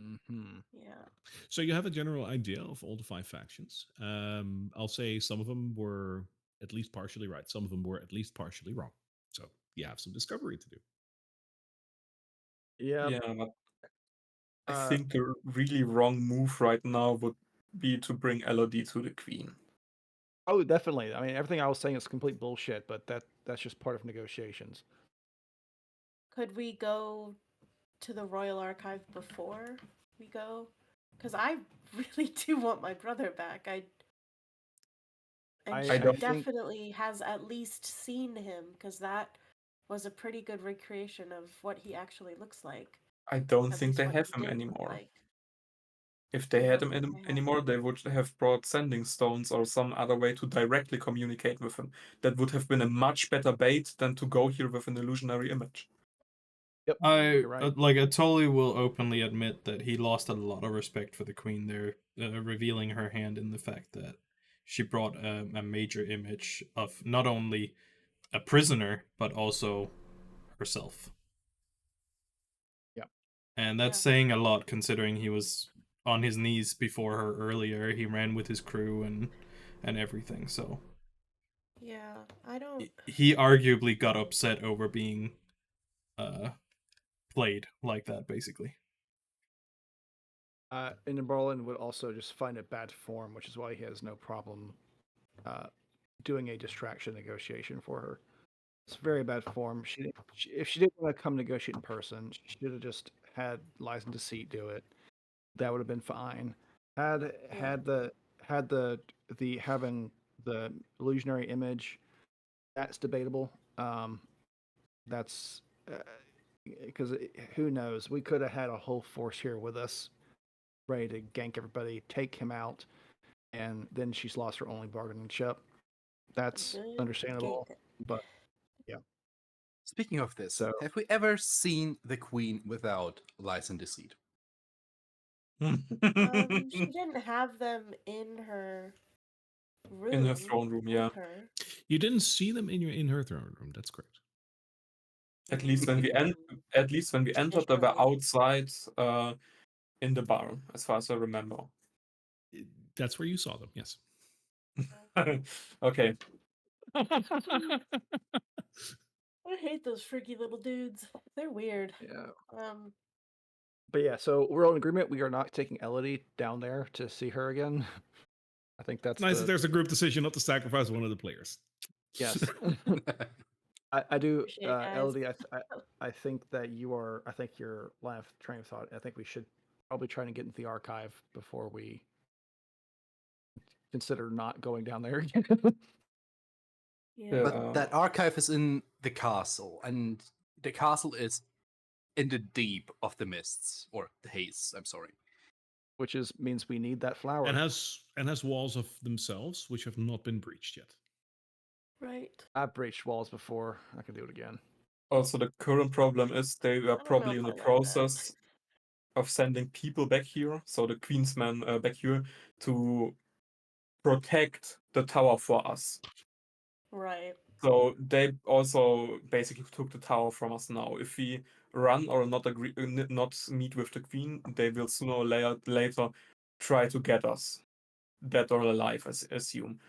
Mm-hmm. Yeah. So you have a general idea of all the 5 factions. I'll say some of them were at least partially right. Some of them were at least partially wrong. So you have some discovery to do. Yeah. Yeah, but I Uh, think the really wrong move right now would be to bring Elodie to the Queen. Oh, definitely. I mean, everything I was saying is complete bullshit, but that's just part of negotiations. Could we go to the Royal Archive before we go? Because I really do want my brother back. And I she don't think- definitely has at least seen him, because that was a pretty good recreation of what he actually looks like. I don't At think least they what have he him did look anymore. like. If they I had don't him think they have anymore, him. they would have brought sending stones or some other way to directly communicate with him. That would have been a much better bait than to go here with an illusionary image. Yep. I You're right. I totally will openly admit that he lost a lot of respect for the Queen there, revealing her hand in the fact that she brought a major image of not only a prisoner but also herself. Yep. And that's Yeah. saying a lot, considering he was on his knees before her earlier. He ran with his crew and everything. So Yeah, I don't. he arguably got upset over being played like that, basically. And Berlin would also just find it bad form, which is why he has no problem doing a distraction negotiation for her. It's very bad form. If she didn't want to come negotiate in person, she should have just had Lies and Deceit do it. That would have been fine. Had the having the illusionary image, that's debatable. That's because who knows? We could have had a whole force here with us, ready to gank everybody, take him out, and then she's lost her only bargaining chip. That's Good understandable, game. but Speaking of this, So- have we ever seen the Queen without Lies and Deceit? She didn't have them in her room. In her throne room, yeah. with her. You didn't see them in her throne room. That's correct. At least when we entered, they were outside in the bar, as far as I remember. That's where you saw them. Yes. Okay. I hate those freaky little dudes. They're weird. yeah. But yeah, so we're all in agreement. We are not taking Elodie down there to see her again. I think that's Nice that there's a group decision not to sacrifice one of the players. yes. I do, Appreciate it, guys. Elodie. I think that you are. I think your line of train of thought. I think we should probably try to get into the archive before we consider not going down there again. yeah. But that archive is in the castle, and the castle is in the deep of the mists, or the haze, I'm sorry. Which means we need that flower. And has walls of themselves which have not been breached yet. Right. I've breached walls before. I can do it again. Also, the current problem is they were I don't know probably if in the I like that. process of sending people back here, so the Queensmen back here, to protect the tower for us. Right. So they also basically took the tower from us now. If we run or not agree, not meet with the Queen, they will sooner or later try to get us, dead or alive, I assume.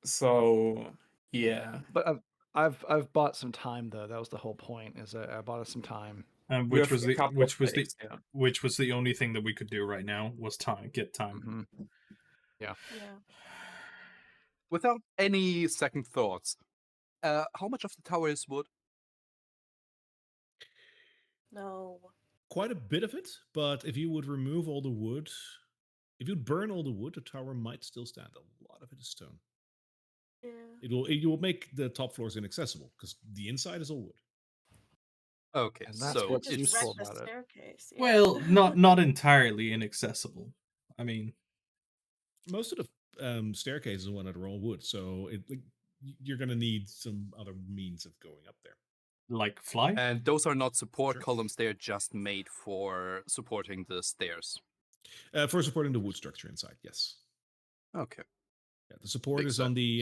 So yeah, But I've bought some time though. That was the whole point. Is I bought us some time. we Which have was a the couple of days. Yeah. which was the only thing that we could do right now was get time. Mm-hmm. Yeah. Without any second thoughts, how much of the tower is wood? No. Quite a bit of it, but if you would remove all the wood, if you'd burn all the wood, the tower might still stand. A lot of it is stone. Yeah. You will make the top floors inaccessible because the inside is all wood. Okay, And that's so what's Just it's wreck useful the about it. staircase. Yeah. Well, not entirely inaccessible. I mean, Most of the staircases and whatnot are all wood, so you're going to need some other means of going up there. like fly. and those are not support Sure. columns; they are just made for supporting the stairs. For supporting the wood structure inside, yes. Okay. Yeah, the support Makes is on the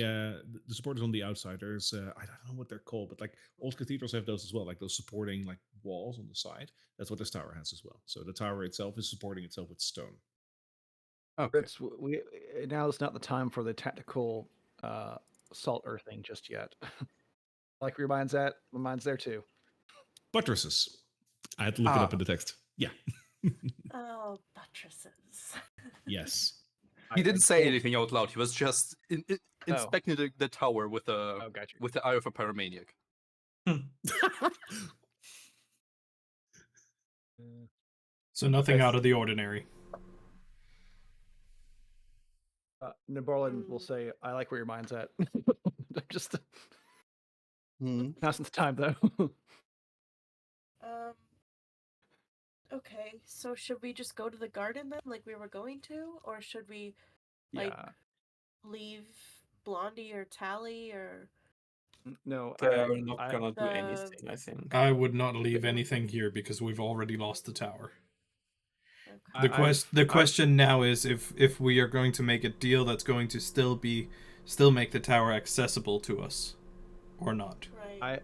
support is on the outside. There's I don't know what they're called, but like old cathedrals have those as well, like those supporting like walls on the side. That's what this tower has as well. So the tower itself is supporting itself with stone. Okay. It's now is not the time for the tactical salt earthing just yet. Like where your mind's at, my mind's there too. Buttresses. I had to look it up in the text. Yeah. Oh, buttresses. Yes. He didn't say told- anything out loud. He was just inspecting the tower with Oh, gotcha. the eye of a paramaniac. So nothing Yes. out of the ordinary. Nabarlin will say, "I like where your mind's at." Just Hmm. now's not the time though. Um. Okay, so should we just go to the garden then, like we were going to, or should we like Yeah. leave Blondie or Tally or? No, They're not gonna do the- anything, I think. I would not leave anything here because we've already lost the tower. Okay. The question now is if we are going to make a deal that's going to still make the tower accessible to us or not. Right.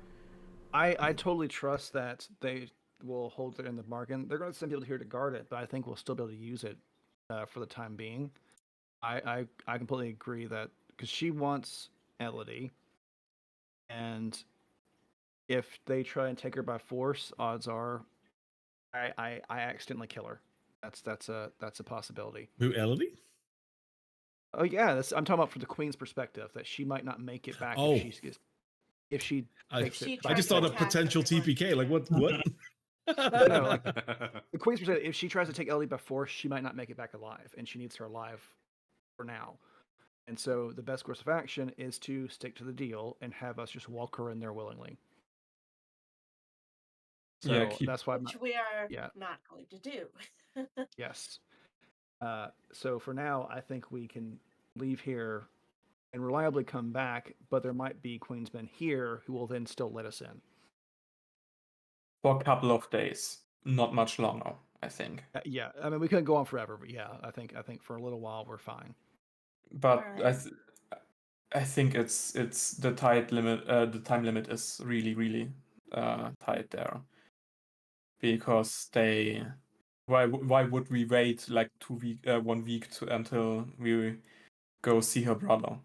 I totally trust that they will hold it in the bargain. They're going to send people here to guard it, but I think we'll still be able to use it for the time being. I completely agree that because she wants Elodie, and if they try and take her by force, odds are I accidentally kill her. That's a possibility. Who, Elodie? Oh yeah, I'm talking about from the Queen's perspective that she might not make it back Oh. if she takes She it. I by just tried thought to a attack potential everyone. TPK. Like what? No, like the Queen's perspective, if she tries to take Ellie by force, she might not make it back alive, and she needs her alive for now. And so the best course of action is to stick to the deal and have us just walk her in there willingly. So Yeah, that's why. Which we are yeah. not going to do. Yes. So for now, I think we can leave here and reliably come back, but there might be Queensmen here who will then still let us in. for a couple of days, not much longer, I think. Yeah, I mean we couldn't go on forever, but yeah, I think for a little while we're fine. But Alright. I think it's the time limit. The time limit is really tight there, because they. Why would we wait like 1 week until we go see her brother?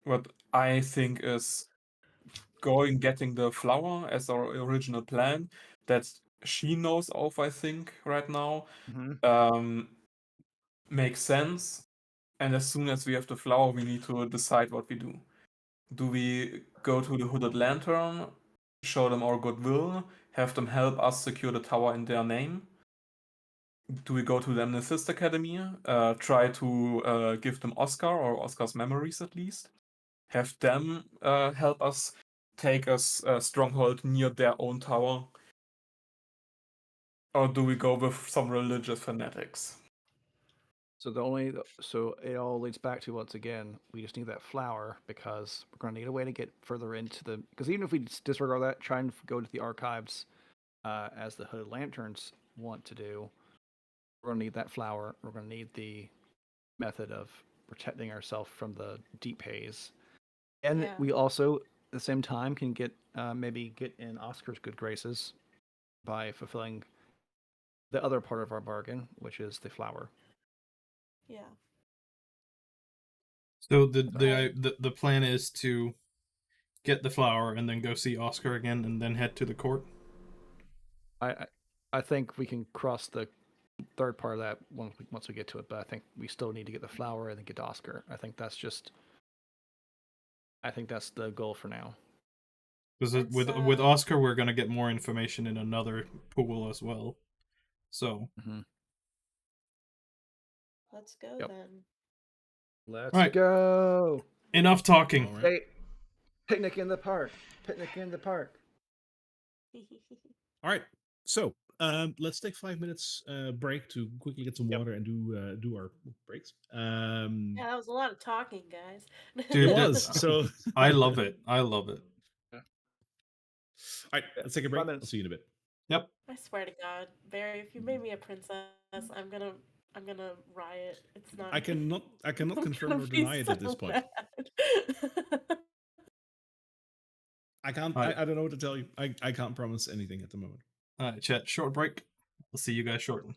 What I think is getting the flower as our original plan that she knows of, I think, right now, Mm-hmm. makes sense. And as soon as we have the flower, we need to decide what we do. Do we go to the Hooded Lantern, show them our goodwill, have them help us secure the tower in their name? Do we go to the Amethyst Academy, try to give them Oscar or Oscar's memories at least? Have them help us take a stronghold near their own tower? Or do we go with some religious fanatics? So it all leads back to, once again, we just need that flower, because we're going to need a way to get further into the, because even if we disregard that, try and go to the archives, as the Hooded Lanterns want to do, we're going to need that flower. We're going to need the method of protecting ourselves from the deep haze, and Yeah. we also, at the same time, can get maybe get in Oscar's good graces by fulfilling the other part of our bargain, which is the flower. Yeah. So Right. the plan is to get the flower and then go see Oscar again and then head to the court. I I think we can cross the third part of that once we get to it, but I think we still need to get the flower and then get to Oscar. I think that's the goal for now. Because Let's, with Oscar, we're gonna get more information in another pool as well. So let's go Yep. then. Let's Right. go. enough talking. All right. Hey, picnic in the park. Picnic in the park. All right. So let's take 5 minutes break to quickly get some Yep. water and do our breaks. Yeah, that was a lot of talking, guys. Dude, It that- was. So I love it. I love it. All right, let's take a break. 5 minutes. I'll see you in a bit. Yep. I swear to God, Barry, if you made me a princess, I'm gonna riot. It's not. I cannot I'm confirm gonna or be deny it at this so point. mad. I can't. All right. I don't know what to tell you. I can't promise anything at the moment. All right, chat. Short break. I'll see you guys shortly.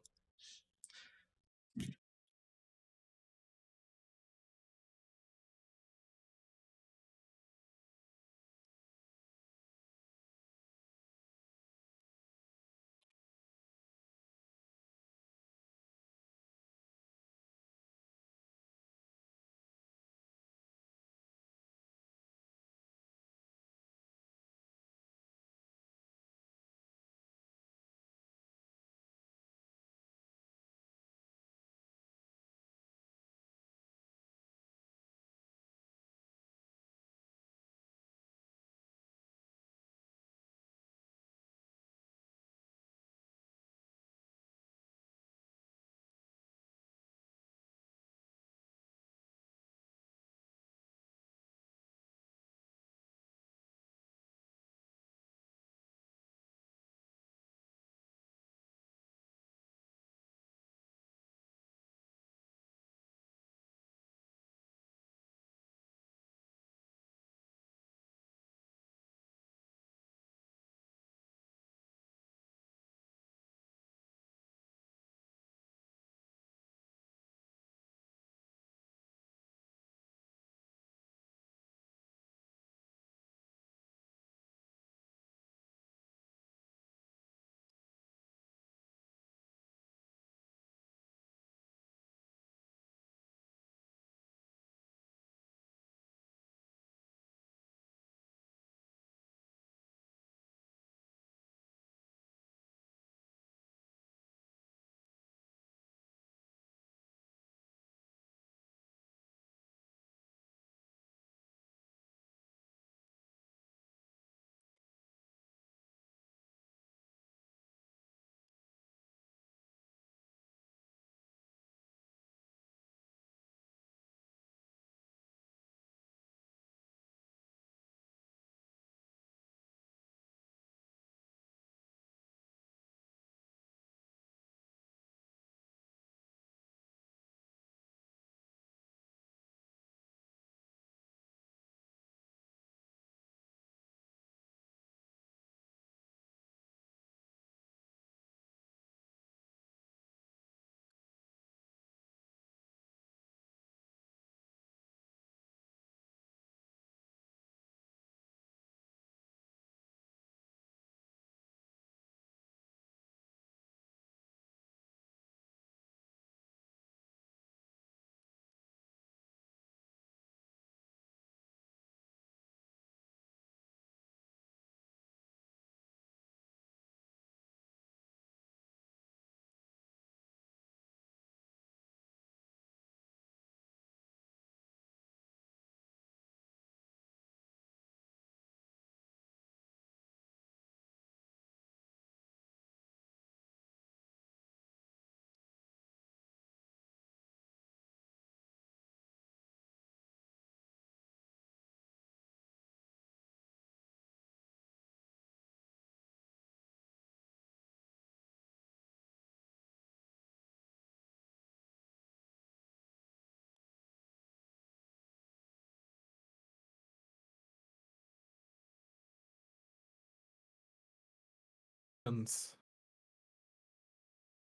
thickens.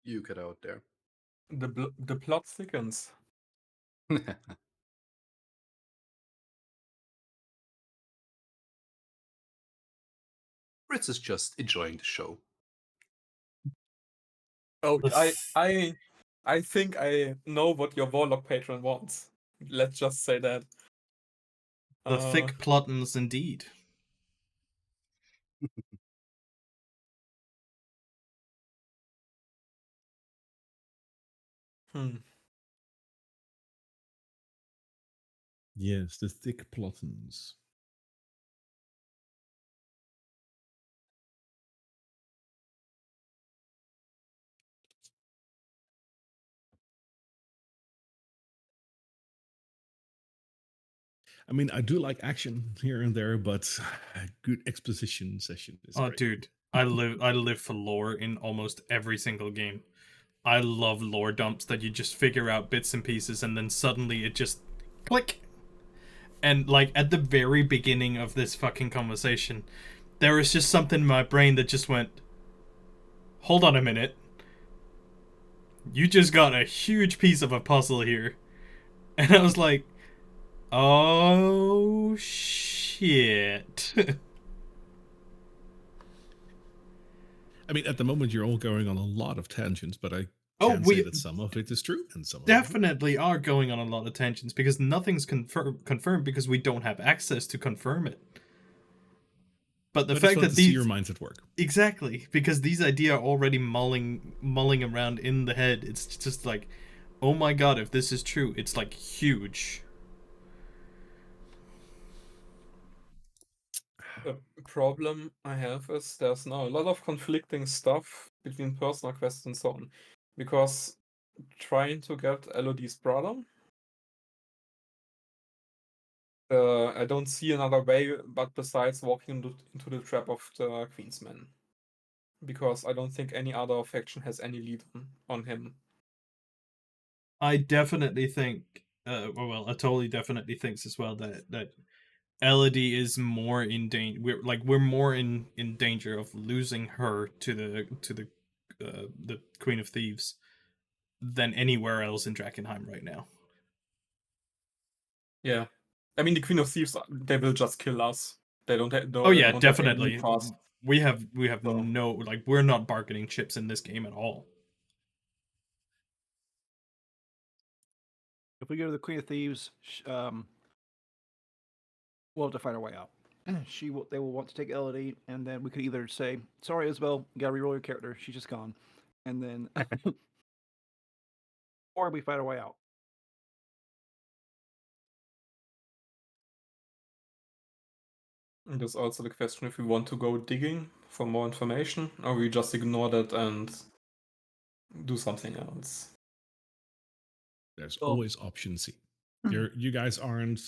You get out there. The plot thickens. Fritz is just enjoying the show. Oh, The I think I know what your Warlock patron wants. Let's just say that. thick plottons indeed. Yes, the thick plottons. I mean, I do like action here and there, but a good exposition session is Oh, great. dude, I live for lore in almost every single game. I love lore dumps that you just figure out bits and pieces, and then suddenly it just click. And like at the very beginning of this fucking conversation, there was just something in my brain that just went, "Hold on a minute. You just got a huge piece of a puzzle here," and I was like, "Oh shit." I mean, at the moment, you're all going on a lot of tangents, but I Oh, can say that some of it is true and some of it isn't. Definitely are going on a lot of tangents because nothing's confirmed because we don't have access to confirm it. But the But it's fact fun that to see these your minds at work. exactly because these ideas are already mulling around in the head. It's just like, oh my god, if this is true, it's like huge. The problem I have is there's now a lot of conflicting stuff between personal quests and so on. Because trying to get Elodie's brother, I don't see another way but besides walking into the trap of the Queensmen. Because I don't think any other faction has any lead on him. I definitely think, I totally definitely thinks as well that Elodie is more in danger. We're more in danger of losing her to the Queen of Thieves than anywhere else in Drakkenheim right now. Yeah. I mean, the Queen of Thieves, they will just kill us. They don't have, Oh yeah, don't have any definitely. need for us. We have So- no, like, we're not bargaining chips in this game at all. If we go to the Queen of Thieves, we'll have to find our way out. They will want to take Elodie, and then we could either say, "Sorry, Isabel, you gotta reroll your character. She's just gone," and then, or we find our way out. And there's also the question if we want to go digging for more information, or we just ignore that and do something else. There's Well- always option C. You guys aren't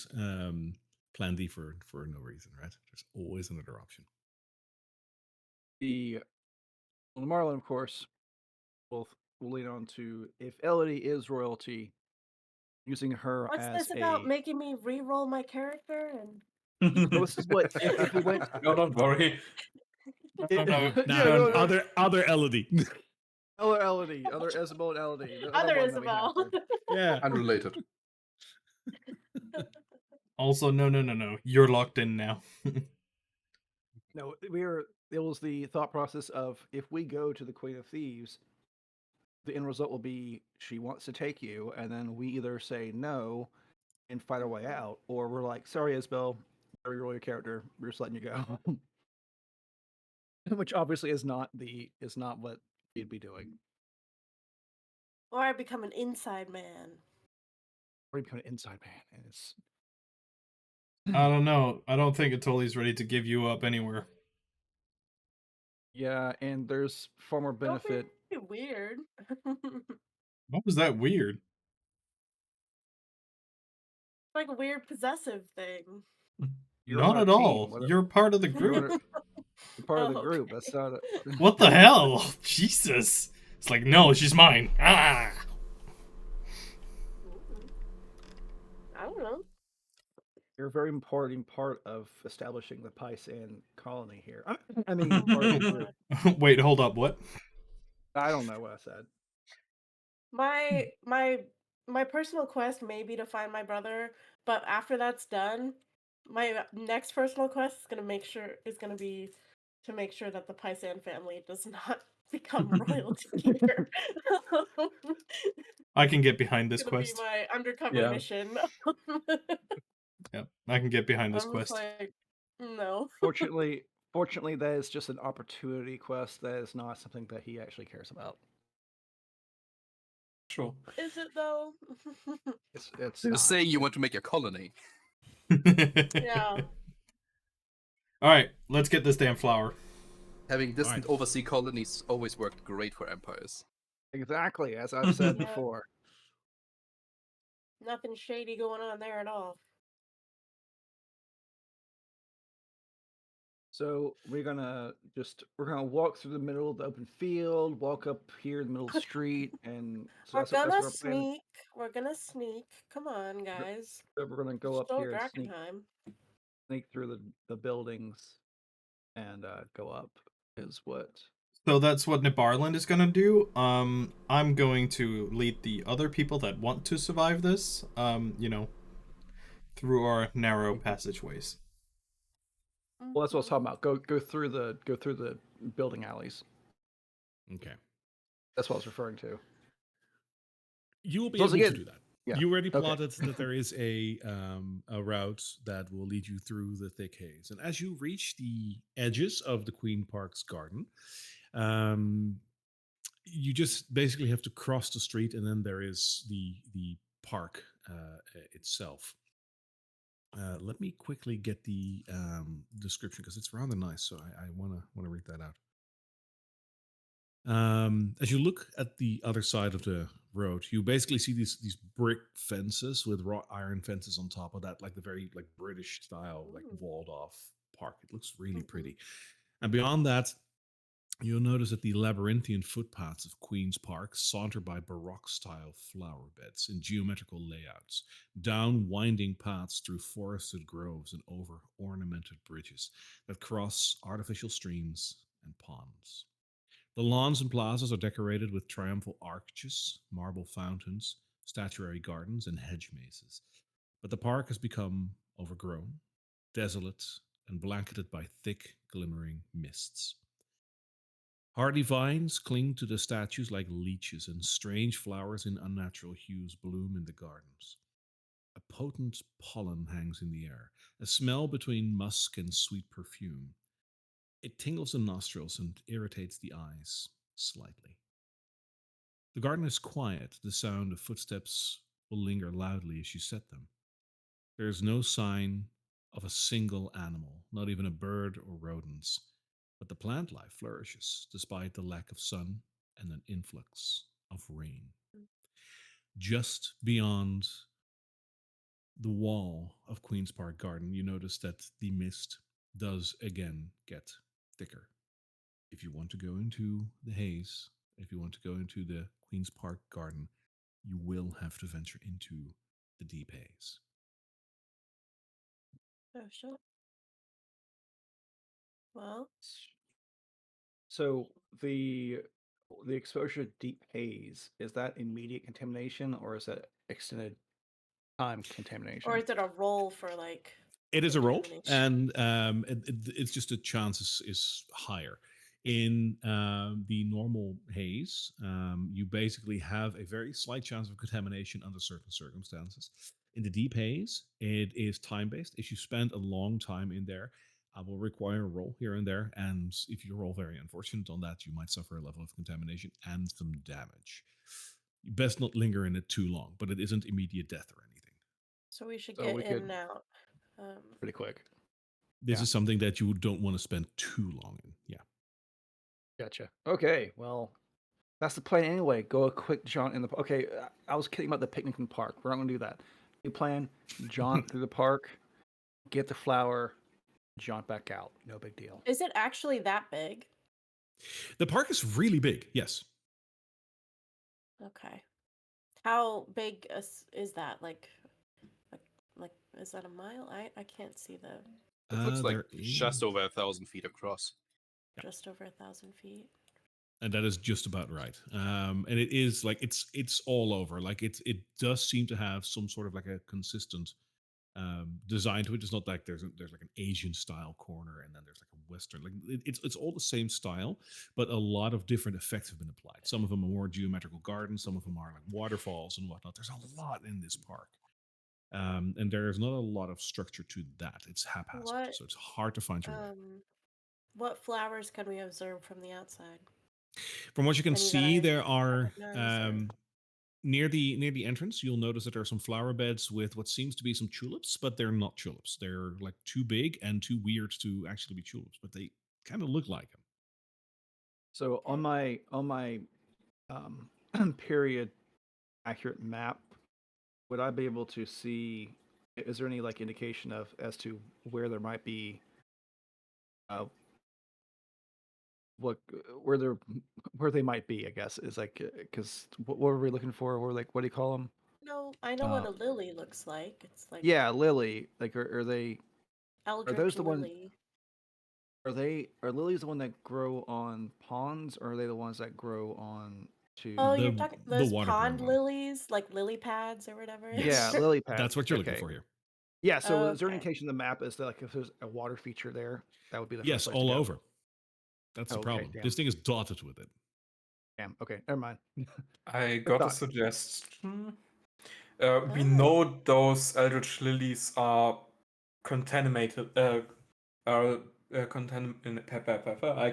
plan D for no reason, right? There's always another option. The Marlin, of course, will lean on to if Elodie is royalty, using her What's as this about a. making me re-roll my character? And Well, this is what if we went. No, don't worry. No, Yeah, Now, no. other Elodie. Other Elodie, other Isabel and Elodie, the other one that we have Isabel. here. Yeah. Unrelated. Also, no. You're locked in now. No, it was the thought process of if we go to the Queen of Thieves, the end result will be she wants to take you, and then we either say no and fight our way out, or we're like, sorry, Isabel, reroll your character, we're just letting you go. Which obviously is not what we'd be doing. Or I become an inside man. Or you become an inside man, and it's I don't know. I don't think Atoli's ready to give you up anywhere. yeah, and there's far more Don't benefit. be weird. What was that weird? Like a weird possessive thing. You're Not on at our team, all. whatever- You're part of the you're group. part of the Oh, group. okay. That's not. What the hell? Jesus. It's like, no, she's mine. Ah. I don't know. You're a very important part of establishing the Paisan colony here. I mean, part of the group. Wait, hold up. What? I don't know what I said. My my personal quest may be to find my brother, but after that's done, my next personal quest is gonna be to make sure that the Paisan family does not become royalty here. I can get behind this Gonna be quest. my undercover Yeah. mission. Yep, I can get behind this I'm just quest. like, no. Fortunately, that is just an opportunity quest. That is not something that he actually cares about. Sure. Is it though? It's Just not. saying you want to make a colony. Yeah. All right, let's get this damn flower. Having distant Alright. overseas colonies always worked great for empires. Exactly, as I've said Yeah. before. Nothing shady going on there at all. So we're gonna walk through the middle of the open field, walk up here in the middle of the street, and so We're that's gonna what our plan. sneak. We're gonna sneak. Come on, guys. So we're gonna go up So here and sneak Drakkenheim. through the buildings and go up is what. So that's what Nibarland is gonna do. I'm going to lead the other people that want to survive this. Through our narrow passageways. Well, that's what I was talking about. Go through the building alleys. Okay. That's what I was referring to. You will be So able again- to do that. yeah, You already okay. plotted that there is a route that will lead you through the thick haze, and as you reach the edges of the Queen Park's garden, you just basically have to cross the street, and then there is the park itself. Let me quickly get the description because it's rather nice, so I wanna read that out. As you look at the other side of the road, you basically see these brick fences with wrought iron fences on top of that, like the very like British style, like Ooh. walled off park. It looks really pretty. And beyond that, you'll notice that the labyrinthian footpaths of Queen's Park saunter by Baroque style flower beds in geometrical layouts, down winding paths through forested groves and over ornamented bridges that cross artificial streams and ponds. The lawns and plazas are decorated with triumphal arches, marble fountains, statuary gardens, and hedge mazes. But the park has become overgrown, desolate, and blanketed by thick, glimmering mists. Hardy vines cling to the statues like leeches, and strange flowers in unnatural hues bloom in the gardens. A potent pollen hangs in the air, a smell between musk and sweet perfume. It tingles the nostrils and irritates the eyes slightly. The garden is quiet. The sound of footsteps will linger loudly as you set them. There is no sign of a single animal, not even a bird or rodents, but the plant life flourishes despite the lack of sun and an influx of rain. Just beyond the wall of Queen's Park Garden, you notice that the mist does again get thicker. If you want to go into the haze, if you want to go into the Queen's Park Garden, you will have to venture into the deep haze. Oh shit. Well, So the exposure to deep haze, is that immediate contamination or is that extended time contamination? or is it a roll for like? It is a roll, contamination? and it's just the chance is higher. In the normal haze, you basically have a very slight chance of contamination under certain circumstances. In the deep haze, it is time based. If you spend a long time in there, I will require a roll here and there, and if you roll very unfortunate on that, you might suffer a level of contamination and some damage. You best not linger in it too long, but it isn't immediate death or anything. So we should So get we in could- and out. Pretty quick. This Yeah. is something that you don't want to spend too long in. Yeah. Gotcha. Okay, well, that's the plan anyway. Go a quick jaunt in the. Okay, I was kidding about the picnic in the park. We're not gonna do that. New plan: jaunt through the park, get the flower, jaunt back out. No big deal. Is it actually that big? The park is really big. Yes. Okay. How big is that? Like Is that a mile? I can't see the It looks like There just is, over 1,000 feet across. Yeah. just over 1,000 feet. and that is just about right. And it is like it's all over. Like it does seem to have some sort of like a consistent design to it. It's not like there's like an Asian style corner and then there's like a Western. Like it's all the same style, but a lot of different effects have been applied. Some of them are more geometrical gardens. Some of them are like waterfalls and whatnot. There's a lot in this park. And there's not a lot of structure to that. It's haphazard, What so it's hard to find your way. what flowers can we observe from the outside? From what you can Any that see, I there are recognize or near the entrance. You'll notice that there are some flower beds with what seems to be some tulips, but they're not tulips. They're like too big and too weird to actually be tulips, but they kind of look like them. So Okay. on my period accurate map, would I be able to see? Is there any like indication of as to where there might be, uh, what where they might be? I guess is like because what were we looking for? We're like, what do you call them? no, I know what a lily looks like. It's like Yeah, lily. Like, are they? Are eldritch those the one? lily. Are lilies the one that grow on ponds, or are they the ones that grow on Oh, to? you're The talking the those water pond growing one. lilies, like lily pads or whatever. Yeah, Yes, lily that's pads. what you're looking Okay. for here. Yeah. So, is there an Okay. indication in the map as to like if there's a water feature there? That would be the first Yes, place to all go. over. That's the Oh, okay. problem. Damn. This thing is dotted with it. Damn. Okay. Never mind. I Good got a thought. suggestion. We Ah. know those eldritch lilies are contaminated. I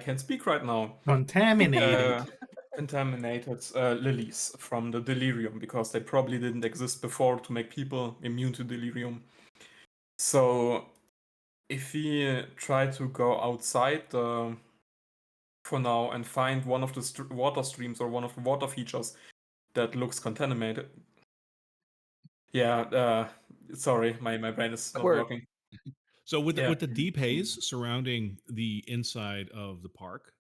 can't speak right now. Contaminated. Contaminated lilies from the delirium because they probably didn't exist before to make people immune to delirium. So if we try to go outside for now and find one of the water streams or one of the water features that looks contaminated. Yeah, sorry, my brain is not Where? working. So with Yeah. with the deep haze surrounding the inside of the park,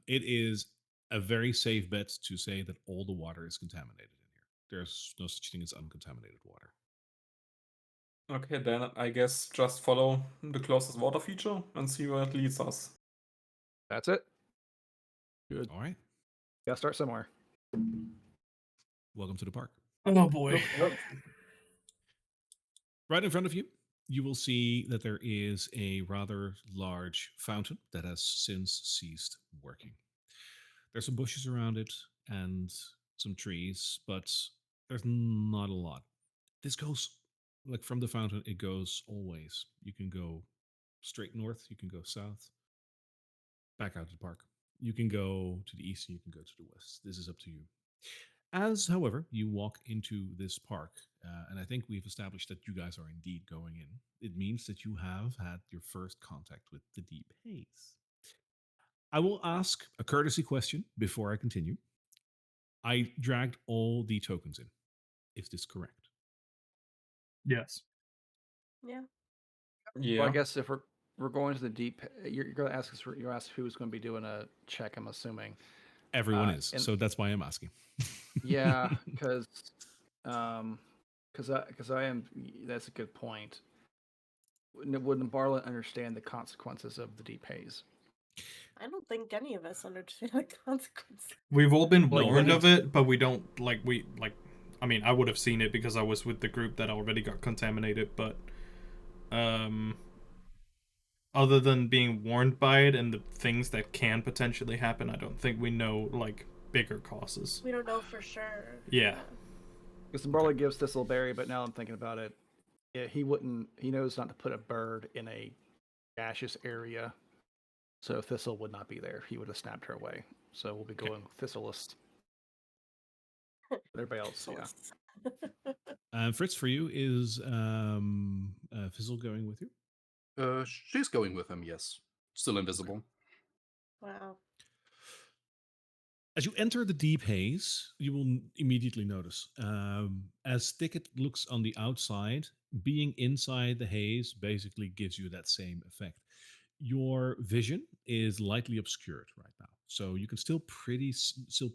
it is a very safe bet to say that all the water is contaminated in here. There's no such thing as uncontaminated water. Okay, then I guess just follow the closest water feature and see where it leads us. That's it. Good. All right, Gotta start somewhere. welcome to the park. Oh boy. Right in front of you, you will see that there is a rather large fountain that has since ceased working. There's some bushes around it and some trees, but there's not a lot. This goes like from the fountain, it goes always. You can go straight north, you can go south, back out to the park. You can go to the east, and you can go to the west. This is up to you. As, however, you walk into this park, and I think we've established that you guys are indeed going in, it means that you have had your first contact with the deep haze. I will ask a courtesy question before I continue. I dragged all the tokens in. Is this correct? Yes. Yeah. Well, Yeah. I guess if we're going to the deep, you're going to ask us. You ask who's going to be doing a check. I'm assuming. Everyone is, And so that's why I'm asking. yeah, because I am. That's a good point. Wouldn't Barlet understand the consequences of the deep haze? I don't think any of us understand the consequences. We've all been No, warned but of it, but we don't I mean, I would have seen it because I was with the group that already got contaminated, but other than being warned by it and the things that can potentially happen, I don't think we know like bigger causes. We don't know for sure. Yeah. Because Barlet gives Thistleberry, but now I'm thinking about it. Yeah, he wouldn't. He knows not to put a bird in a gaseous area, so Thistle would not be there. He would have snapped her away. So we'll be going Thistleless. Everybody else, yeah. Fritz, for you, is Fizzle going with you? She's going with him, yes. Still invisible. Wow. As you enter the deep haze, you will immediately notice, as thick it looks on the outside, being inside the haze basically gives you that same effect. Your vision is lightly obscured right now, so you can still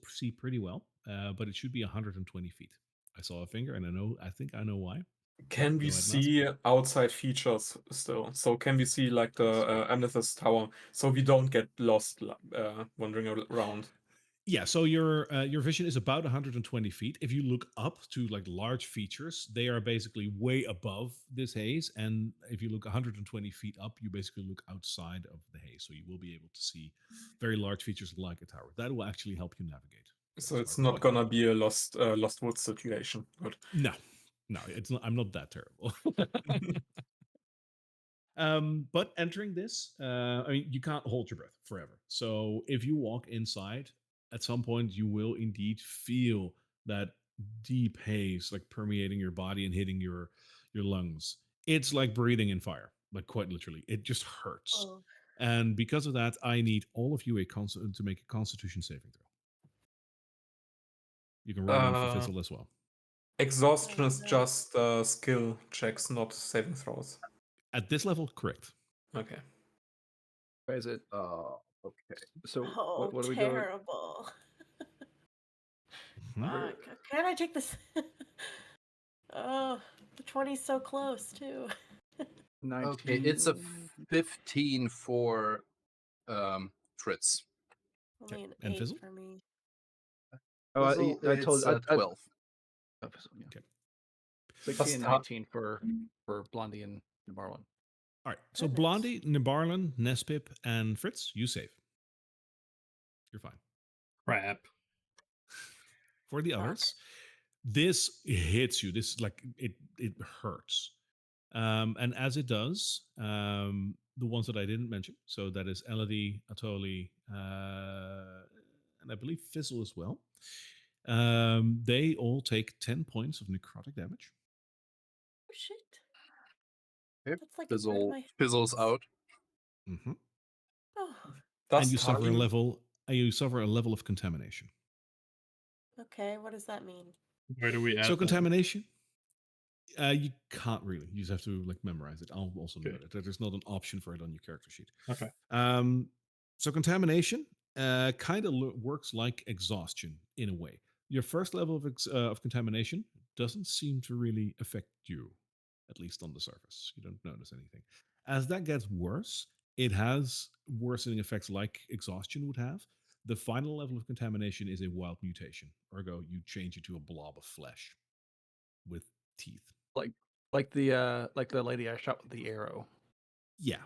see pretty well, but it should be 120 feet. I saw a finger, and I think I know why. Can we Go ahead, Naz. see outside features still? So can we see like the Amethyst Tower, so we don't get lost wandering around? Yeah, so your vision is about 120 feet. If you look up to like large features, they are basically way above this haze. And if you look 120 feet up, you basically look outside of the haze. So you will be able to see very large features like a tower. That will actually help you navigate. So it's not gonna be a lost woods situation. Good. No, it's not. I'm not that terrible. But entering this, I mean, you can't hold your breath forever. So if you walk inside, at some point you will indeed feel that deep haze like permeating your body and hitting your lungs. It's like breathing in fire, like quite literally. It just hurts. Oh. And because of that, I need all of you to make a Constitution saving throw. You can roll one for Fizzle as well. Exhaustion is just skill checks, not saving throws. At this level, correct. Okay. Where is it? Okay. So Oh, what are we doing? terrible. Mhm. Fuck. Can I take this? Oh, the 20's so close too. 19. Okay, it's a 15 for Fritz. Only an And 8 Fizzle? for me. Oh, Fizzle, I told it's, I, 12. oh, Fizzle, yeah. Okay. 16 and That's 19 for Blondie and Marlon. All right. So Goodness. Blondie, Nibarlin, Nespip, and Fritz, you save. You're fine. Crap. For the others, this hits you. This like it hurts. And as it does, the ones that I didn't mention, so that is Elodie, Atoli, and I believe Fizzle as well. They all take 10 points of necrotic damage. Oh, shit. Okay. That's like a third of my Fizzles out. Mm-hmm. Oh, And you suffer a level. You suffer a level of contamination. okay. What does that mean? Where do we add So that? contamination. You can't really. You just have to like memorize it. I'll also Okay. note it. There's not an option for it on your character sheet. Okay. So contamination kind of works like exhaustion in a way. Your first level of contamination doesn't seem to really affect you, at least on the surface. You don't notice anything. As that gets worse, it has worsening effects like exhaustion would have. The final level of contamination is a wild mutation. Ergo, you change it to a blob of flesh with teeth. Like the lady I shot with the arrow. Yeah.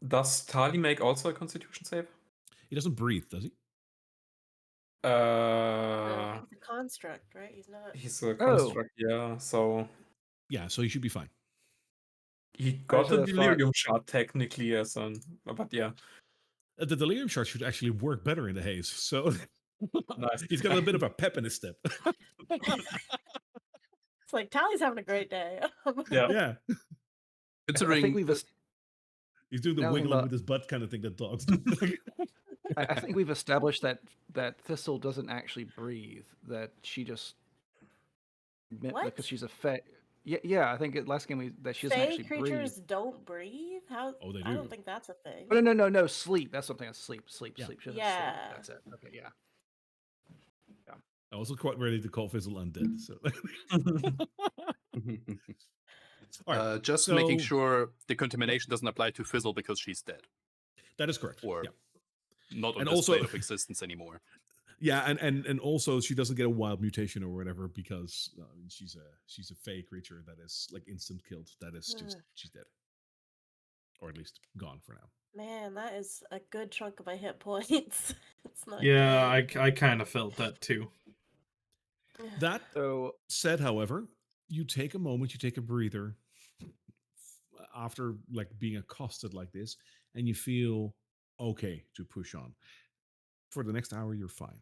Does Tali make also a Constitution save? He doesn't breathe, does he? He's a construct, right? He's not. He's a construct, yeah. So Yeah, so he should be fine. he I got just a had a thought. delirium shot technically as an, but yeah. The delirium shot should actually work better in the haze. So Nice. he's got a bit of a pep in his step. It's like Tally's having a great day. Yeah. Yeah. I think we've He's doing the Now wiggling about- with his butt kind of thing that dogs do. I think we've established that Thistle doesn't actually breathe. That she just What? because she's a fae. Yeah. I think last game that she doesn't Fae actually creatures breathe. don't breathe? How? Oh, they I do. don't think that's a thing. Oh, no. Sleep. That's something. Sleep. Yeah. She doesn't Yeah. sleep. That's it. Okay. Yeah. I was quite ready to call Fizzle undead. So. All right. Just making sure the contamination doesn't apply to Fizzle because she's dead. That is correct. Or yeah. not on And this also- plane of existence anymore. Yeah, and also she doesn't get a wild mutation or whatever because she's a fey creature that is like instant killed. That is just she's dead, or at least gone for now. Man, that is a good chunk of my hit points. It's not. Yeah, good. I kind of felt that too. That So said, however, you take a moment, you take a breather after like being accosted like this, and you feel okay to push on. For the next hour, you're fine.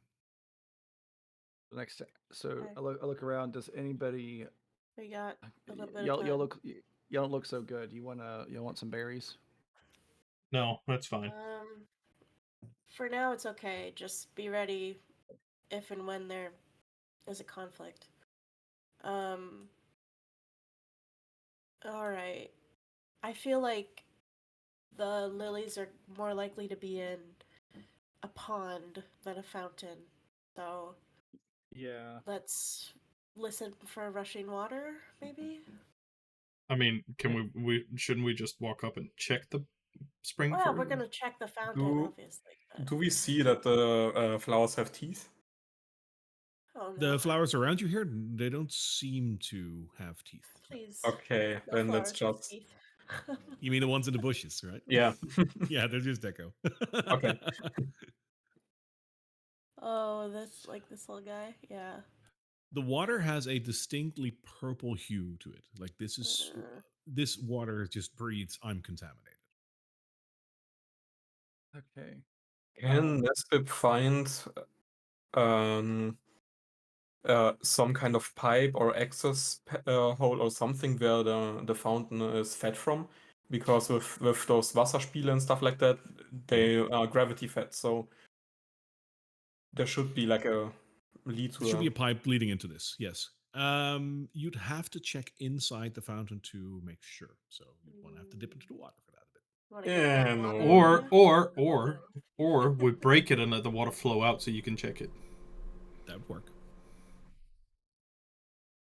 the next. So Okay. I look around. Does anybody? We got a little bit Y'all of time. look. Y'all don't look so good. You want some berries? No, that's fine. For now, it's okay. Just be ready if and when there is a conflict. All right. I feel like the lilies are more likely to be in a pond than a fountain. So Yeah. let's listen for rushing water, maybe? I mean, can we shouldn't we just walk up and check the spring Well, for? we're gonna check the fountain, Do obviously. But... do we see that the flowers have teeth? Oh The no! flowers around you here, they don't seem to have teeth. No. Please, Okay, no then let's flowers with just teeth. You mean the ones in the bushes, right? yeah. Yeah, they're just deco. Okay. Oh, this like this little guy. Yeah. The water has a distinctly purple hue to it. Like this water just breathes, I'm contaminated. Okay. Can Nesbip find um some kind of pipe or access hole or something where the fountain is fed from? Because with those Wasserspiele and stuff like that, they are gravity fed, so there should be like a lead There to should be a a pipe leading into this, yes. You'd have to check inside the fountain to make sure. So you'd want to have to dip into the water for that a bit. Want to get Yeah, that water no. in ya? Or we break it and let the water flow out so you can check it. That would work.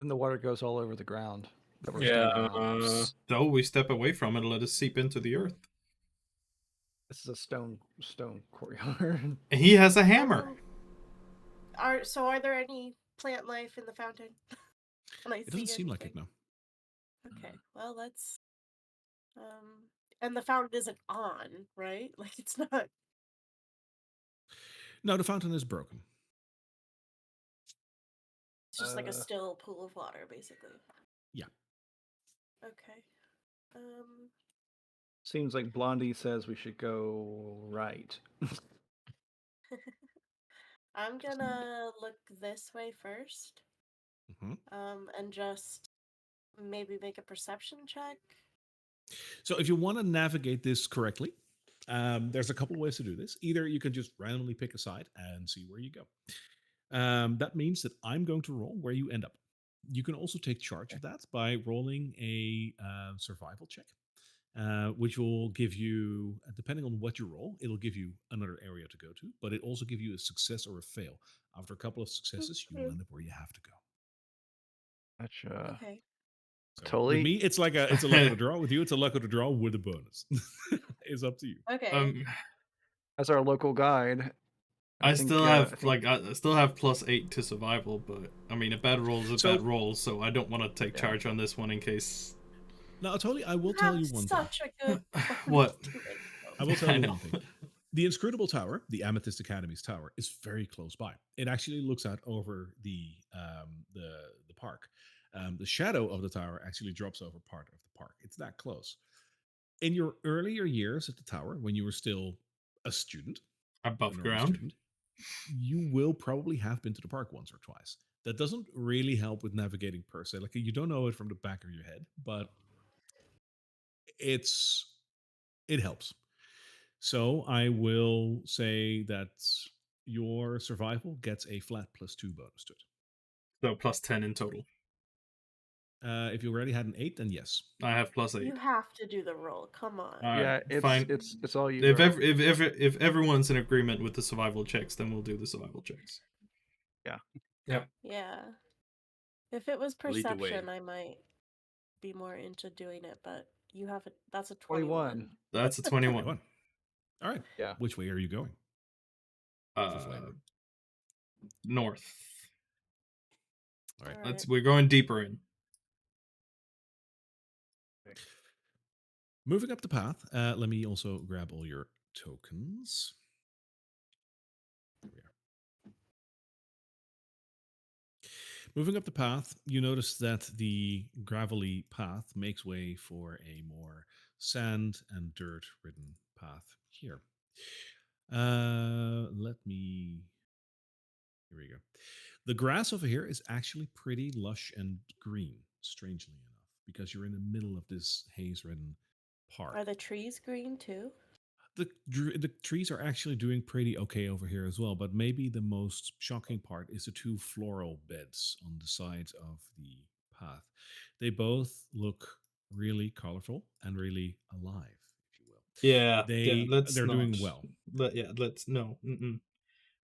And the water goes all over the ground that we're Yeah, standing on. So we step away from it and let it seep into the earth. This is a stone courtyard. And he has a hammer. Are there any plant life in the fountain? Can I It doesn't see seem like it, anything? no. Okay, well let's. And the fountain isn't on, right? Like it's not. No, the fountain is broken. It's just like a still pool of water, basically. Yeah. Okay. Seems like Blondie says we should go right. I'm gonna look this way first. Mhm. And just maybe make a perception check. So if you want to navigate this correctly, there's a couple ways to do this. Either you can just randomly pick a side and see where you go. That means that I'm going to roll where you end up. You can also take charge of that by rolling a survival check, which will give you, depending on what you roll, it'll give you another area to go to, but it also give you a success or a fail. After a couple of successes, you will end up where you have to go. Gotcha. Okay. So Totally. with me, it's a luck of the draw. With you, it's a luck of the draw with a bonus. It's up to you. Okay. As our local guide, I think, still I have think- I still have +8 to survival, but I mean a bad roll is a So- bad roll, so I don't want to take Yeah. charge on this one in case. No, totally. I will tell you one thing. Such a good. What? I will tell I you know. one thing. The Inscrutable Tower, the Amethyst Academy's tower, is very close by. It actually looks out over the park. The shadow of the tower actually drops over part of the park. It's that close. In your earlier years at the tower, when you were still a student, Above a normal ground. student, you will probably have been to the park once or twice. That doesn't really help with navigating per se. Like you don't know it from the back of your head, but it helps. So I will say that your survival gets a flat +2 bonus to it. So +10 in total. If you already had an 8, then yes. I have +8. You have to do the roll. Come on. yeah, fine. it's all you. If girl. if everyone's in agreement with the survival checks, then we'll do the survival checks. Yeah. If it was Lead the way. perception, I might be more into doing it, but you have that's a 21. 21. That's a 21. 21. All right. Yeah. Which way are you going? For flavor. North. All right. Alright. We're going deeper in. Moving up the path, let me also grab all your tokens. There we are. Moving up the path, you notice that the gravelly path makes way for a more sand and dirt ridden path here. Let me. Here we go. The grass over here is actually pretty lush and green, strangely enough, because you're in the middle of this haze-ridden park. Are the trees green too? The trees are actually doing pretty okay over here as well, but maybe the most shocking part is the two floral beds on the sides of the path. They both look really colorful and really alive, if you will. They're doing well. Let's no.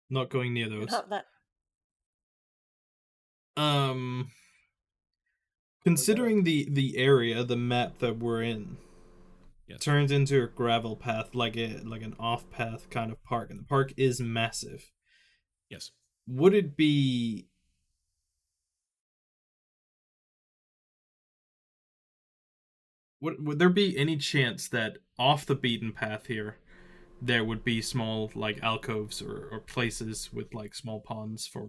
Not going near those. Not that. Considering the area, the map that we're in, Yes. turns into a gravel path, like an off path kind of park, and the park is massive. Yes. Would it be would there be any chance that off the beaten path here there would be small like alcoves or places with like small ponds for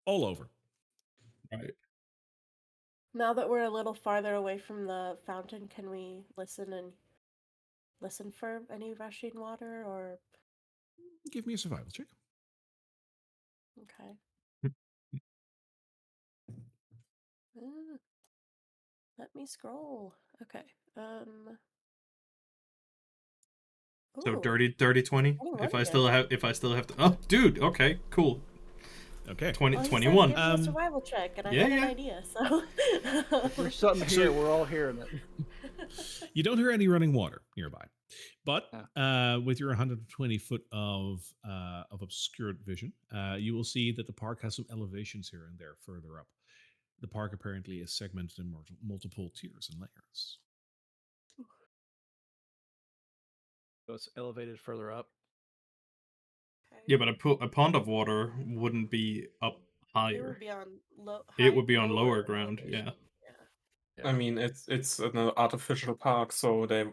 All over. right? Now that we're a little farther away from the fountain, can we listen for any rushing water or Give me a survival check. okay. Let me scroll. Okay. So Ooh, dirty 20 if 21 I still again. have to. Oh, dude, okay, cool. Okay. 20 Well, he 21. said, give me a survival check, and I yeah, had an yeah. idea. So If there's something here, we're all hearing it. You don't hear any running water nearby, but Yeah. with your 120 foot of obscured vision, you will see that the park has some elevations here and there further up. The park apparently is segmented in multiple tiers and layers. So it's elevated further up. Yeah, but a pond of water wouldn't be up it higher. would be on It would be on lower lower ground, yeah. elevation. I mean, it's an artificial park, so they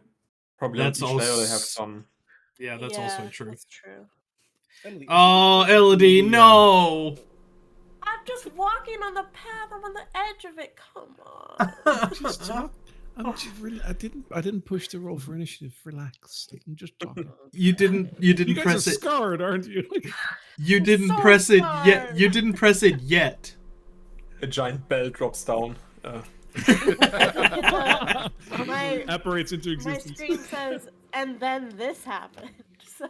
probably That's on each layer they have also some. yeah, that's also true. That's true. Emily, Oh, Elodie, no! I'm just walking on the path. I'm on the edge of it. Come on. Just talk. I'm just really. I didn't push the roll for initiative. Relax. I'm just talking. You didn't You guys press are it. scarred, aren't you? You didn't so press it yet. scarred. You didn't press it yet. A giant bell drops down. my Apparates into my existence. screen says, and then this happened. So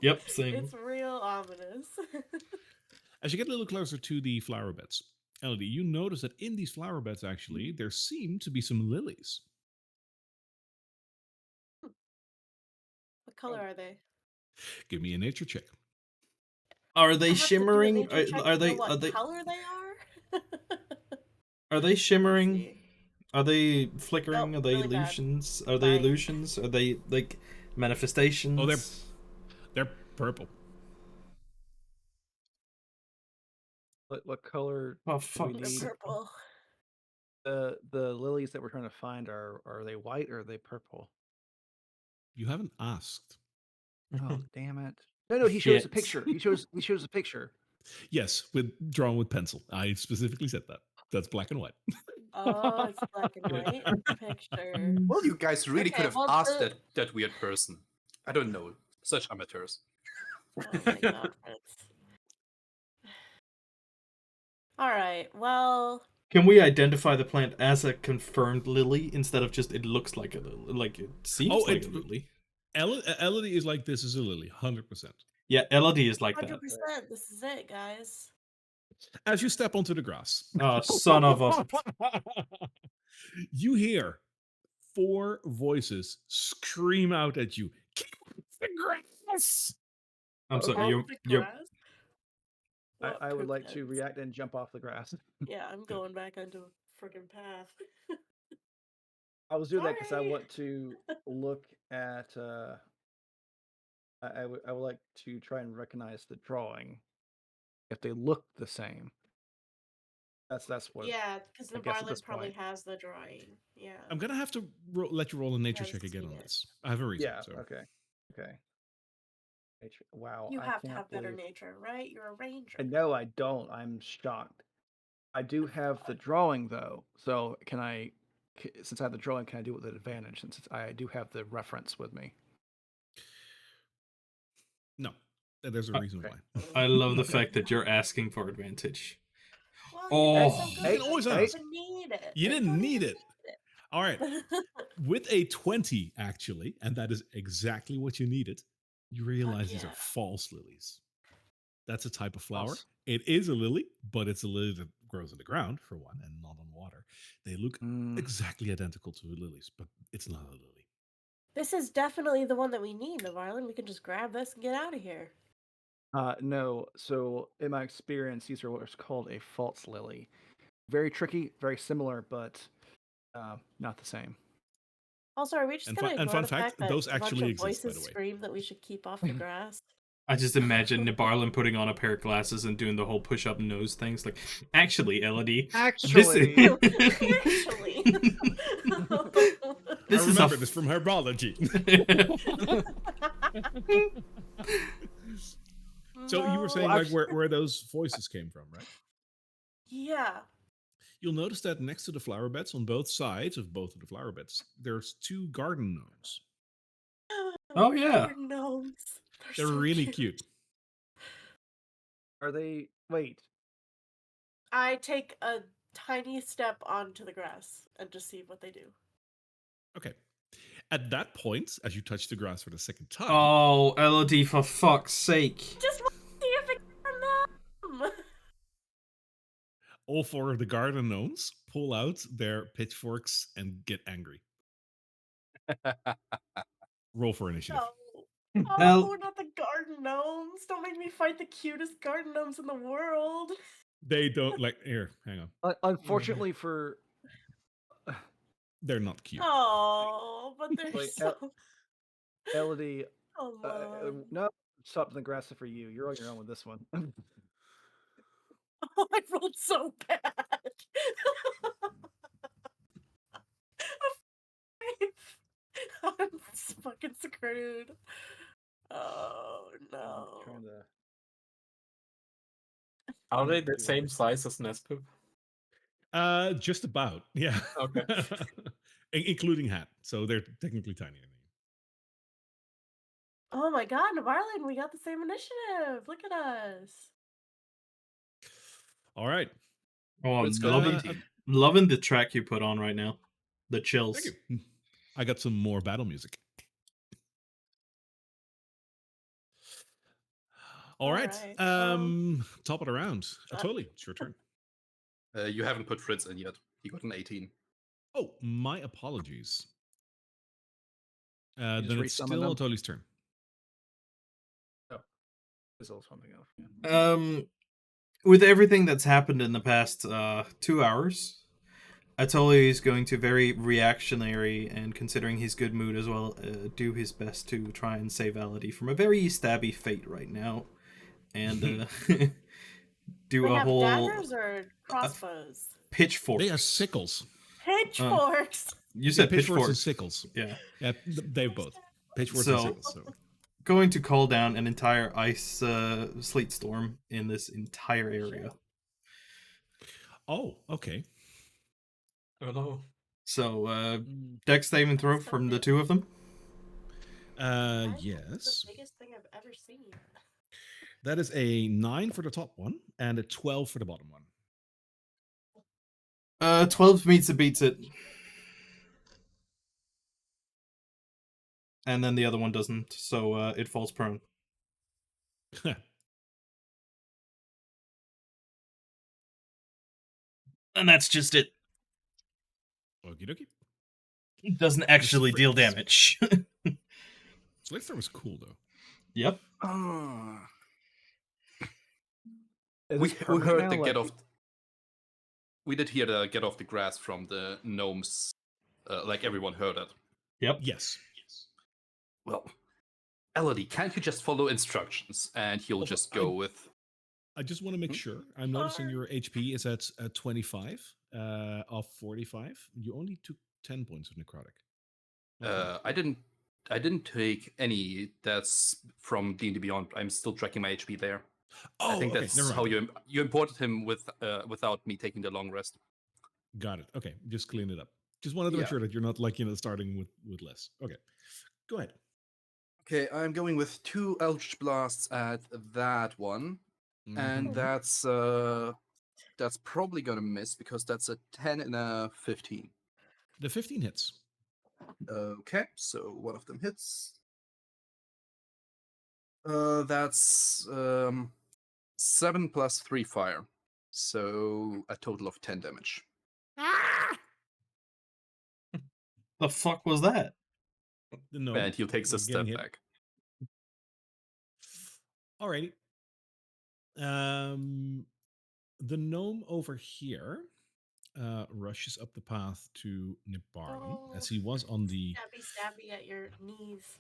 Yep, same. it's real ominous. As you get a little closer to the flower beds, Elodie, you notice that in these flower beds, actually, there seem to be some lilies. What color are they? Give me a nature check. Are I they have to do a shimmering? nature check Are to know they what color they are? are they shimmering? see. Are they flickering? Nope, Are they really bad. illusions? Are they Bye. illusions? Are they like manifestations? Oh, they're purple. what color Oh, do fuck. we They're need? purple. The lilies that we're trying to find are they white or are they purple? You haven't asked. Oh, damn it. No, he shows a Shit. picture. He shows a picture. Yes, drawn with pencil. I specifically said that. That's black and white. Oh, it's black and white picture. Well, you guys really could Okay, have well, asked that weird person. I don't know. Such amateurs. Oh my god, Fritz. All right. Well, Can we identify the plant as a confirmed lily instead of just it looks like a lily? Like it seems like a lily. Elodie is like, this is a lily, 100%. Yeah, Elodie is like 100%. that. This is it, guys. As you step onto the grass, Oh, son of a... you hear 4 voices scream out at you. Keep the grass! I'm sorry, Off you're the grass? What I would like to pretense? react and jump off the grass. Yeah, I'm going back onto a friggin' path. I was doing that because I Sorry. want to look at. I would like to try and recognize the drawing if they look the same. That's what. Yeah, because I guess at Navarlin this probably point. has the drawing. Yeah. I'm going to have to let you roll a nature Has check again seen on it. this. I have a reason. Yeah. So. Okay. Wow. You I have to can't have better believe- nature, right? You're a ranger. No, I don't. I'm shocked. I do have the drawing though, so can I? Since I have the drawing, can I do it with an advantage? Since I do have the reference with me. No, there's a reason okay. why. I love the fact that you're asking for advantage. Well, Oh. so good. You can always You ask. don't even need it. You didn't don't need even it. All right. With a 20, actually, and that is exactly what you needed, you realize these are false lilies. That's a type of flower. False. It is a lily, but it's a lily that grows in the ground, for one, and not on water. They look exactly identical to lilies, but it's not a lily. This is definitely the one that we need, Navarlin. We can just grab this and get out of here. No. So in my experience, these are what's called a false lily. Very tricky, very similar, but not the same. Also, are we just And gonna fun, and ignore fun the fact, fact that those a bunch actually of exist, by voices the way. scream that we should keep off the grass? I just imagine Nibarlin putting on a pair of glasses and doing the whole push-up nose things. Like, actually, Elodie, this is Actually. I this is a remember this from herbology. So you were saying No. like where those voices came from, right? Yeah. You'll notice that next to the flower beds, on both sides of both of the flower beds, there's 2 garden gnomes. Oh, yeah. Poor gnomes. They're so really cute. Are they? Wait. I take a tiny step onto the grass and just see what they do. Okay. At that point, as you touch the grass for the second time, Oh, Elodie, for fuck's sake. Just want to see if it's from them. all 4 of the garden gnomes pull out their pitchforks and get angry. Roll for initiative. No. El- Oh, not the garden gnomes. Don't make me fight the cutest garden gnomes in the world. They don't like. Here, hang on. Unfortunately for They're not cute. Oh, but they're Wait, so. Elodie, Come on. no, stop in the grass for you. You're on your own with this one. Oh, I rolled so bad. I'm fucking screwed. Oh no. I'm trying to. Are they the same size as Nespip? Just about, yeah. Okay. Including hat, so they're technically tinier than you. Oh my god, Navarlin, we got the same initiative. Look at us. All right. Oh, I'm Let's go loving, 19. loving the track you put on right now. The chills. Thank you. I got some more battle music. All right. Top of the round. Totally. It's your turn. You haven't put Fritz in yet. He got an 18. Oh, my apologies. just Then it's resummon still them? Otoli's turn. There's also something else. Yeah. With everything that's happened in the past 2 hours, Atoli is going to very reactionary and, considering his good mood as well, do his best to try and save Elodie from a very stabby fate right now, and do They a have whole daggers or crossbows? pitchforks. They have sickles. Pitchforks. You said pitchforks and pitchforks. sickles. Yeah. Yeah, they have both. Pitchforks So- and sickles. So. Going to call down an entire ice sleet storm in this entire area. Oh, okay. Oh no. So, dex saving throw So from the big. 2 of them. That's Yes. the biggest thing I've ever seen. That is a 9 for the top one and a 12 for the bottom one. 12 meets it, beats it. And then the other one doesn't, so it falls prone. And that's just it. Okie dokie. It doesn't actually deal Fritz. damage. Slate Storm was cool, though. Yep. We heard the get off. We did hear the get off the grass from the gnomes. Like everyone heard it. Yep. Yes. Well, Elodie, can't you just follow instructions and he'll Also, just go with? I just want to make sure. I'm noticing your HP is at 25 of 45. You only took 10 points of necrotic. Okay. I didn't take any. That's from D&D Beyond. I'm still tracking my HP there. Oh, I think okay. that's Never how mind. you imported him without me taking the long rest. Got it. Okay, just clean it up. Just wanted to make Yeah. sure that you're not like starting with less. Okay, go ahead. Okay, I'm going with 2 Eldritch Blasts at that one, and Mhm. that's probably gonna miss because that's a 10 and a 15. The 15 hits. Okay, so one of them hits. That's 7 plus 3 fire, so a total of 10 damage. The fuck was that? No, And he takes a getting step hit. back. Alrighty. The gnome over here rushes up the path to Nibarlan as he was on the. Stabby at your knees.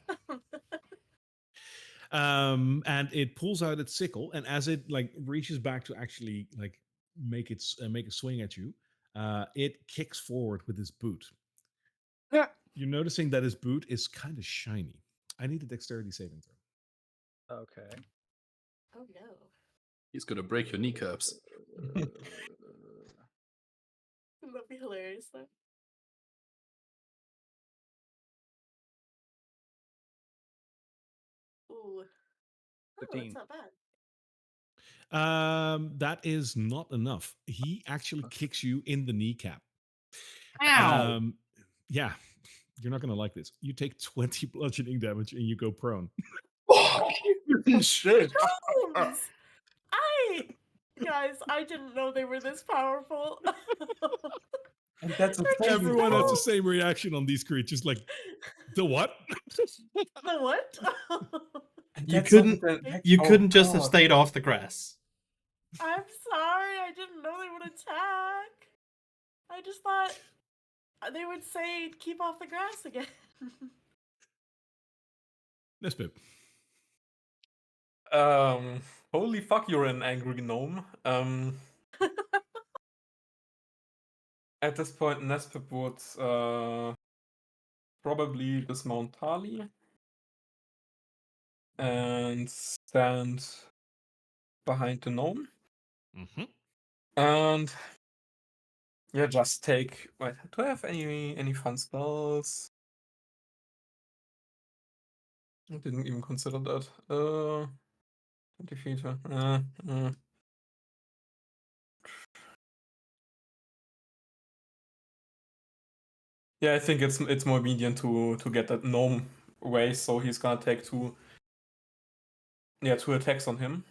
And it pulls out its sickle, and as it like reaches back to actually like make a swing at you, it kicks forward with his boot. Yeah. You're noticing that his boot is kind of shiny. I need a dexterity saving throw. Okay. Oh no. He's gonna break your kneecaps. That'd be hilarious though. Ooh. Oh, 15. that's not bad. That is not enough. He actually kicks you in the kneecap. Ow! Yeah, you're not gonna like this. You take 20 bludgeoning damage and you go prone. Shit. Gnomes! Guys, I didn't know they were this powerful. And that's a They're just saving Everyone has the gnomes. same reaction on these creatures. Like, the what? The what? And You that's couldn't- not the- You oh, couldn't just have God. stayed off the grass. I'm sorry, I didn't know they would attack. I just thought they would say keep off the grass again. Nespip. Holy fuck, you're an angry gnome. At this point, Nespip would probably dismount Tali and stand behind the gnome. Mm-hmm. And yeah, just take. Wait, do I have any fun spells? I didn't even consider that. 20 feet. Yeah, I think it's more medium to get that gnome away, so he's gonna take two attacks on him.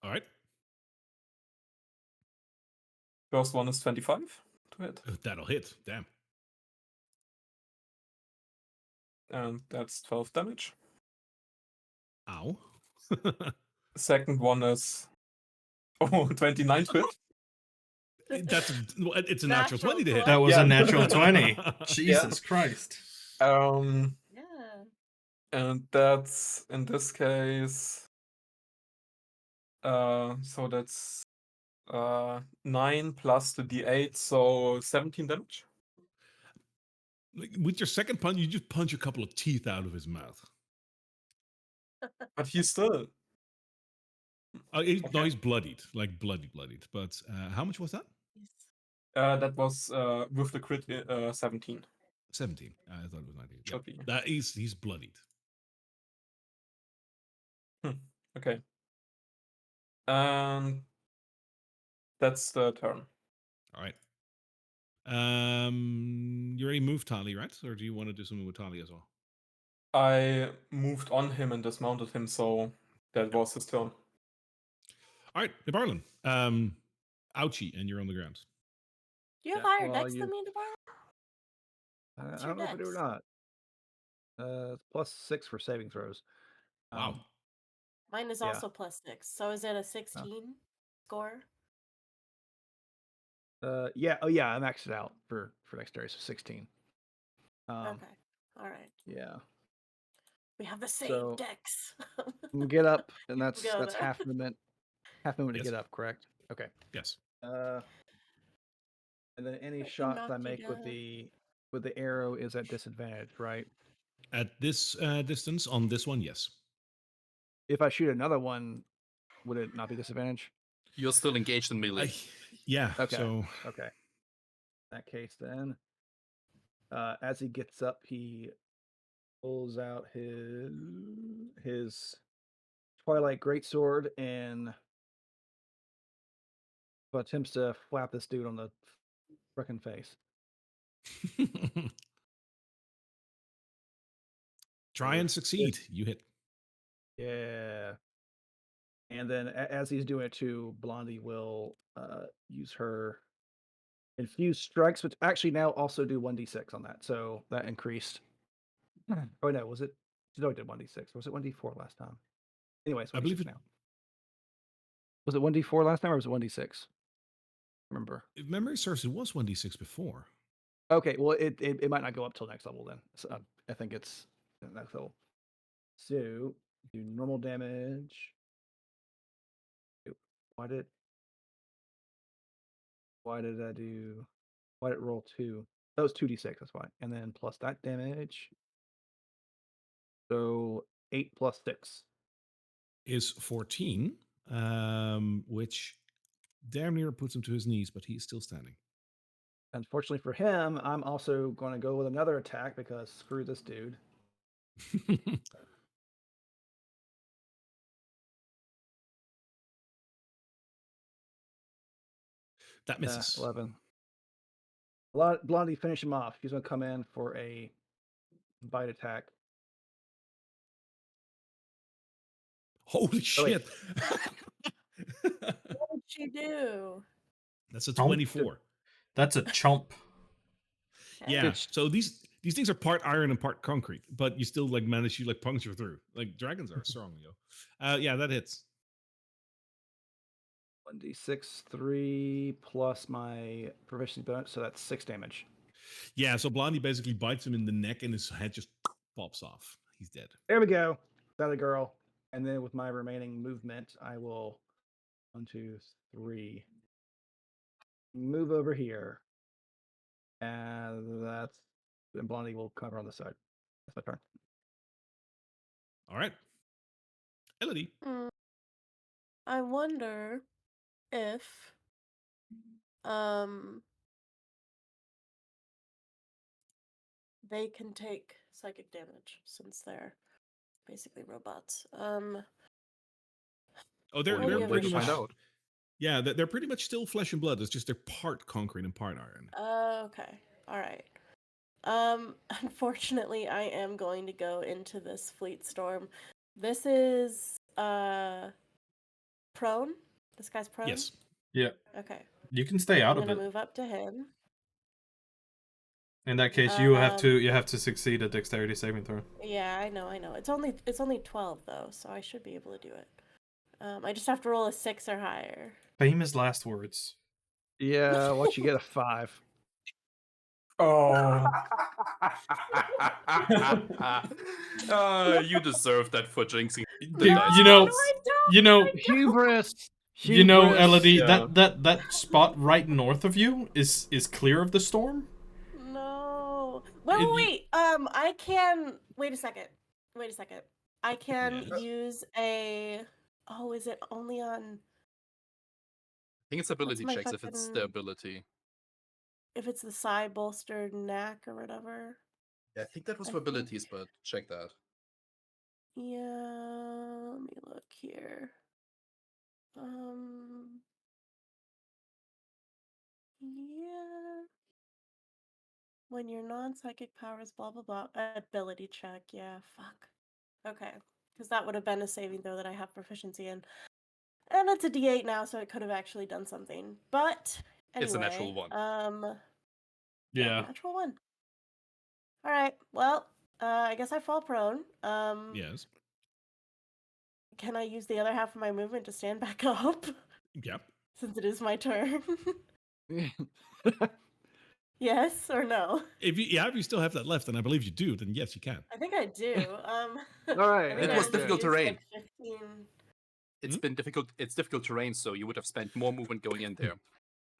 All right. First one is 25 to hit, That'll hit. Damn. and that's 12 damage. Ow. Second one is 29 to hit. It's a natural 20 to hit. That was Yeah. a natural 20. Jesus Christ. Yeah, Yeah. and that's in this case. So that's 9 plus the d8, so 17 damage. Like, with your second punch, you just punch a couple of teeth out of his mouth. But he's still. No, Okay. he's bloodied, like bloodied. But how much was that? That was with the crit 17. 17. I thought it was 19. Should be. He's bloodied. Okay. And that's the turn. All right. You already moved Tali, right? Or do you want to do something with Tali as well? I moved on him and dismounted him, so that was his turn. All right, Nibarlan. Ouchie, and you're on the ground. Do you have Yeah, higher well, decks you- than me, Debar? I What's don't your know if I do or dex? not. +6 for saving throws. Wow. Mine is yeah. also +6. So is it a 16 score? Yeah. Oh, yeah. I maxed it out for dexterity, so 16. Okay. All right. Yeah. We have the same So- dex. Get up, and that's Go there. half movement. Half movement Yes. to get up, correct? Okay. Yes. And then any I can shots knock I you make with down. the arrow is at disadvantage, right? At this distance, on this one, yes. If I shoot another one, would it not be disadvantage? You're still engaged in melee. Yeah. Okay. So Okay. In that case, then, as he gets up, he pulls out his Twilight Greatsword and attempts to flap this dude on the frickin' face. try and succeed. You hit. Yeah. And then as he's doing it too, Blondie will use her infused strikes, which actually now also do 1d6 on that. So that increased. Oh no, was it? No, it did 1d6. Was it 1d4 last time? Anyways, I 1d6 believe it. now. Was it 1d4 last time or was it 1d6? Remember? If memory serves, it was 1d6 before. Okay, well, it might not go up till next level then. So, I think it's next level. So, do normal damage. Why did I do? Why did it roll 2? That was 2d6. That's why. And then plus that damage. So 8 plus 6 is 14, which damn near puts him to his knees, but he's still standing. Unfortunately for him, I'm also going to go with another attack because screw this dude. That misses. 11. Blondie, finish him off. He's going to come in for a bite attack. Holy shit! What did she do? That's a 24. That's a chomp. Yeah. So these things are part iron and part concrete, but you still like manage to like puncture through. Like dragons are strong, yo. Yeah, that hits. 1d6, 3 plus my proficiency bonus, so that's 6 damage. Yeah. So Blondie basically bites him in the neck, and his head just pops off. He's dead. There we go. That a girl. And then with my remaining movement, I will 1, 2, 3 move over here, and Blondie will cover on the side. That's my turn. All right. Elodie. I wonder if they can take psychic damage since they're basically robots. Oh, they're Well, pretty to much. find out. Yeah, they're pretty much still flesh and blood. It's just they're part concrete and part iron. Okay. All right. Unfortunately, I am going to go into this fleet storm. This is prone. This guy's prone. Yes. Yeah. Okay. You can stay out I'm of gonna it. move up to him. In that case, you have to succeed a dexterity saving throw. Yeah, I know. It's only 12 though, so I should be able to do it. I just have to roll a 6 or higher. Famous last words. Yeah, once you get a 5. Oh. You deserve that for jinxing. Dude, you know, Hubris. Elodie, Yeah. that spot right north of you is clear of the storm. No. Wait. I can. Wait a second. I can Yes. use a. Oh, is it only on? I think it's ability my checks if it's the fucking- ability. If it's the side bolstered knack or whatever. Yeah, I think that was I for think- abilities, but check that. Yeah. Let me look here. Yeah. When your non-psychic powers, blah blah blah. Ability check. Yeah. Fuck. Okay. Because that would have been a saving throw that I have proficiency in. And it's a D8 now, so it could have actually done something. But anyway, It's a natural 1. Yeah. Natural 1. All right. Well, I guess I fall prone. Yes. Can I use the other half of my movement to stand back up? Yep. Since it is my turn. Yes or no? If you still have that left, and I believe you do, then yes, you can. I think I do. All right. I think It I was just difficult used, terrain. like, 15. It's been difficult. It's difficult terrain, so you would have spent more movement going in there.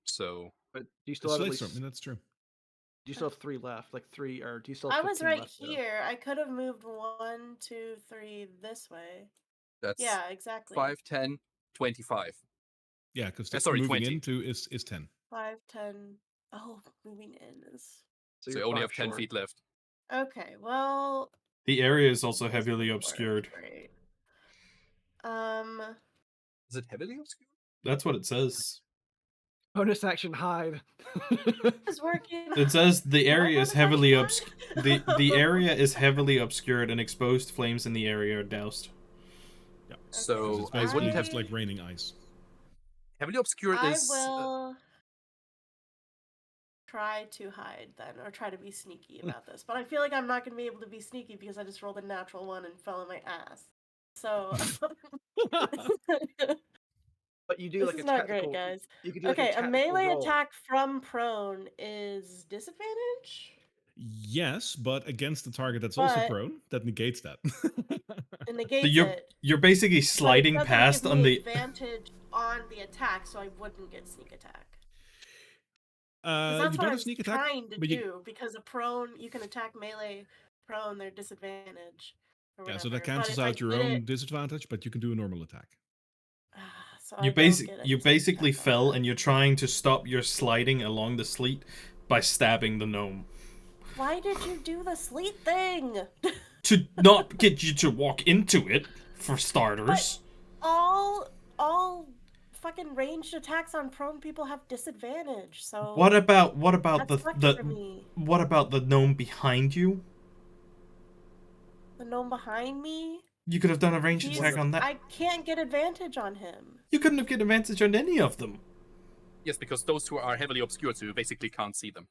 So But do you The still have at slate least? storm, and that's true. Do you still have 3 left? Like 3, or do you still have I was 15 right left, though? here. I could have moved 1, 2, 3 this way. that's Yeah, exactly. 5, 10, 25. Yeah, because sorry, moving 20. into is 10. 5, 10. Oh, moving in is. So you're you only 5 have 10 short. feet left. Okay, well. The area is also that's heavily not obscured. Great. Is it heavily obscured? That's what it says. Bonus action hide. It's working. It says the No area is bonus heavily action the area is heavily obscured and exposed flames in the area are doused. Yeah. So It's I basically wouldn't have just like raining ice. heavily obscured I is. will try to hide then, or try to be sneaky about this. But I feel like I'm not going to be able to be sneaky because I just rolled a natural 1 and fell on my ass. So. But But you do This like is a not tactical. great, guys. You could do like Okay, a a tactical melee roll. attack from prone is disadvantage? Yes, but against the target that's also But prone, that negates that. it So negates you're it. you're basically But it sliding doesn't past give on me the. advantage on the attack, so I wouldn't get sneak attack. Because that's You what don't I have was sneak attack, trying to but you do. Because a prone, you can attack melee prone, their disadvantage. Or yeah, whatever. so that But cancels if I out your did own it, disadvantage, but you can do a normal attack. so You I don't get any you sneak basically attack on fell that. and you're trying to stop your sliding along the sleet by stabbing the gnome. Why did you do the sleet thing? To not get you to walk into it, for starters. all fucking ranged attacks on prone people have disadvantage. So What about that sucked for me. what about the gnome behind you? The gnome behind me. You could have done a ranged attack on that. I can't get advantage on him. You couldn't have get advantage on any of them. Yes, because those two are heavily obscured, so you basically can't see them.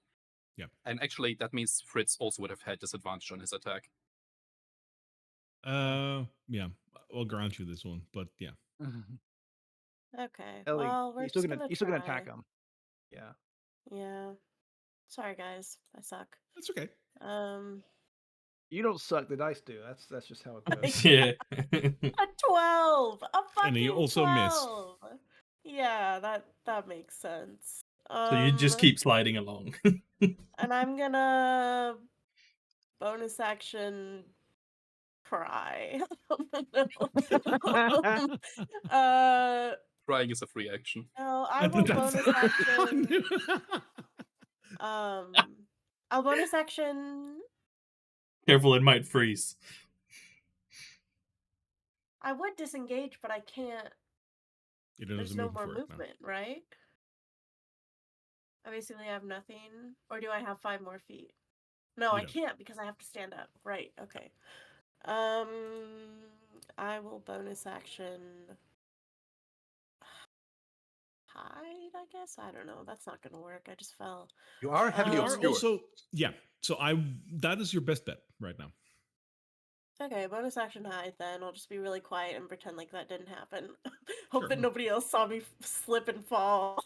Yeah. And actually, that means Fritz also would have had disadvantage on his attack. Yeah, I'll grant you this one, but yeah. Okay. Ellie, Well, we're you're still just gonna gonna you're still gonna try. attack him. Yeah. Yeah. Sorry, guys. I suck. That's okay. You don't suck. The dice do. That's just how it goes. Yeah. A 12. A fucking And you also 12. Yeah, that makes sense. So you just keep sliding along. And I'm gonna bonus action cry. Crying is a free action. No, I will bonus action. I'll bonus action. Careful, it might freeze. I would disengage, but I can't. There's no more movement, right? I basically have nothing. Or do I have 5 more feet? No, I can't because I have to stand up. Right, okay. I will bonus action hide, I guess. I don't know. That's not gonna work. I just fell. You are heavily You are obscured. also So that is your best bet right now. Okay, bonus action hide then. I'll just be really quiet and pretend like that didn't happen. Hope that nobody else saw me slip and fall.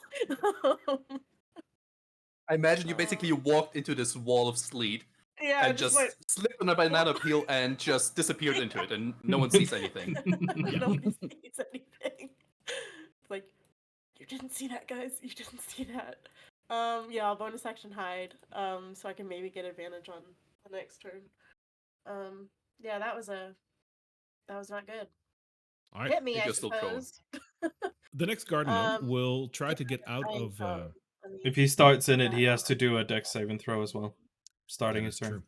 I imagine you basically walked into this wall of sleet Yeah, and just slipped on a banana peel and just disappeared into it, and no one sees anything. Nobody sees anything. Like, you didn't see that, guys. You didn't see that. Yeah, I'll bonus action hide. So I can maybe get advantage on the next turn. Yeah, that was not good. All right. Hit me, I You're still prone. suppose. The next garden gnome will try to get out of. If he starts in it, he has to do a dex saving throw as well. Starting his turn. True.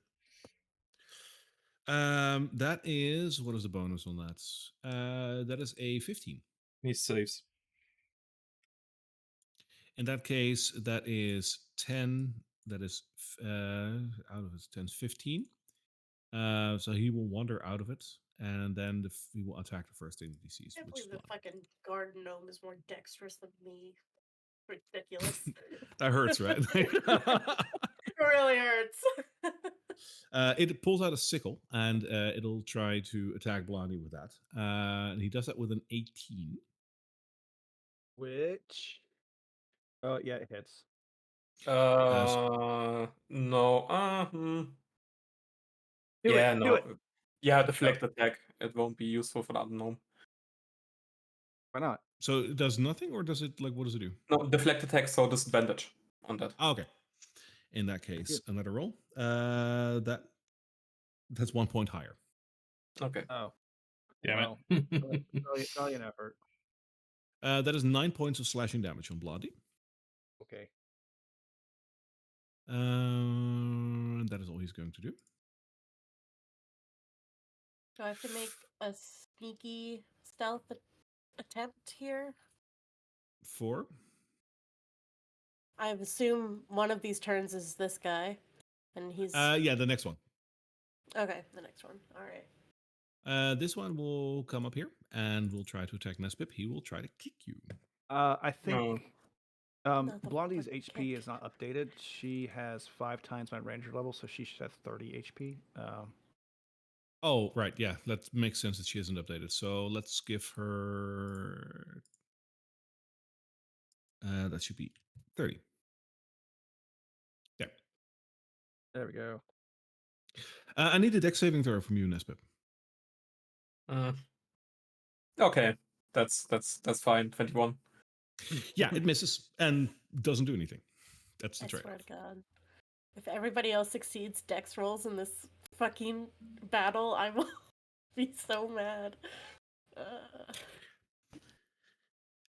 That is, what is the bonus on that? That is a 15. He saves. In that case, that is 10. That is out of his 10 is 15. So he will wander out of it, and then he will attack the first thing that he sees. I can't Which believe is the fucking garden gnome is more dexterous than me. Ridiculous. that hurts, right? It really hurts. It pulls out a sickle, and it'll try to attack Blondie with that. And he does that with an 18. Which? Oh yeah, it hits. No. Yeah, no. Yeah, deflect attack. It won't be useful for that gnome. Why not? So it does nothing, or does it, like, what does it do? No, deflect attack, so disadvantage on that. Oh, okay. In that case, another roll. That's 1 point higher. Okay. Oh. Damn it. Valiant effort. That is 9 points of slashing damage on Blondie. Okay. That is all he's going to do. Do I have to make a sneaky stealth attempt here? 4. I assume one of these turns is this guy, and he's Yeah, the next one. okay. The next one. All right. This one will come up here and will try to attack Nespip. He will try to kick you. I think Not the Blondie's fucking HP kick. is not updated. She has 5 times my ranger level, so she should have 30 HP. Oh, right. Yeah, that makes sense that she isn't updated. So let's give her That should be 30. Yeah. There we go. I need a dex saving throw from you, Nesbit. Okay, that's fine. 21. Yeah, it misses and doesn't do anything. That's the I trade. swear to God. If everybody else succeeds dex rolls in this fucking battle, I will be so mad.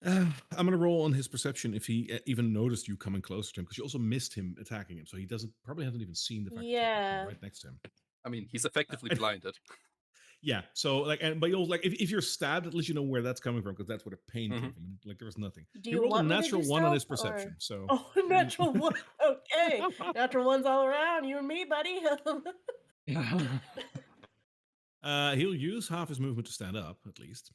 I'm gonna roll on his perception if he even noticed you coming closer to him, because you also missed him attacking him, so he probably hasn't even seen the fact that Yeah. you're right next to him. I mean, he's effectively blinded. Yeah, so like, but you'll like if you're stabbed, at least you know where that's coming from, because that's where the pain came from. Like there was nothing. Do He you rolled a want me to natural do 1 on his stealth, perception, or- so Oh, natural one. Okay, natural ones all around. You and me, buddy. he'll use half his movement to stand up at least.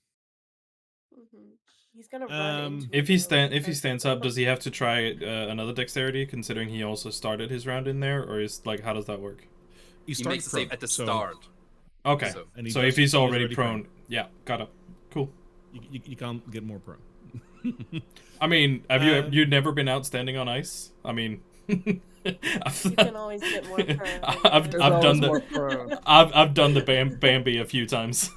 Mhm. He's gonna run into. If me, he though, stands up, does he have to try another dexterity? Considering he also started his round in there, or is like how does that work? He He makes a save at the start. Okay, So- And he so does- if he's he is already already prone, yeah, got it. Cool. You can't get more prone. I mean, have you never been outstanding on ice? I mean, You can always get more prone. I've There's done always the more prone. I've done the Bambi a few times.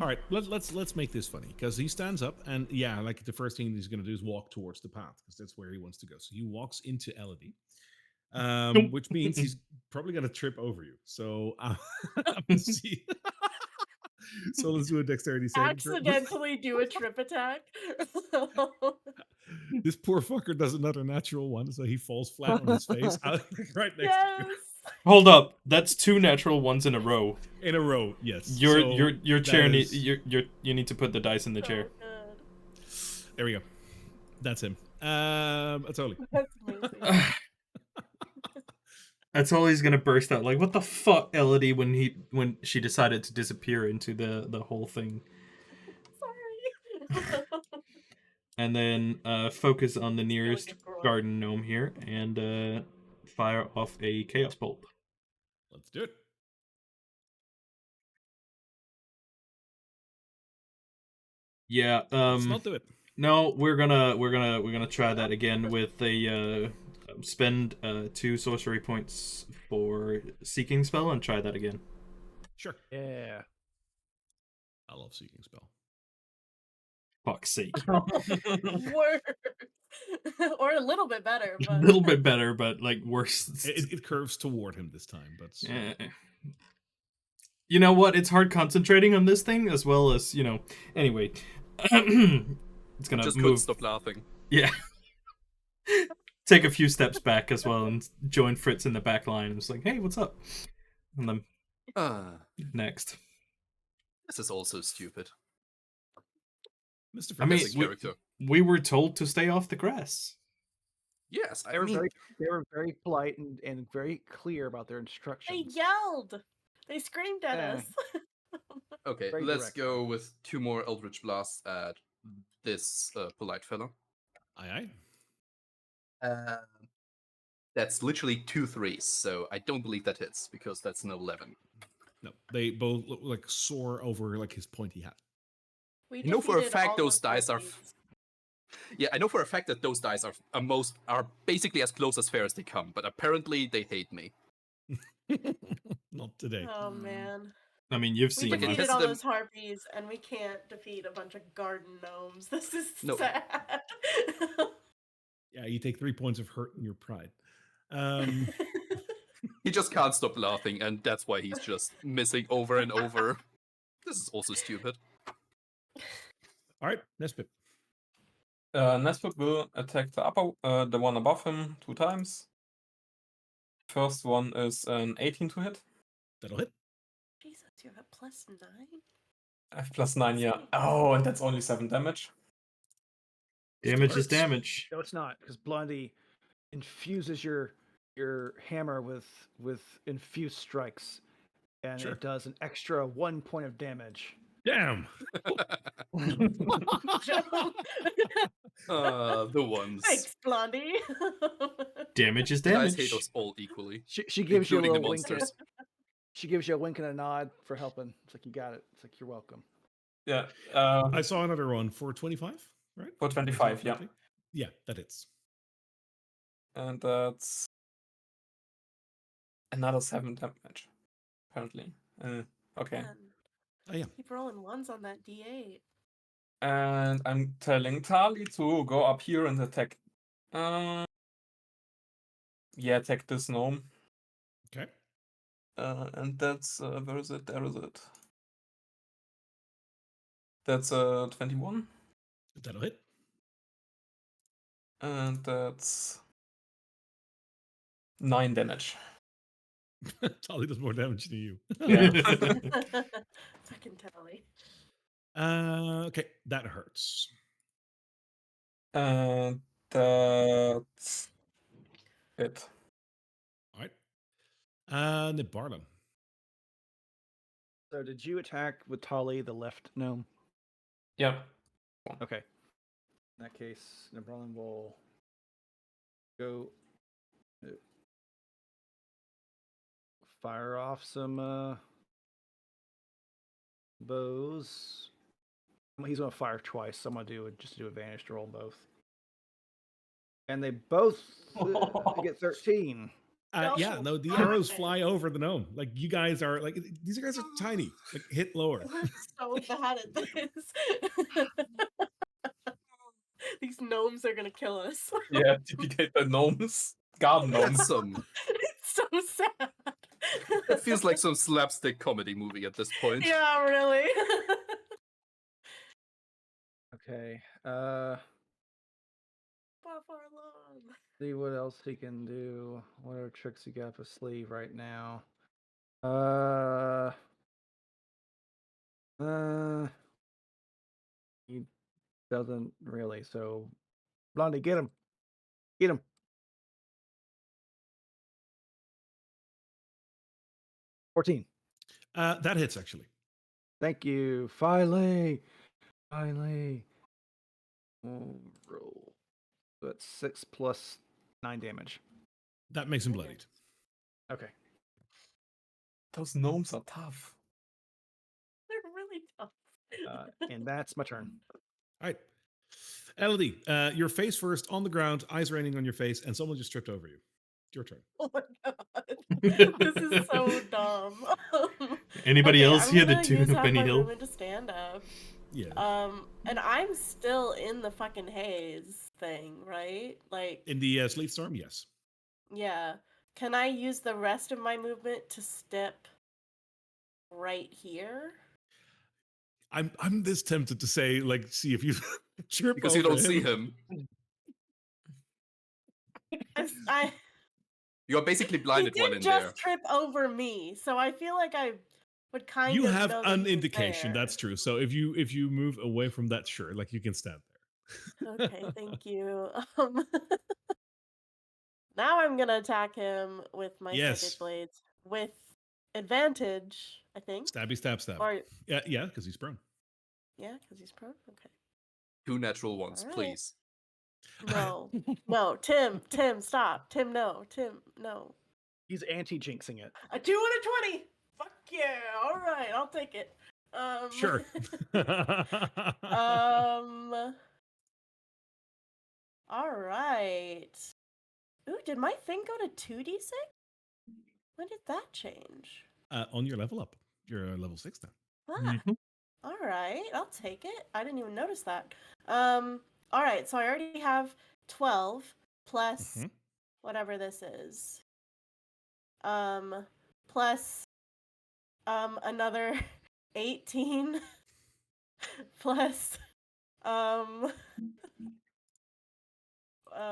All right, let's make this funny, because he stands up and yeah, like the first thing he's going to do is walk towards the path, because that's where he wants to go. So he walks into Elodie, which means he's probably going to trip over you. So I'm gonna see. So let's do a dexterity saving throw. Accidentally do a trip attack. This poor fucker does another natural one, so he falls flat on his face right next to Yes. you. Hold up, that's 2 natural ones in a row. In a row, yes. Your So your chair that needs is- you need to put the dice in the So chair. good. There we go. That's him. Totally. That's amazing. That's all he's gonna burst out like, what the fuck, Elodie, when she decided to disappear into the whole thing. Sorry. And then focus on the nearest good girl. garden gnome here and fire off a chaos bolt. Let's do it. Yeah, Let's not do it. no, we're gonna try that again with a spend 2 sorcery points for seeking spell and try that again. Sure. Yeah. I love seeking spell. Fuck's sake. Worse. Or a little bit better, A but little bit better, but like worse. It curves toward him this time, but You know what? It's hard concentrating on this thing as well as, Anyway. It's gonna Just couldn't move. stop laughing. Yeah. Take a few steps back as well and join Fritz in the back line. It's like, hey, what's up? And then next. This is also stupid. Mr. I mean, As a character. we were told to stay off the grass. Yes, They were very polite and very clear about their they instructions. yelled. They screamed at Yeah. us. Okay, Very let's direct. go with 2 more Eldritch Blasts at this polite fellow. Aye, aye. That's literally 2 threes, so I don't believe that hits because that's an 11. No, they both look like soar over like his pointy hat. We You know for a defeated fact all those the dice are. Porkies. Yeah, I know for a fact that those dice are basically as close as fair as they come, but apparently they hate me. Not today. Oh man. I mean, you've We seen Like, it us. defeated has all them- those harpies, and we can't defeat a bunch of garden gnomes. This is No. sad. Yeah, you take 3 points of hurt in your pride. He just can't stop laughing, and that's why he's just missing over and over. This is also stupid. All right, Nesbit. Nesbit will attack the one above him 2 times. First one is an 18 to hit. That'll hit. Jesus, you have a +9? I have +9, yeah. Oh, and that's only 7 damage. Damage is hurts. damage. No, it's not, because Blondie infuses your hammer with infused strikes, and Sure. it does an extra 1 point of damage. Damn. The ones. Thanks, Blondie. Damage is You guys damage. hate us all equally. She gives you a Including the little wink. monsters. She gives you a wink and a nod for helping. It's like, you got it. It's like, you're welcome. Yeah. I saw another one for 25. right? For 25, yeah. Yeah, that hits. And that's another 7 damage, apparently. Okay. Man, Oh, yeah. keep rolling ones on that D8. And I'm telling Tali to go up here and attack. Yeah, attack this gnome. Okay. And that's where is it? There is it. That's 21. That'll hit. And that's 9 damage. Tali does more damage than you. Yeah. Fucking Tally. Okay, that hurts. And that's it. All right. Nibarlan. So did you attack with Tali, the left gnome? Yeah. Okay. In that case, Nebralin will go fire off some bows. Well, he's gonna fire twice, so I'm gonna do advantage to roll both. And they both get 13. Yeah, no, the arrows fly over the gnome. Like you guys are like these guys are tiny. Like hit lower. We're so bad at this. These gnomes are gonna kill us. Yeah, duplicate the gnomes. Garden gnomes. Handsome. It's so sad. It feels like some slapstick comedy movie at this point. Yeah, really. Okay. Far along. See what else he can do. What other tricks he got up his sleeve right now? He doesn't really. So, Blondie, get him. Get him. 14. That hits actually. Thank you. Finally. Roll. So that's 6 plus 9 damage. That makes him bloodied. Okay. Those gnomes are tough. They're really tough. And that's my turn. All right. Elodie, your face first on the ground, eyes raining on your face, and someone just tripped over you. It's your turn. Oh my god. This is so dumb. Anybody else I'm here to gonna tune use up half any my hill? movement to stand up. Yeah. And I'm still in the fucking haze thing, right? Like, In the sleet storm, yes. yeah. Can I use the rest of my movement to step right here? I'm this tempted to say, like, see if you trip Because you over don't see him. I You're basically he blinded while did in just there. trip over me, so I feel like I would kind You of have know that an he was indication. there. That's true. So if you move away from that, sure, like you can stand there. Okay, thank you. Now I'm gonna attack him with my Yes. psychic blades with advantage, I think. Stabby, stab, stab. Or Yeah, because he's prone. yeah, because he's prone. Okay. 2 natural ones, All right. please. No, no, Tim, stop. Tim, no. He's anti-jinxing it. A 2 and a 20. Fuck yeah! All right, I'll take it. Sure. All right. Ooh, did my thing go to 2d6? When did that change? On your level up. You're level 6 now. Ah. All right, I'll take it. I didn't even notice that. All right, so I already have 12 plus whatever this is. Plus another 18 plus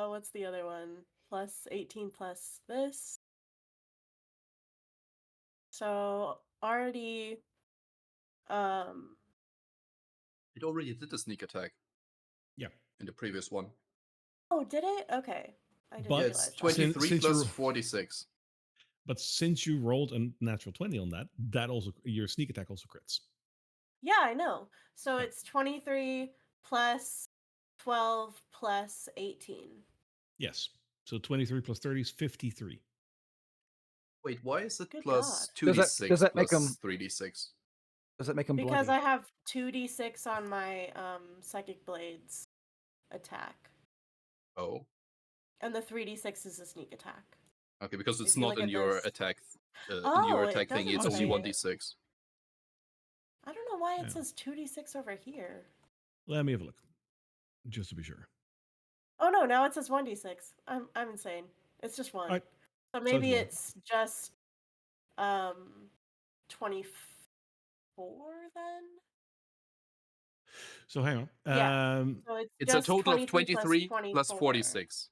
what's the other one? Plus 18 plus this. So already It already did the sneak attack. Yeah. In the previous one. Oh, did it? Okay. I didn't But Yeah, realize it's that. 23 Since plus you're- 46. But since you rolled a natural 20 on that also your sneak attack also crits. Yeah, I know. So Yeah. it's 23 plus 12 plus 18. Yes. So 23 plus 30 is 53. Wait, why is it Good plus God. 2d6 does that make plus him- 3d6? Does that make him Because bloody? I have 2d6 on my psychic blades. attack, Oh, and the 3d6 is a sneak attack. okay, because it's If you not look in at your those- attack. In Oh, your it attack thing, doesn't it's only say it. 1d6. I don't know why it Yeah. says 2d6 over here. Let me have a look, just to be sure. Oh no, now it says 1d6. I'm insane. It's just one. Alright, So so maybe it's it's just 24 then? So hang on. Yeah. So it's It's a just total of 23 plus 23 plus 24. 46.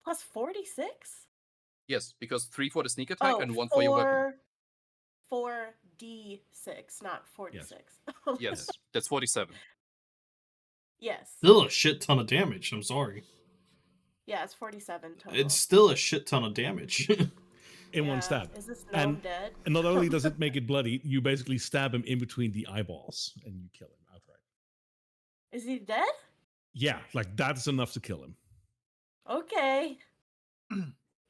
Plus 46? Yes, because 3 for the sneak attack Oh, and 1 for your weapon. 4d6, not 46. Yes, that's 47. Yes. Still a shit ton of damage. I'm sorry. Yeah, it's 47 total. It's still a shit ton of damage. in one Yeah. stab. Is this gnome And, dead? and not only does it make it bloody, you basically stab him in between the eyeballs and you kill him outright. Is he dead? Yeah, like that's enough to kill him. Okay.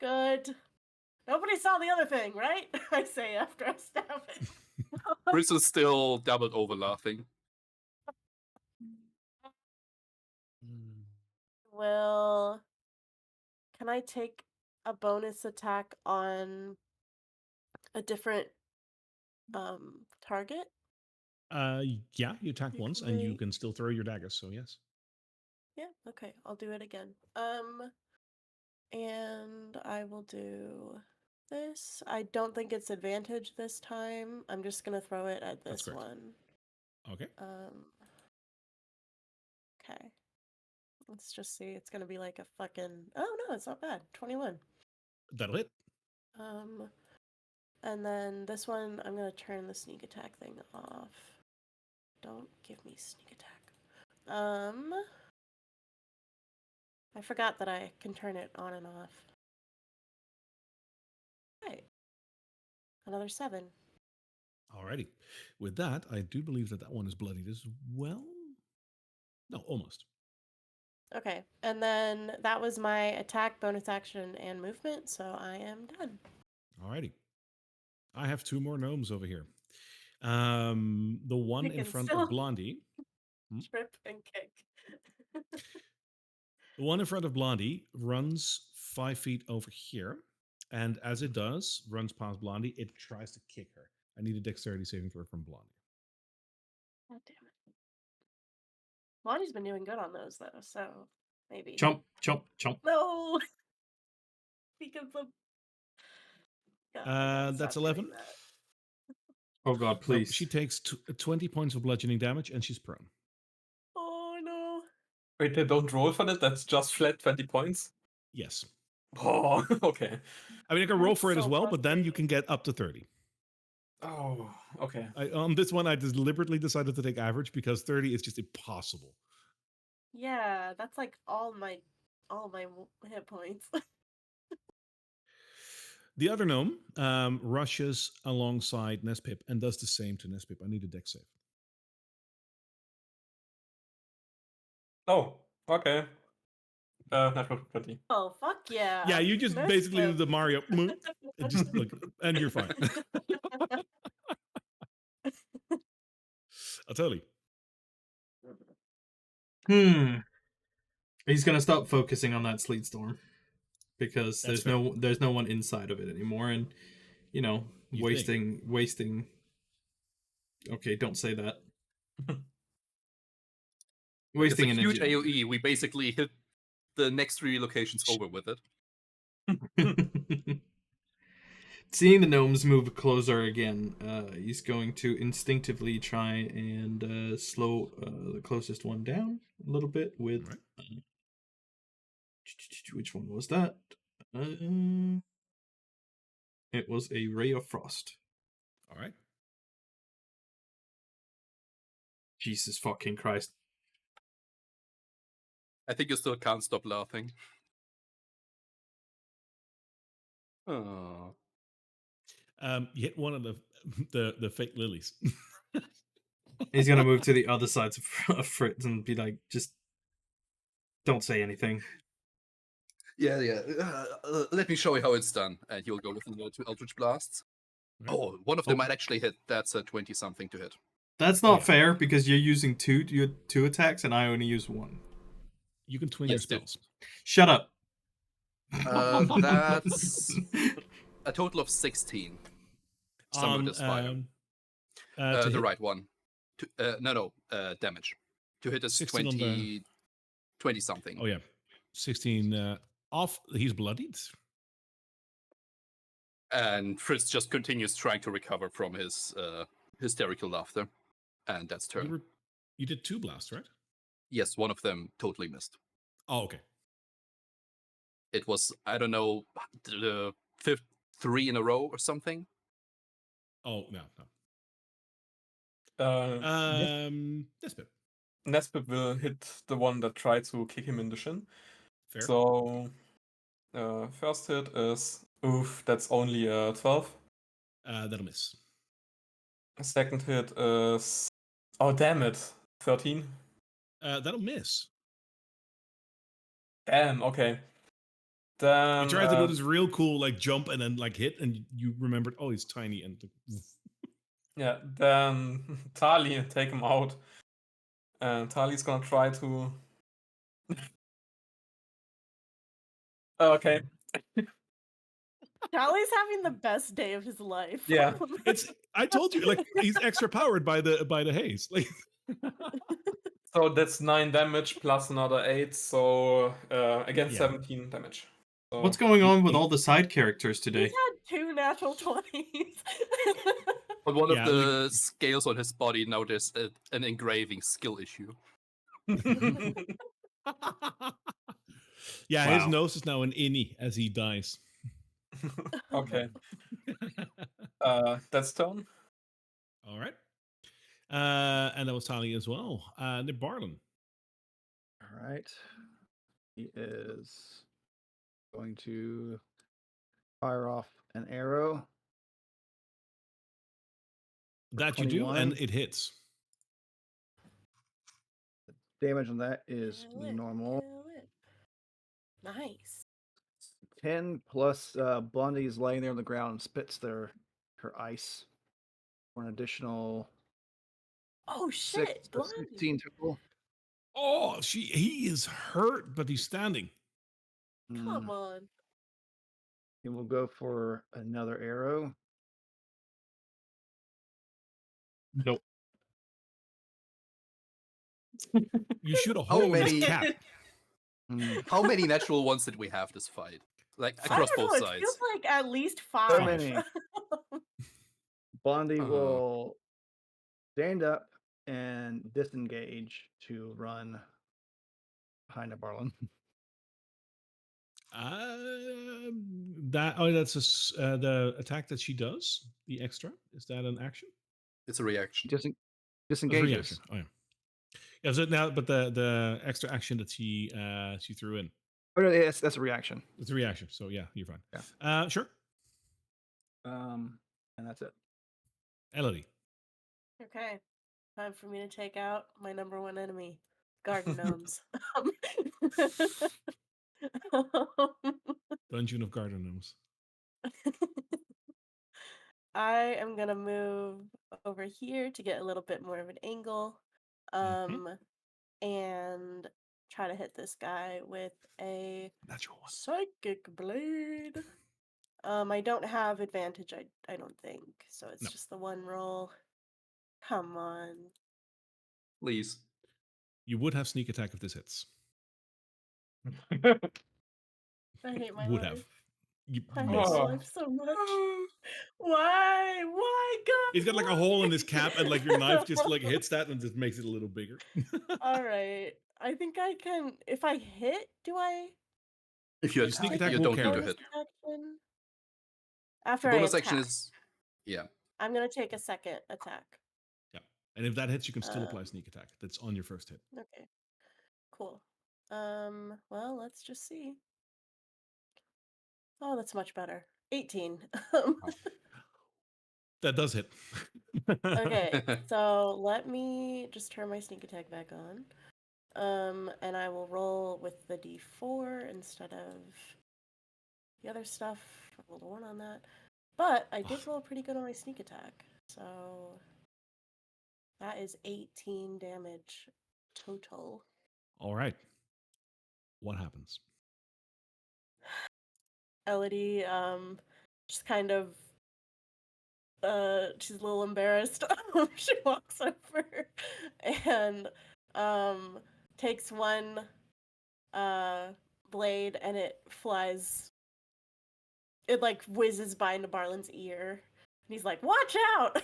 Good. Nobody saw the other thing, right? I say after I stab it. Chris is still doubled over laughing. Will. Can I take a bonus attack on a different target? Yeah, you attack You once can and you make- can still throw your daggers, so yes. Yeah, okay, I'll do it again. And I will do this. I don't think it's advantage this time. I'm just gonna throw it at That's this correct. one. Okay. Okay. Let's just see. It's gonna be like a fucking. Oh no, it's not bad. 21. That'll hit. And then this one, I'm gonna turn the sneak attack thing off. Don't give me sneak attack. I forgot that I can turn it on and off. Right. Another 7. Alrighty. With that, I do believe that that one is bloodied as well. No, almost. Okay, and then that was my attack, bonus action, and movement, so I am done. Alrighty. I have 2 more gnomes over here. The one You in can front still- of Blondie. Trip and kick. The one in front of Blondie runs 5 feet over here. And as it does, runs past Blondie, it tries to kick her. I need a dexterity saving throw from Blondie. God damn it. Lonnie's been doing good on those, though, so maybe. Chomp, chomp, chomp. No! Because of. God, I gotta That's stop doing 11. that. Oh god, No, please. she takes 20 points of bludgeoning damage and she's prone. Oh no. Wait, they don't roll for that? That's just flat 20 points? Yes. Oh, okay. I mean, I can roll That's for it as so well, but then you frustrating. can get up to 30. Oh, okay. On this one, I deliberately decided to take average because 30 is just impossible. Yeah, that's like all my hit points. The other gnome rushes alongside Nespip and does the same to Nespip. I need a dex save. Oh, okay. Natural 20. Oh fuck yeah. Yeah, you just Nice basically do tip. the Mario, and just look, and you're fine. Totally. He's gonna stop focusing on that sleet storm because That's there's no one inside of it anymore, and you know, You wasting. Okay, don't say that. It's a Wasting huge energy. AoE. We basically hit the next 3 locations over with it. Seeing the gnomes move closer again, he's going to instinctively try and slow the closest one down a little bit with. Right. Which one was that? It was a ray of frost. All right. Jesus fucking Christ. I think you still can't stop laughing. Oh. You hit one of the fake lilies. He's gonna move to the other side of Fritz and be like, just don't say anything. Yeah. Let me show you how it's done. And you'll go with the 2 Eldritch Blasts. Right. Oh, one of them Oh. might actually hit. That's a 20-something to hit. That's not fair because you're using two attacks and I only use one. You can twin Yes, your dude. spells. Shut up. That's a total of 16. Some of this fire. To The hit, right one. Damage. To hit is 16 on 20 something. Oh yeah, 16 off. He's bloodied. And Fritz just continues trying to recover from his hysterical laughter. And that's turn. You did 2 blasts, right? Yes, one of them totally missed. Oh, okay. It was, I don't know, the 3 in a row or something. Oh no. Nesbit. Nesbit will hit the one that tried to kick him in the shin. Fair. So, first hit is that's only a 12. That'll miss. Second hit is damn it, 13. That'll miss. Damn, okay. Then You tried to do this real cool like jump and then like hit, and you remembered, oh, he's tiny and. yeah, then Tali take him out. And Tali's gonna try to. Okay. Charlie's having the best day of his life. Yeah. I told you, like he's extra powered by the haze. Like. So that's 9 damage plus another 8, so again Yeah. 17 damage. So What's going on with all the side characters He's today? had 2 natural 20s. On one Yeah, of the scales on his body, now there's an engraving skill issue. Yeah, his Wow. nose is now an innie as he dies. Okay. That's turn. All right. And that was Tali as well. The Barlin. All right. He is going to fire off an arrow. That you do, 21. and it hits. Damage on that is Kill it, normal. kill it. Nice. 10 plus Blondie is laying there on the ground and spits her ice for an additional Oh 6, shit, so Blondie. 16 total. Oh, he is hurt, but he's standing. Come on. He will go for another arrow. Nope. You shoot a How hole in his many- cap. How many natural ones did we have this fight? Like I across don't both know, it sides. feels like at least 5. So many. Blondie Uh-huh. will stand up and disengage to run behind a Barlin. That's the attack that she does. The extra, is that an action? It's a reaction. That's a Disengages. reaction. Oh yeah. Yeah. So now, but the extra action that she threw in. Oh no, yes, that's a reaction. It's a reaction. So yeah, you're fine. Yeah. Sure. And that's it. Elodie. Okay. Time for me to take out my number 1 enemy, garden gnomes. Dungeon of Garden Gnomes. I am gonna move over here to get a little bit more of an angle, and try to hit this guy with a Natural one. psychic blade. I don't have advantage. I don't think so. It's No. just the one roll. Come on. Please. You would have sneak attack if this hits. I hate my Would life. have. You I hate miss. my life so much. Why? Why, God? He's got like a hole in his cap, and like your knife just like hits that and just makes it a little bigger. All right. I think I can. If I hit, do I? If you You sneak attack, attack you won't don't need to bonus hit. action? After Bonus I action attack, is I'm gonna take a second attack. Yeah. And if that hits, you can still apply Um, sneak attack. That's on your first hit. Okay. Cool. Well, let's just see. Oh, that's much better. 18. That does hit. Okay, so let me just turn my sneak attack back on. And I will roll with the D4 instead of the other stuff. I rolled a 1 on that. But I did roll pretty good on my sneak attack. So That is 18 damage total. All right. What happens? Elodie, just kind of, she's a little embarrassed. She walks over and, takes one, blade and it flies. It like whizzes by into Barlin's ear. And he's like, "Watch out!"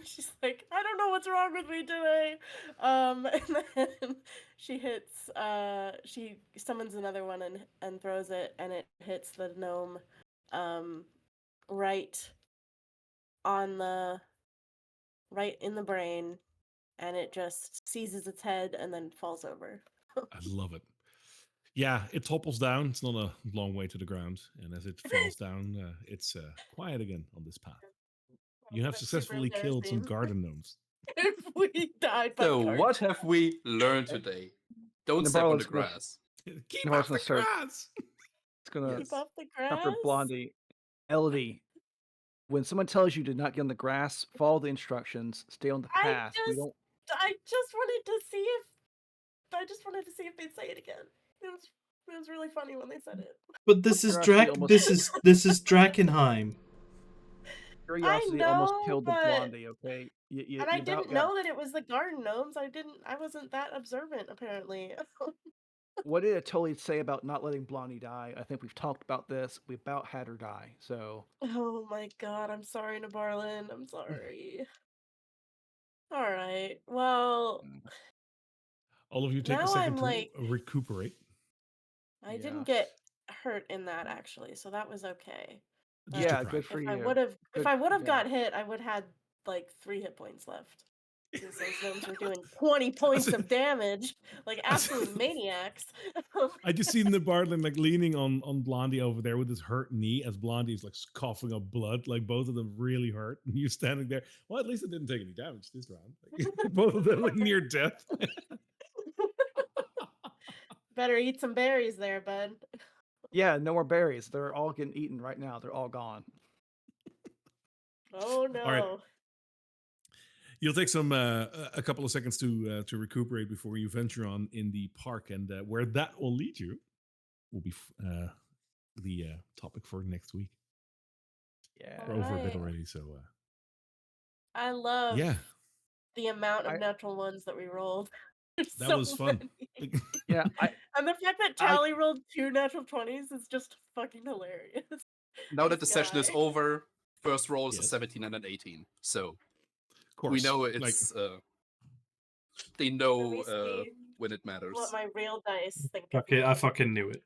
She's like, "I don't know what's wrong with me today." And then she summons another one and throws it, and it hits the gnome, right right in the brain, and it just seizes its head and then falls over. I love it. Yeah, it topples down. It's not a long way to the ground. And as it falls down, it's quiet again on this path. You have That's super successfully killed some embarrassing. garden gnomes. If we died by So, card. what have we learned today? Don't step on the Nabarlo's gonna- grass. Keep No, I was off the gonna start- grass! It's gonna Keep off the not for grass. Blondie. Elodie, when someone tells you to not get on the grass, follow the instructions. Stay on the path. We don't. I just wanted to see if they'd say it again. It was really funny when they said it. But this is They're actually almost- this is Drakkenheim. Curiosity I almost know, killed the but- Blondie. Okay, And I didn't know that it was the garden gnomes. I wasn't that observant apparently. What did it totally say about not letting Blondie die? I think we've talked about this. We about had her die. So Oh my god, I'm sorry, Nabarlin. I'm sorry. All right. Well, All of you take a Now second I'm to like- recuperate. I Yeah. didn't get hurt in that actually, so that was okay. Just yeah, deprived. good for If you. I would have Good- if I would have yeah. got hit, I would have had like 3 hit points left. Since those gnomes were doing 20 points of damage, like absolute maniacs. I just seen the Bartlin like leaning on Blondie over there with his hurt knee as Blondie's like coughing up blood. Like both of them really hurt. And you're standing there. Well, at least it didn't take any damage this round. Like, both of them like near death. Better eat some berries there, bud. Yeah, no more berries. They're all getting eaten right now. They're all gone. Oh no. right. You'll take a couple of seconds to recuperate before you venture on in the park, and where that will lead you will be the topic for next week. Yeah. We're over a bit Alright. already, so I love yeah, the amount of I- natural ones that we rolled. There's that so was fun. many. Yeah, And the fact that Tally rolled 2 natural 20s is just fucking hilarious. Now that the This session is guy. over, first roll is a Yes. 17 and an 18. So Of course, we know like, it's they Let know me see when it matters. what my real dice think. of Okay, me. I fucking knew it.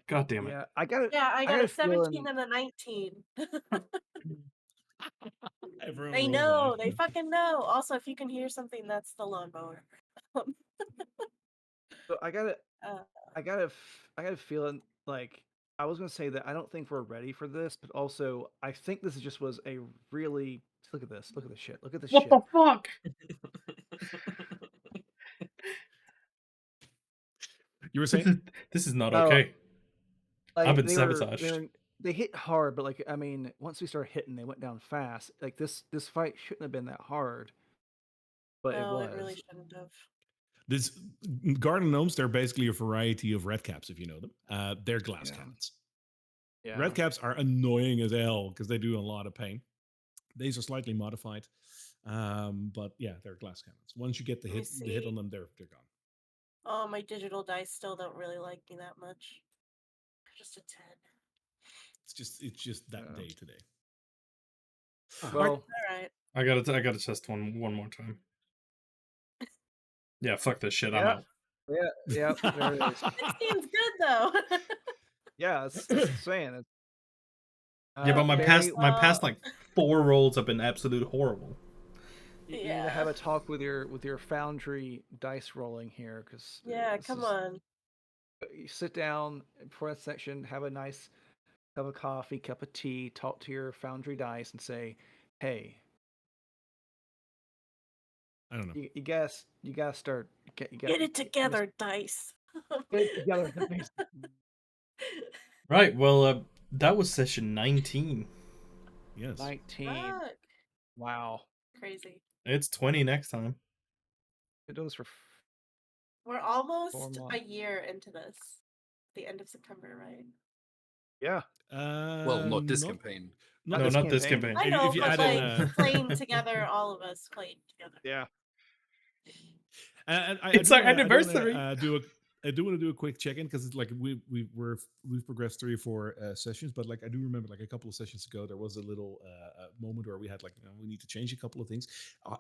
God damn it. yeah. I got it. Yeah, I got got a a feeling- 17 and a 19. everyone They rolls know. high. They fucking know. Also, if you can hear something, that's the lawnmower. So I got it. Uh, I got a feeling like I was gonna say that I don't think we're ready for this, but also I think this just was a really look at this. Look at this shit. Look at this What shit. the fuck? You were This saying? is, this is not Oh, okay. Like, I've been they were- sabotaged. they hit hard, but like I mean, once we started hitting, they went down fast. Like this fight shouldn't have been that hard, but it no, was. it really shouldn't have. This garden gnomes, they're basically a variety of red caps, if you know them. They're glass Yeah. cannons. Yeah. Red caps are annoying as hell because they do a lot of pain. These are slightly modified, but yeah, they're glass cannons. Once you get the Let me hit see. on them, they're gone. Oh, my digital dice still don't really like me that much. Just a 10. It's just that Yeah. day today. Well, All right. I gotta test one more time. Yeah, fuck this shit. I'm Yeah. out. yeah, there it is. 16's good though. Yeah, it's saying it. Yeah, but my Barry, past like 4 rolls have been absolute horrible. you need to Yeah. have a talk with your foundry dice rolling here, because Yeah, come on. You sit down for that section, have a nice cup of coffee, cup of tea, talk to your foundry dice, and say, "Hey, I don't know. you gotta start you Get it together, dice. Get it together, guys." Right. Well, that was session 19. Yes. 19. Fuck. Wow. Crazy. It's 20 next time. Been doing this for We're almost a year into this. The end of September, right? yeah. Well, not this campaign. Not No, this not this campaign. campaign. I know, if you but add in, like playing together, all of us playing together. Yeah. and It's our anniversary. I do want to do a quick check-in because it's like we've progressed 3 or 4 sessions, but like I do remember like a couple of sessions ago there was a little moment where we had like we need to change a couple of things.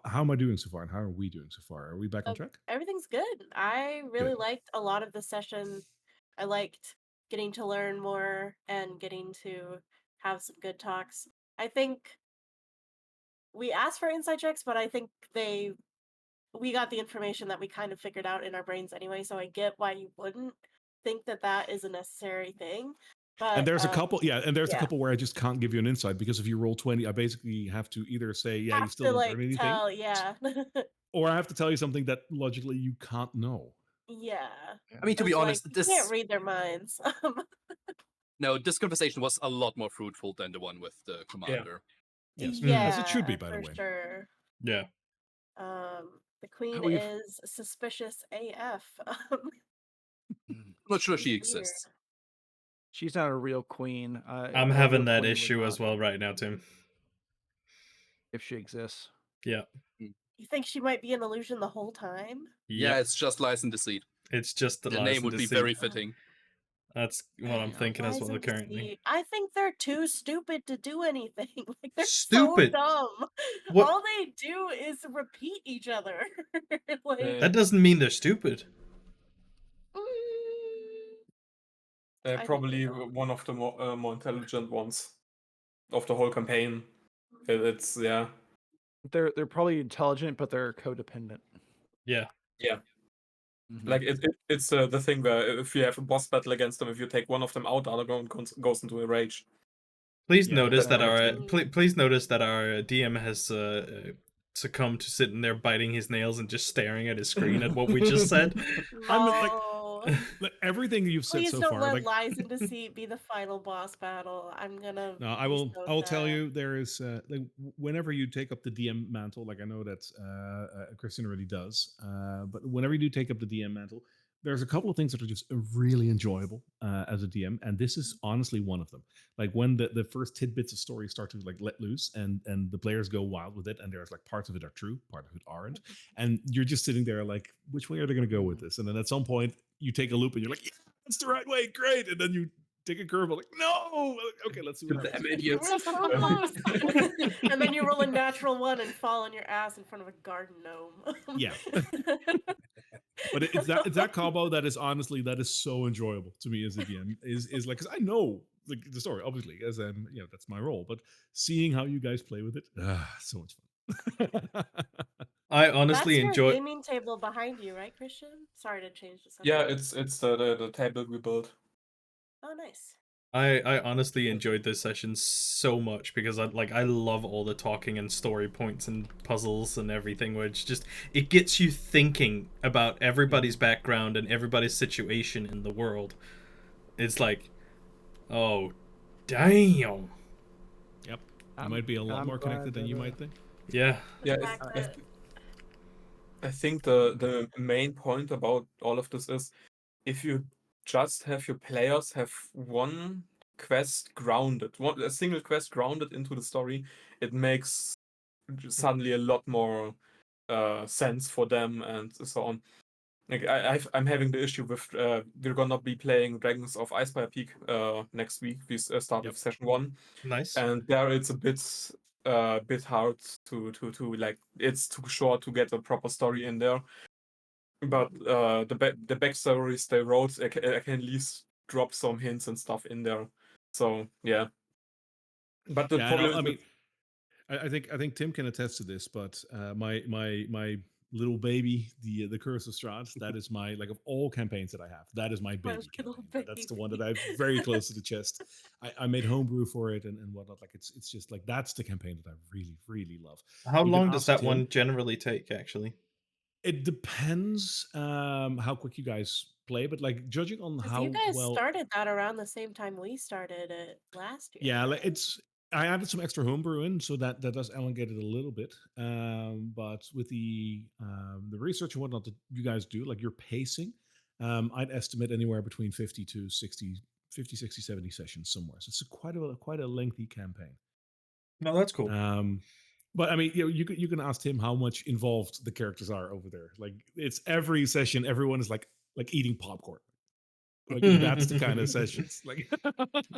How am I doing so far, and how are we doing so far? Are we back on track? Everything's good. I really Good. liked a lot of the session. I liked getting to learn more and getting to have some good talks. I think we asked for inside checks, but I think we got the information that we kind of figured out in our brains anyway, so I get why you wouldn't think that that is a necessary thing. But And there's a couple, and there's a yeah. couple where I just can't give you an insight because if you roll 20, I basically have to either say, yeah, you have still to didn't like learn anything, tell, yeah. or I have to tell you something that logically you can't know. Yeah. I mean, to be It's honest, like, you this can't read their minds. no, this conversation was a lot more fruitful than the one with the commander. Yes, yeah, as it should be, by the for way. sure. Yeah. The queen We've- is suspicious AF. I'm not sure she Weird. exists. She's not a real queen. I'm a having real that queen would issue as not, well right now, Tim. if she exists. Yeah. You think she might be an illusion the whole time? Yeah, Yep. it's just lies and deceit. It's just The lies name and would be deceit. very fitting. That's what I'm thinking as Lies well and currently. deceit. I think they're too stupid to do anything. Like they're Stupid? so dumb. What? All they do is repeat each other. Like That doesn't mean they're stupid. mm, I think Probably they don't. one of the more intelligent ones of the whole campaign. It's yeah. They're probably intelligent, but they're codependent. Yeah. Yeah. Mhm. Like it's the thing where if you have a boss battle against them, if you take one of them out, the other one goes into a rage. Please Yeah, notice that that's our kind of please notice that our DM has succumbed to sitting there biting his nails and just staring at his screen at what we just said. I'm like, No. like, everything you've said Please so don't far. let Like, lies and deceit be the final boss battle. I'm gonna. no, I be will. so I will tell sad. you there is like whenever you take up the DM mantle, like I know that Kristen already does, but whenever you do take up the DM mantle, there's a couple of things that are just really enjoyable as a DM, and this is honestly one of them. Like when the first tidbits of story start to like let loose, and the players go wild with it, and there's like parts of it are true, part of it aren't, and you're just sitting there like, which way are they going to go with this? And then at some point you take a loop and you're like, yeah, that's the right way, great, and then you take a curve, like, no, okay, let's see what happens. Damn idiots. We're so close. And then you roll a natural one and fall on your ass in front of a garden gnome. Yeah. But it's that combo that is honestly that is so enjoyable to me as a DM is like because I know the story obviously as that's my role, but seeing how you guys play with it, so much fun. I honestly That's your enjoy. gaming table behind you, right, Christian? Sorry to change the subject. yeah. It's the table we built. Oh, nice. I honestly enjoyed this session so much because I love all the talking and story points and puzzles and everything, which just it gets you thinking about everybody's background and everybody's situation in the world. It's like, oh, damn. Yep, I might be a lot I'm more connected glad than you that, might think. Yeah. The Yeah, fact that I think the main point about all of this is if you just have your players have one quest grounded, a single quest grounded into the story, it makes suddenly a lot more sense for them and so on. Like I'm having the issue with we're gonna be playing Dragons of Icefire Peak next week. We start Yep. with session 1, Nice. and there it's a bit hard to like it's too short to get a proper story in there. But the backstories they wrote, I can at least drop some hints and stuff in there. So yeah. But the Yeah, problem I is mean, I think Tim can attest to this, but my little baby, the Curse of Strahd, that is my like of all campaigns that I have, that is my my baby little campaign. That's the one that baby. I have very close to the chest. I made homebrew for it and whatnot. Like it's just like that's the campaign that I really love. How You can long does ask that Tim. one generally take, actually? It depends how quick you guys play, but like judging on Because how you guys well started that around the same time we started it last year. yeah, like right? I added some extra homebrew in, so that does elongate it a little bit. But with the research and whatnot that you guys do, like your pacing, I'd estimate anywhere between 50 to 60, 50, 60, 70 sessions somewhere. So it's quite a lengthy campaign. No, that's cool. But I mean, you can ask Tim how much involved the characters are over there. Like it's every session, everyone is like eating popcorn. Like that's the kind of sessions. Like,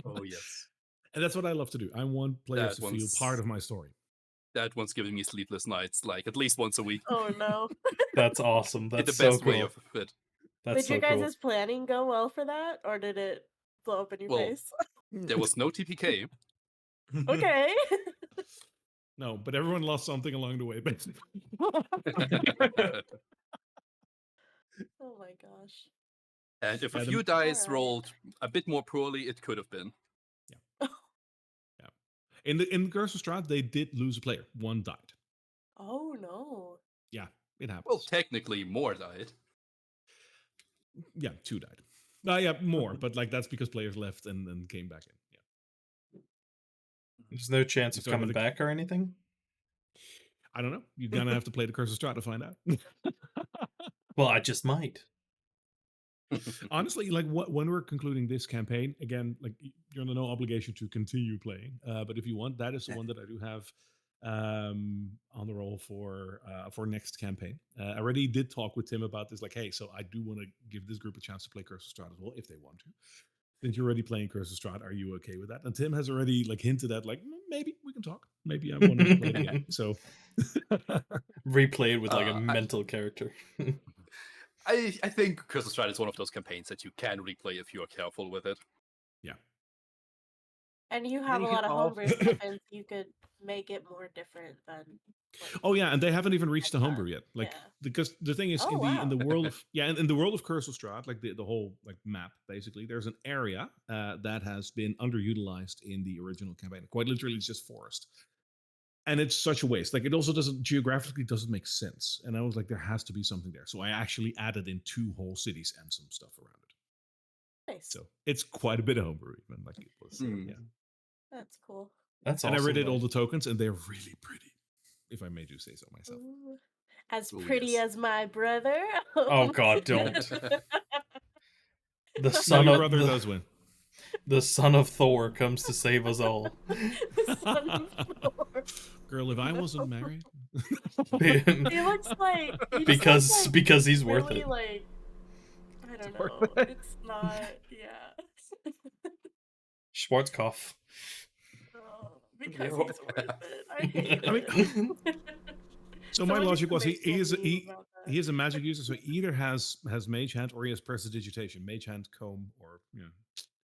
Oh yes, and that's what I love to do. I want players that to feel part of my story. That one's giving me sleepless nights, like at least once a week. Oh no. That's awesome. In That's the so best cool. way of it. That's Did your so cool. guys' planning go well for that, or did it blow up in your Well, face? There was no TPK. Okay. No, but everyone lost something along the way, basically. Oh my gosh. And if a Yeah, few dice Alright. rolled a bit more poorly, it could have been. In the Curse of Strahd, they did lose a player. One died. Oh no. Yeah, it happens. Well, technically more died. Yeah, 2 died. Yeah, more, but like that's because players left and then came back in. Yeah. There's no chance You of started coming with a- back or anything? I don't know. You're gonna have to play the Curse of Strahd to find out. Well, I just might. Honestly, like when we're concluding this campaign, again, like you're under no obligation to continue playing. But if you want, that is the one that I do have on the roll for next campaign. I already did talk with Tim about this. Like, hey, so I do want to give this group a chance to play Curse of Strahd as well, if they want to. Since you're already playing Curse of Strahd, are you okay with that? And Tim has already like hinted at like maybe we can talk. Maybe I want to play it again. So Replay it with like a I- mental character. I think Curse of Strahd is one of those campaigns that you can replay if you are careful with it. Yeah. And you have a you lot can of homebrew stuff, and you could make it more different than. Like, Oh yeah, and they haven't even reached the next homebrew time. yet. Like Yeah. because the thing is Oh, in the wow. world of in the world of Curse of Strahd, like the whole like map basically, there's an area that has been underutilized in the original campaign. Quite literally, it's just forest, and it's such a waste. Like it also doesn't make sense. And I was like, there has to be something there. So I actually added in 2 whole cities and some stuff around it. Nice. So it's quite a bit of homebrew, even like it was. Yeah, That's cool. That's and awesome. I read though. all the tokens, and they're really pretty, if I may do say so myself. Ooh. As Oh, pretty yes. as my brother. Oh God, don't. The No, son your of brother does win. the son of Thor comes to save us all. The son of Thor. Girl, if I wasn't married. He looks like he just looks like because he's worth really it. like I don't worth know. it. It's not. Yeah. Schwarzkopf. Oh, because Yo. he's worth it. I hate I mean, it. So my Someone needs logic to was make he is some meme he about that. he is a magic user, so he either has mage hand or he has prestidigitation, mage hand, comb, or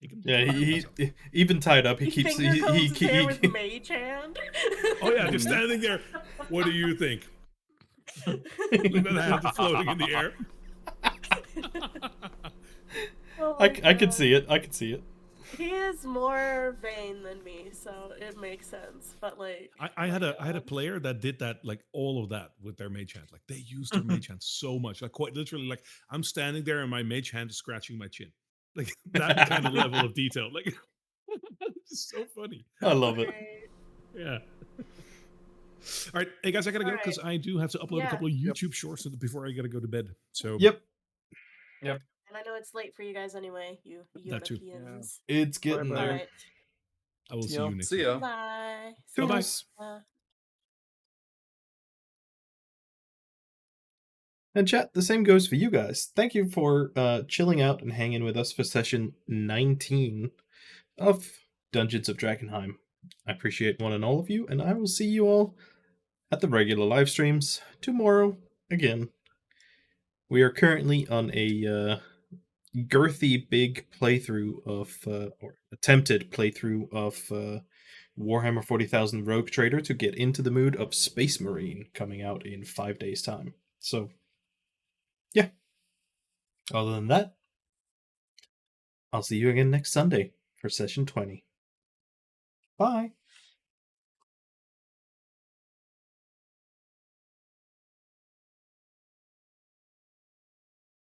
he can. Yeah, fuck he himself. even tied up. He He keeps finger combs his hair he with mage hand. Oh yeah, just standing there. What do you think? Leave that hand floating in the air. Oh I my could God. see it. I could see it. He is more vain than me, so it makes sense. But like, I had a player that did that, like all of that with their mage hand. Like they used their mage hand so much, like quite literally. Like I'm standing there and my mage hand is scratching my chin, like that kind of level of detail. Like it's so funny. I love it. great. Yeah. All right, hey guys, I gotta go because I do have to upload a Yeah. couple of YouTube shorts before I gotta go to bed. So Yep, And I know it's late for you guys anyway, you That too. Europeans. it's getting Bye-bye. there. Alright. I will see Yeah. you next See week. ya. Bye. Bye-bye. Toodles. Uh, And chat, the same goes for you guys. Thank you for chilling out and hanging with us for session 19 of Dungeons of Drakkenheim. I appreciate one and all of you, and I will see you all at the regular live streams tomorrow again. We are currently on a girthy big playthrough of, or attempted playthrough of Warhammer 40,000 Rogue Trader to get into the mood of Space Marine, coming out in 5 days' time. So, yeah. Other than that, I'll see you again next Sunday for session 20. Bye.